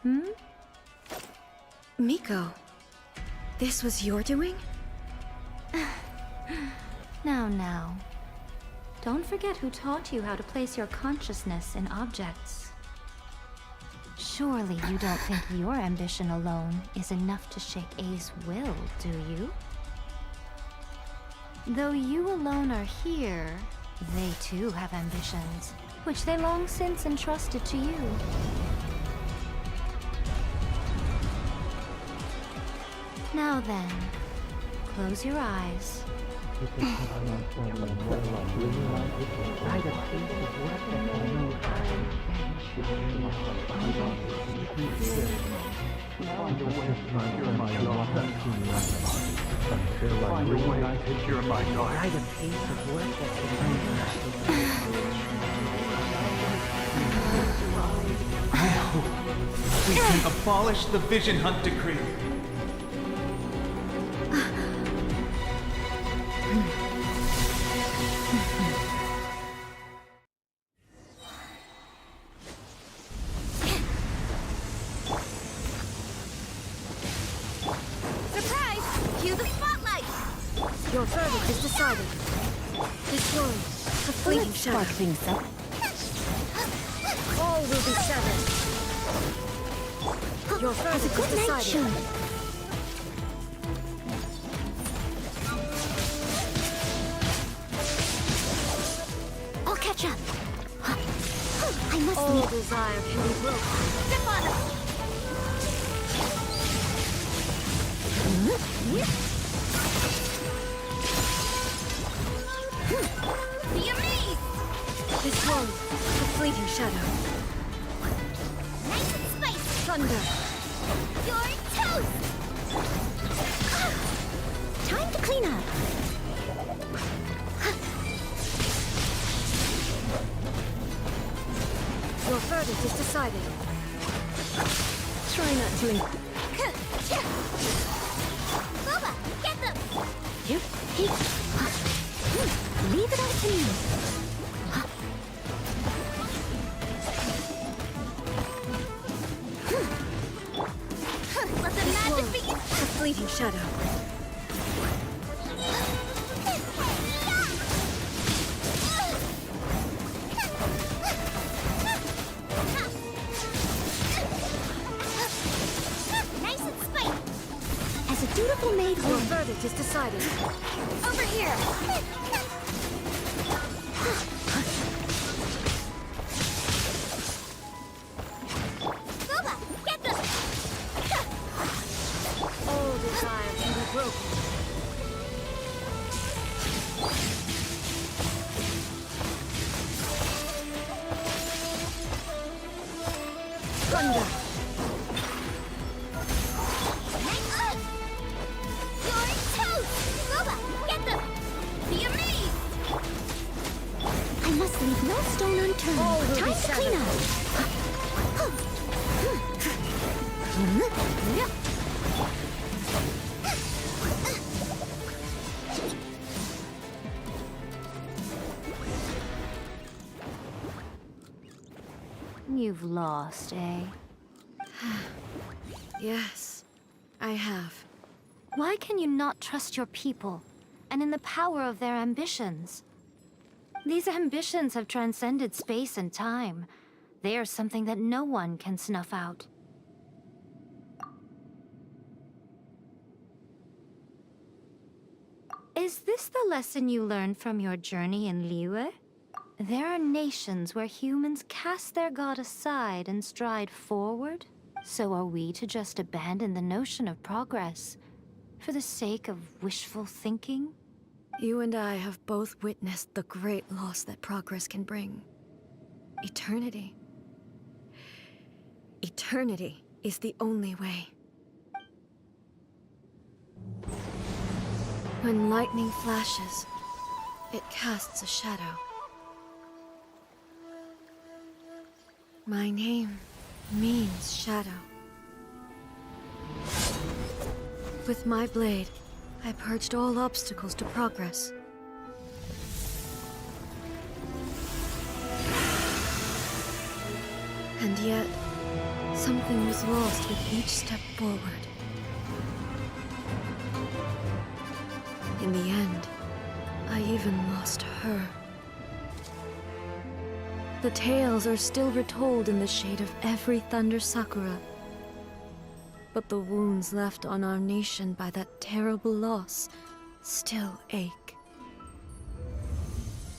Hmm? Miko, this was your doing? Now. Don't forget who taught you how to place your consciousness in objects. Surely you don't think your ambition alone is enough to shake A's will, do you? Though you alone are here, they too have ambitions, which they long since entrusted to you. Now then, close your eyes. I hope we can abolish the Vision Hunt Decree. Surprise! Cue the spotlight! Your verdict is decided. Destroyed. A fleeting shadow. things up. All will be severed. Your verdict is decided. I'll catch up. I must All leave. desire can be broken. Step on it! Be amazed! Destroyed. A fleeting shadow. Nice and spicy! Thunder. You're toast! Time to clean up. Your verdict is decided. Try not to Boba, get them! Yep. Hey. Leave it up to me. Let the magic begin! A fleeting shadow. Nice and spicy! As a dutiful maid Your would. verdict is decided. Over here! Boba, get them! All desire can be broken. Thunder. You're toast! Boba, get them! Be amazed! I must leave no stone unturned. All will be Time to severed. clean up. You've lost, eh? Yes, I have. Why can you not trust your people, and in the power of their ambitions? These ambitions have transcended space and time. They are something that no one can snuff out. Is this the lesson you learned from your journey in Liyue? There are nations where humans cast their god aside and stride forward. So are we to just abandon the notion of progress for the sake of wishful thinking? You and I have both witnessed the great loss that progress can bring. Eternity. Eternity is the only way. When lightning flashes, it casts a shadow. My name means shadow. With my blade, I purged all obstacles to progress. And yet, something was lost with each step forward. In the end, I even lost her. The tales are still retold in the shade of every Thunder Sakura. But the wounds left on our nation by that terrible loss still ache.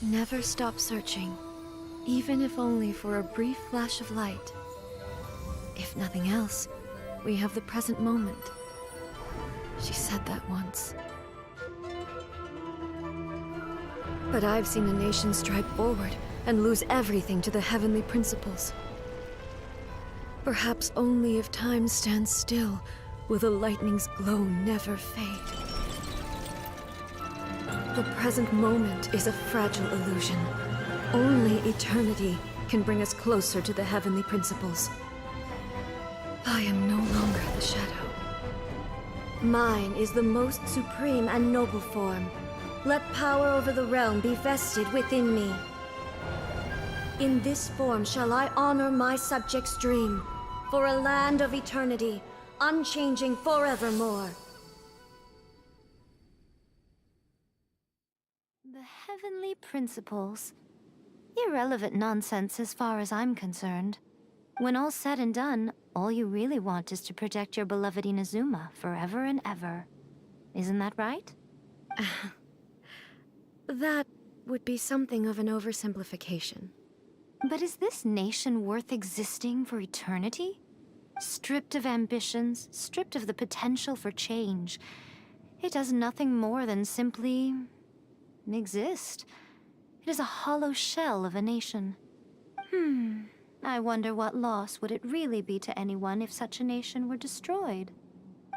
Never stop searching, even if only for a brief flash of light. If nothing else, we have the present moment. She said that once. But I've seen a nation stride forward and lose everything to the heavenly principles. Perhaps only if time stands still will the lightning's glow never fade. The present moment is a fragile illusion. Only eternity can bring us closer to the heavenly principles. I am no longer the shadow. Mine is the most supreme and noble form. Let power over the realm be vested within me. In this form shall I honor my subjects' dream, for a land of eternity, unchanging forevermore. The heavenly principles. Irrelevant nonsense as far as I'm concerned. When all's said and done, all you really want is to protect your beloved Inazuma forever and ever. Isn't that right? That would be something of an oversimplification. But is this nation worth existing for eternity? Stripped of ambitions, stripped of the potential for change. It does nothing more than simply exist. It is a hollow shell of a nation. I wonder what loss would it really be to anyone if such a nation were destroyed?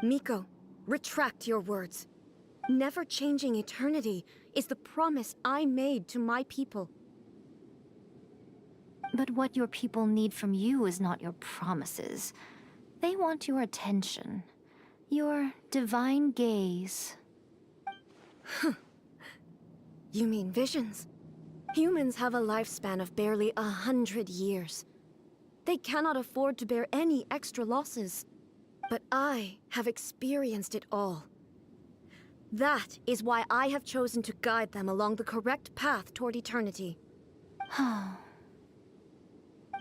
Miko, retract your words. Never changing eternity is the promise I made to my people. But what your people need from you is not your promises. They want your attention. Your divine gaze. You mean visions? Humans have a lifespan of barely 100 years. They cannot afford to bear any extra losses. But I have experienced it all. That is why I have chosen to guide them along the correct path toward eternity.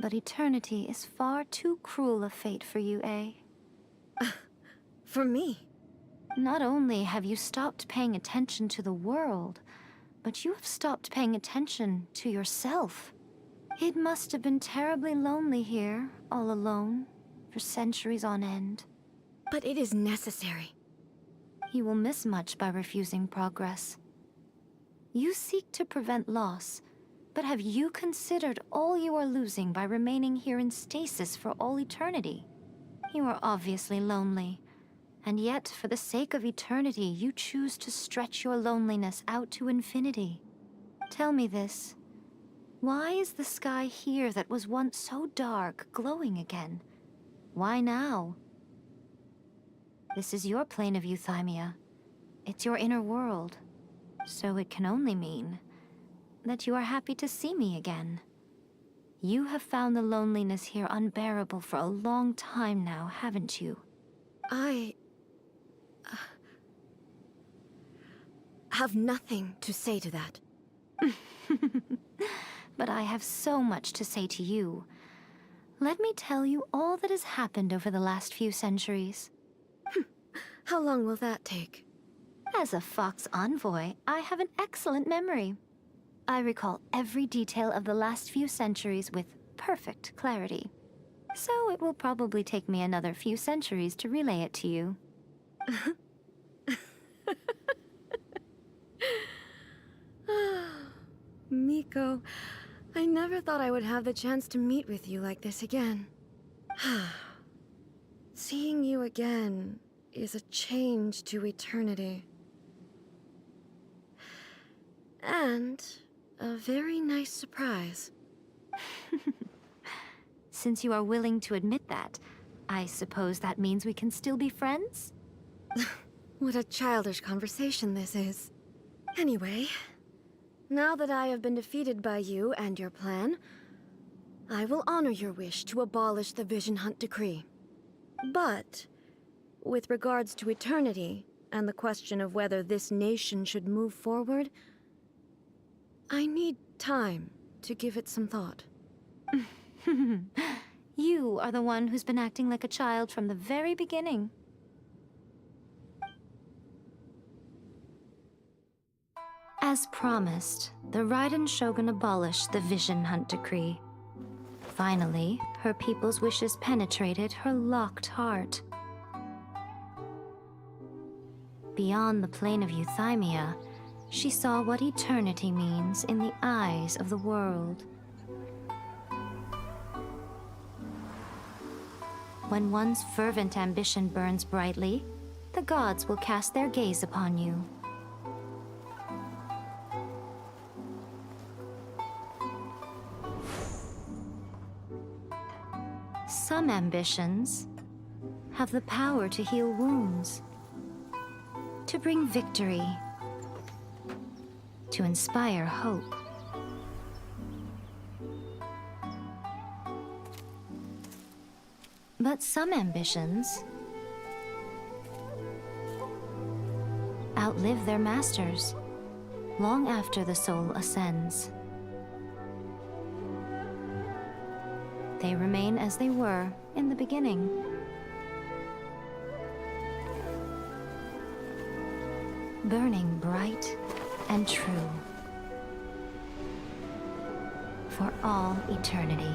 But eternity is far too cruel a fate for you, eh? For me? Not only have you stopped paying attention to the world, but you have stopped paying attention to yourself. It must have been terribly lonely here, all alone, for centuries on end. But it is necessary. You will miss much by refusing progress. You seek to prevent loss, but have you considered all you are losing by remaining here in stasis for all eternity? You are obviously lonely, and yet for the sake of eternity, you choose to stretch your loneliness out to infinity. Tell me this. Why is the sky here that was once so dark glowing again? Why now? This is your plane of euthymia. It's your inner world. So it can only mean that you are happy to see me again. You have found the loneliness here unbearable for a long time now, haven't you? I have nothing to say to that. But I have so much to say to you. Let me tell you all that has happened over the last few centuries. How long will that take? As a Fox envoy, I have an excellent memory. I recall every detail of the last few centuries with perfect clarity. So it will probably take me another few centuries to relay it to you. Miko, I never thought I would have the chance to meet with you like this again. Seeing you again is a change to eternity. And a very nice surprise. Since you are willing to admit that, I suppose that means we can still be friends? What a childish conversation this is. Anyway, now that I have been defeated by you and your plan, I will honor your wish to abolish the Vision Hunt Decree. But, with regards to eternity, and the question of whether this nation should move forward, I need time to give it some thought. You are the one who's been acting like a child from the very beginning. As promised, the Raiden Shogun abolished the Vision Hunt Decree. Finally, her people's wishes penetrated her locked heart. Beyond the plane of Euthymia, she saw what eternity means in the eyes of the world. When one's fervent ambition burns brightly, the gods will cast their gaze upon you. Some ambitions have the power to heal wounds, to bring victory, to inspire hope. But some ambitions outlive their masters long after the soul ascends. They remain as they were in the beginning. Burning bright and true for all eternity.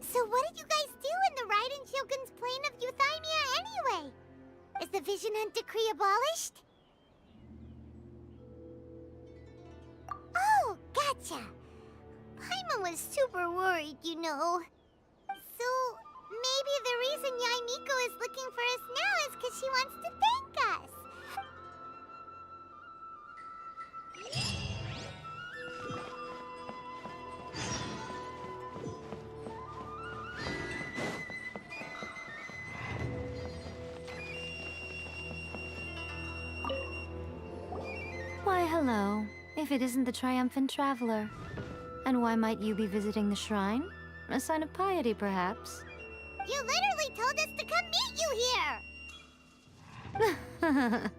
So what did you guys do in the Raiden Shogun's plane of Euthymia anyway? Is the Vision Hunt Decree abolished? Oh, gotcha. Paimon was super worried, you know. So, maybe the reason Yaimiko is looking for us now is because she wants to thank us. Why, hello, if it isn't the triumphant traveler. And why might you be visiting the shrine? A sign of piety, perhaps? You literally told us to come meet you here!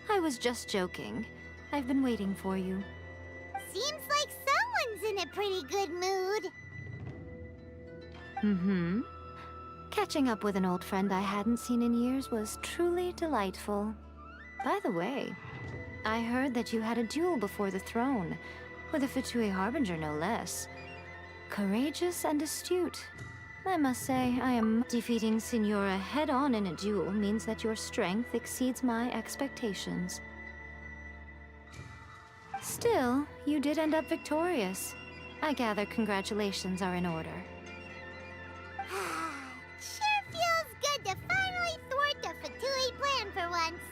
I was just joking. I've been waiting for you. Seems like someone's in a pretty good mood. Mm-hmm. Catching up with an old friend I hadn't seen in years was truly delightful. By the way, I heard that you had a duel before the throne, with a Fatui Harbinger no less. Courageous and astute. I must say, defeating Signora head-on in a duel means that your strength exceeds my expectations. Still, you did end up victorious. I gather congratulations are in order. Sure feels good to finally thwart the Fatui plan for once.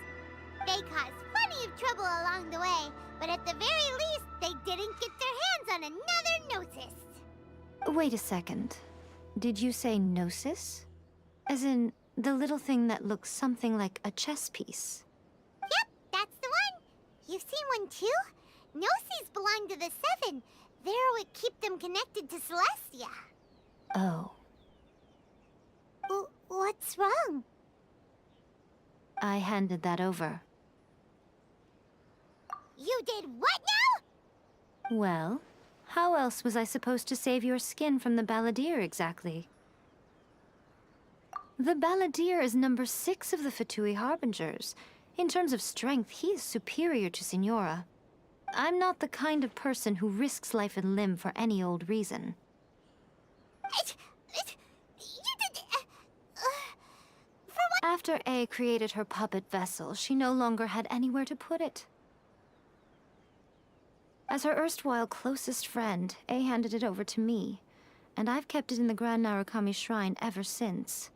They caused plenty of trouble along the way, but at the very least, they didn't get their hands on another Gnosis. Wait a second. Did you say Gnosis? As in, the little thing that looks something like a chess piece? Yep, that's the one. You've seen one too? Gnosis belong to the Seven. They're what keep them connected to Celestia. Oh. What's wrong? I handed that over. You did what now? Well, how else was I supposed to save your skin from the Balladeer exactly? The Balladeer is number 6 of the Fatui Harbingers. In terms of strength, he is superior to Signora. I'm not the kind of person who risks life and limb for any old reason. After A created her puppet vessel, she no longer had anywhere to put it. As her erstwhile closest friend, A handed it over to me, and I've kept it in the Grand Narukami Shrine ever since.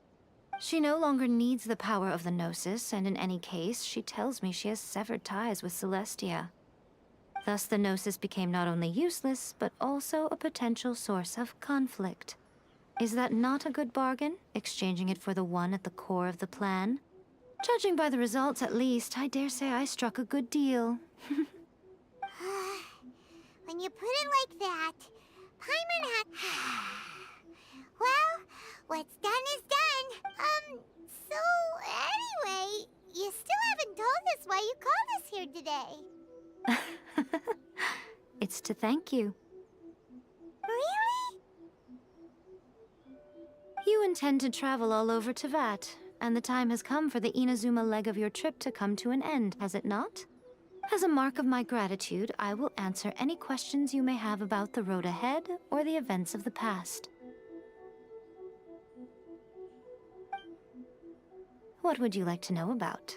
She no longer needs the power of the Gnosis, and in any case, she tells me she has severed ties with Celestia. Thus, the Gnosis became not only useless, but also a potential source of conflict. Is that not a good bargain, exchanging it for the one at the core of the plan? Judging by the results, at least, I dare say I struck a good deal. When you put it like that, Paimon had... Well, what's done is done. So anyway, you still haven't told us why you called us here today. It's to thank you. Really? You intend to travel all over Teyvat, and the time has come for the Inazuma leg of your trip to come to an end, has it not? As a mark of my gratitude, I will answer any questions you may have about the road ahead or the events of the past. What would you like to know about?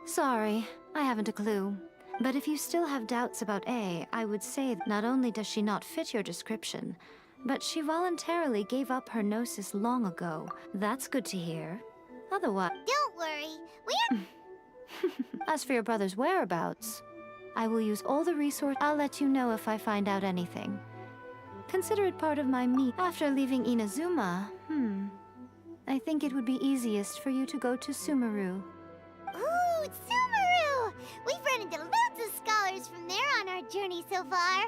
Sorry, I haven't a clue. But if you still have doubts about A, I would say not only does she not fit your description, but she voluntarily gave up her Gnosis long ago. That's good to hear. Otherwise... Don't worry, we're... As for your brother's whereabouts, I will use all the resources. I'll let you know if I find out anything. Consider it part of my meet. After leaving Inazuma, I think it would be easiest for you to go to Sumeru. Ooh, Sumeru! We've run into loads of scholars from there on our journey so far.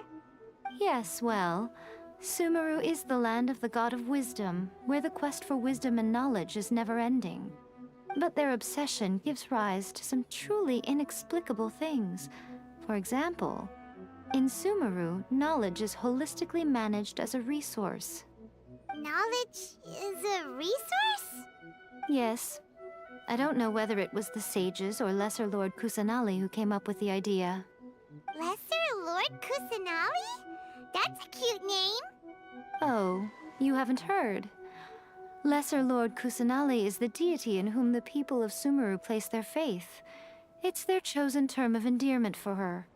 Yes, well, Sumeru is the land of the god of wisdom, where the quest for wisdom and knowledge is never-ending. But their obsession gives rise to some truly inexplicable things. For example, in Sumeru, knowledge is holistically managed as a resource. Knowledge is a resource? Yes. I don't know whether it was the sages or Lesser Lord Kusanali who came up with the idea. Lesser Lord Kusanali? That's a cute name. Oh, you haven't heard? Lesser Lord Kusanali is the deity in whom the people of Sumeru place their faith. It's their chosen term of endearment for her.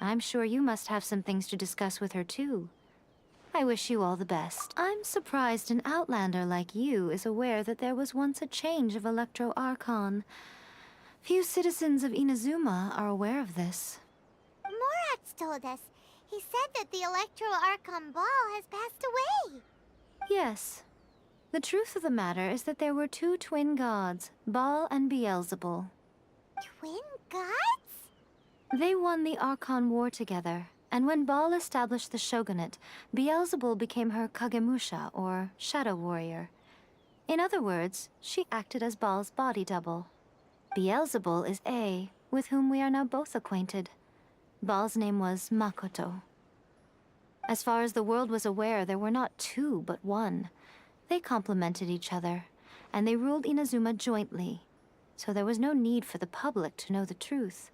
I'm sure you must have some things to discuss with her too. I wish you all the best. I'm surprised an outlander like you is aware that there was once a change of Electro Archon. Few citizens of Inazuma are aware of this. Morat's told us. He said that the Electro Archon Ball has passed away. Yes. The truth of the matter is that there were two twin gods, Baal and Beelzebul. Twin gods? They won the Archon War together, and when Baal established the shogunate, Beelzebul became her Kagemusha, or shadow warrior. In other words, she acted as Baal's body double. Beelzebul is A, with whom we are now both acquainted. Baal's name was Makoto. As far as the world was aware, there were not two, but one. They complemented each other, and they ruled Inazuma jointly, so there was no need for the public to know the truth.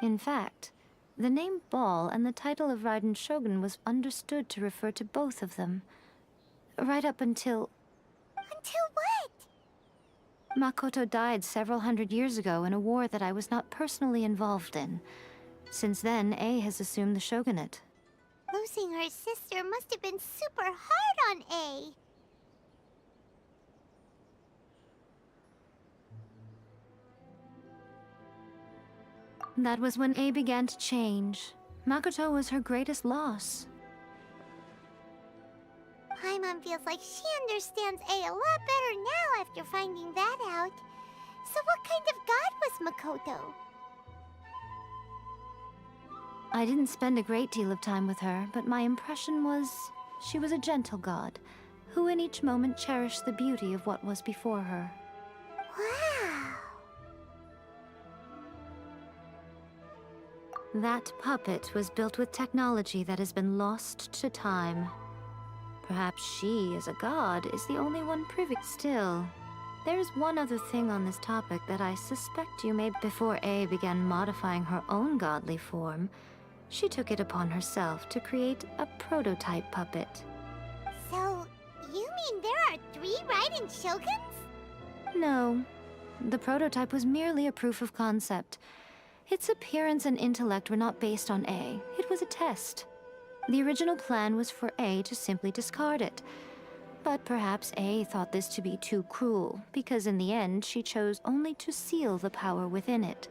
In fact, the name Baal and the title of Raiden Shogun was understood to refer to both of them. Right up until... Until what? Makoto died several hundred years ago in a war that I was not personally involved in. Since then, A has assumed the shogunate. Losing her sister must have been super hard on A. That was when A began to change. Makoto was her greatest loss. Paimon feels like she understands A a lot better now after finding that out. So what kind of god was Makoto? I didn't spend a great deal of time with her, but my impression was she was a gentle god, who in each moment cherished the beauty of what was before her. Wow! That puppet was built with technology that has been lost to time. Perhaps she, as a god, is the only one privy. Still, there's one other thing on this topic that I suspect you may... Before A began modifying her own godly form, she took it upon herself to create a prototype puppet. So, You mean there are 3 Raiden Shoguns? No. The prototype was merely a proof of concept. Its appearance and intellect were not based on A. It was a test. The original plan was for A to simply discard it. But perhaps A thought this to be too cruel, because in the end she chose only to seal the power within it.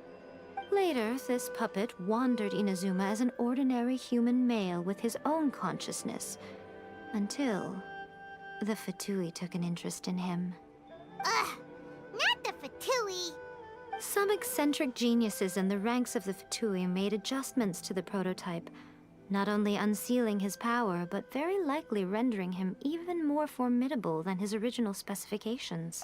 Later, this puppet wandered Inazuma as an ordinary human male with his own consciousness, until the Fatui took an interest in him. Ugh! Not the Fatui! Some eccentric geniuses in the ranks of the Fatui made adjustments to the prototype, not only unsealing his power, but very likely rendering him even more formidable than his original specifications.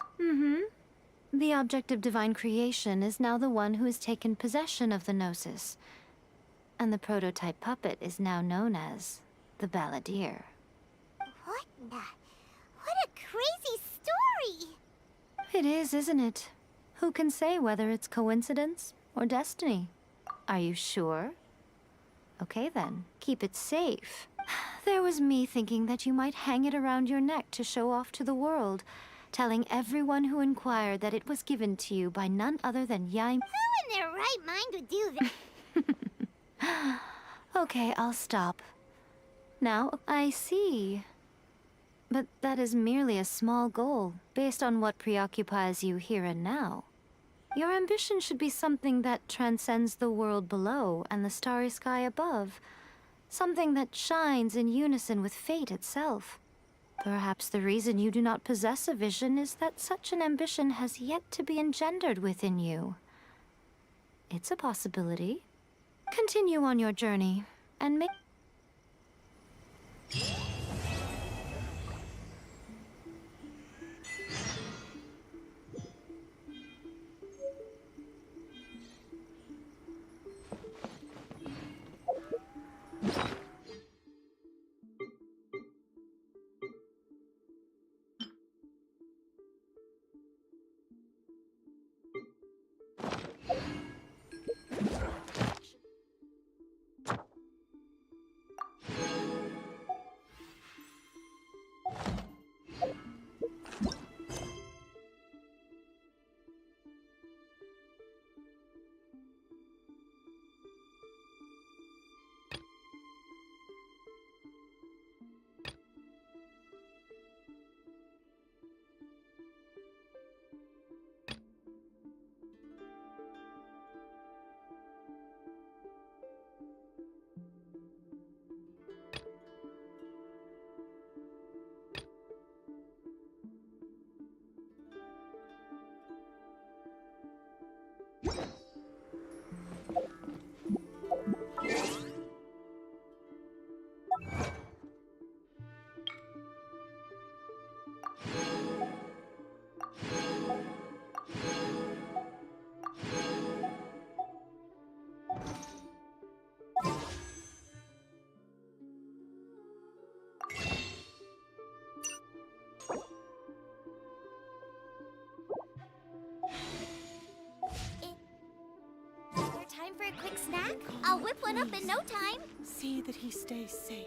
The object of divine creation is now the one who has taken possession of the Gnosis, and the prototype puppet is now known as the Balladeer. What the? What a crazy story! It is, isn't it? Who can say whether it's coincidence or destiny? Are you sure? Okay then, keep it safe. There was me thinking that you might hang it around your neck to show off to the world, telling everyone who inquired that it was given to you by none other than Yaim. Who in their right mind would do that? Okay, I'll stop. Now, I see. But that is merely a small goal, based on what preoccupies you here and now. Your ambition should be something that transcends the world below and the starry sky above. Something that shines in unison with fate itself. Perhaps the reason you do not possess a vision is that such an ambition has yet to be engendered within you. It's a possibility. Continue on your journey, and make... Time for a quick snack? I'll whip one up in no time. See that he stays safe.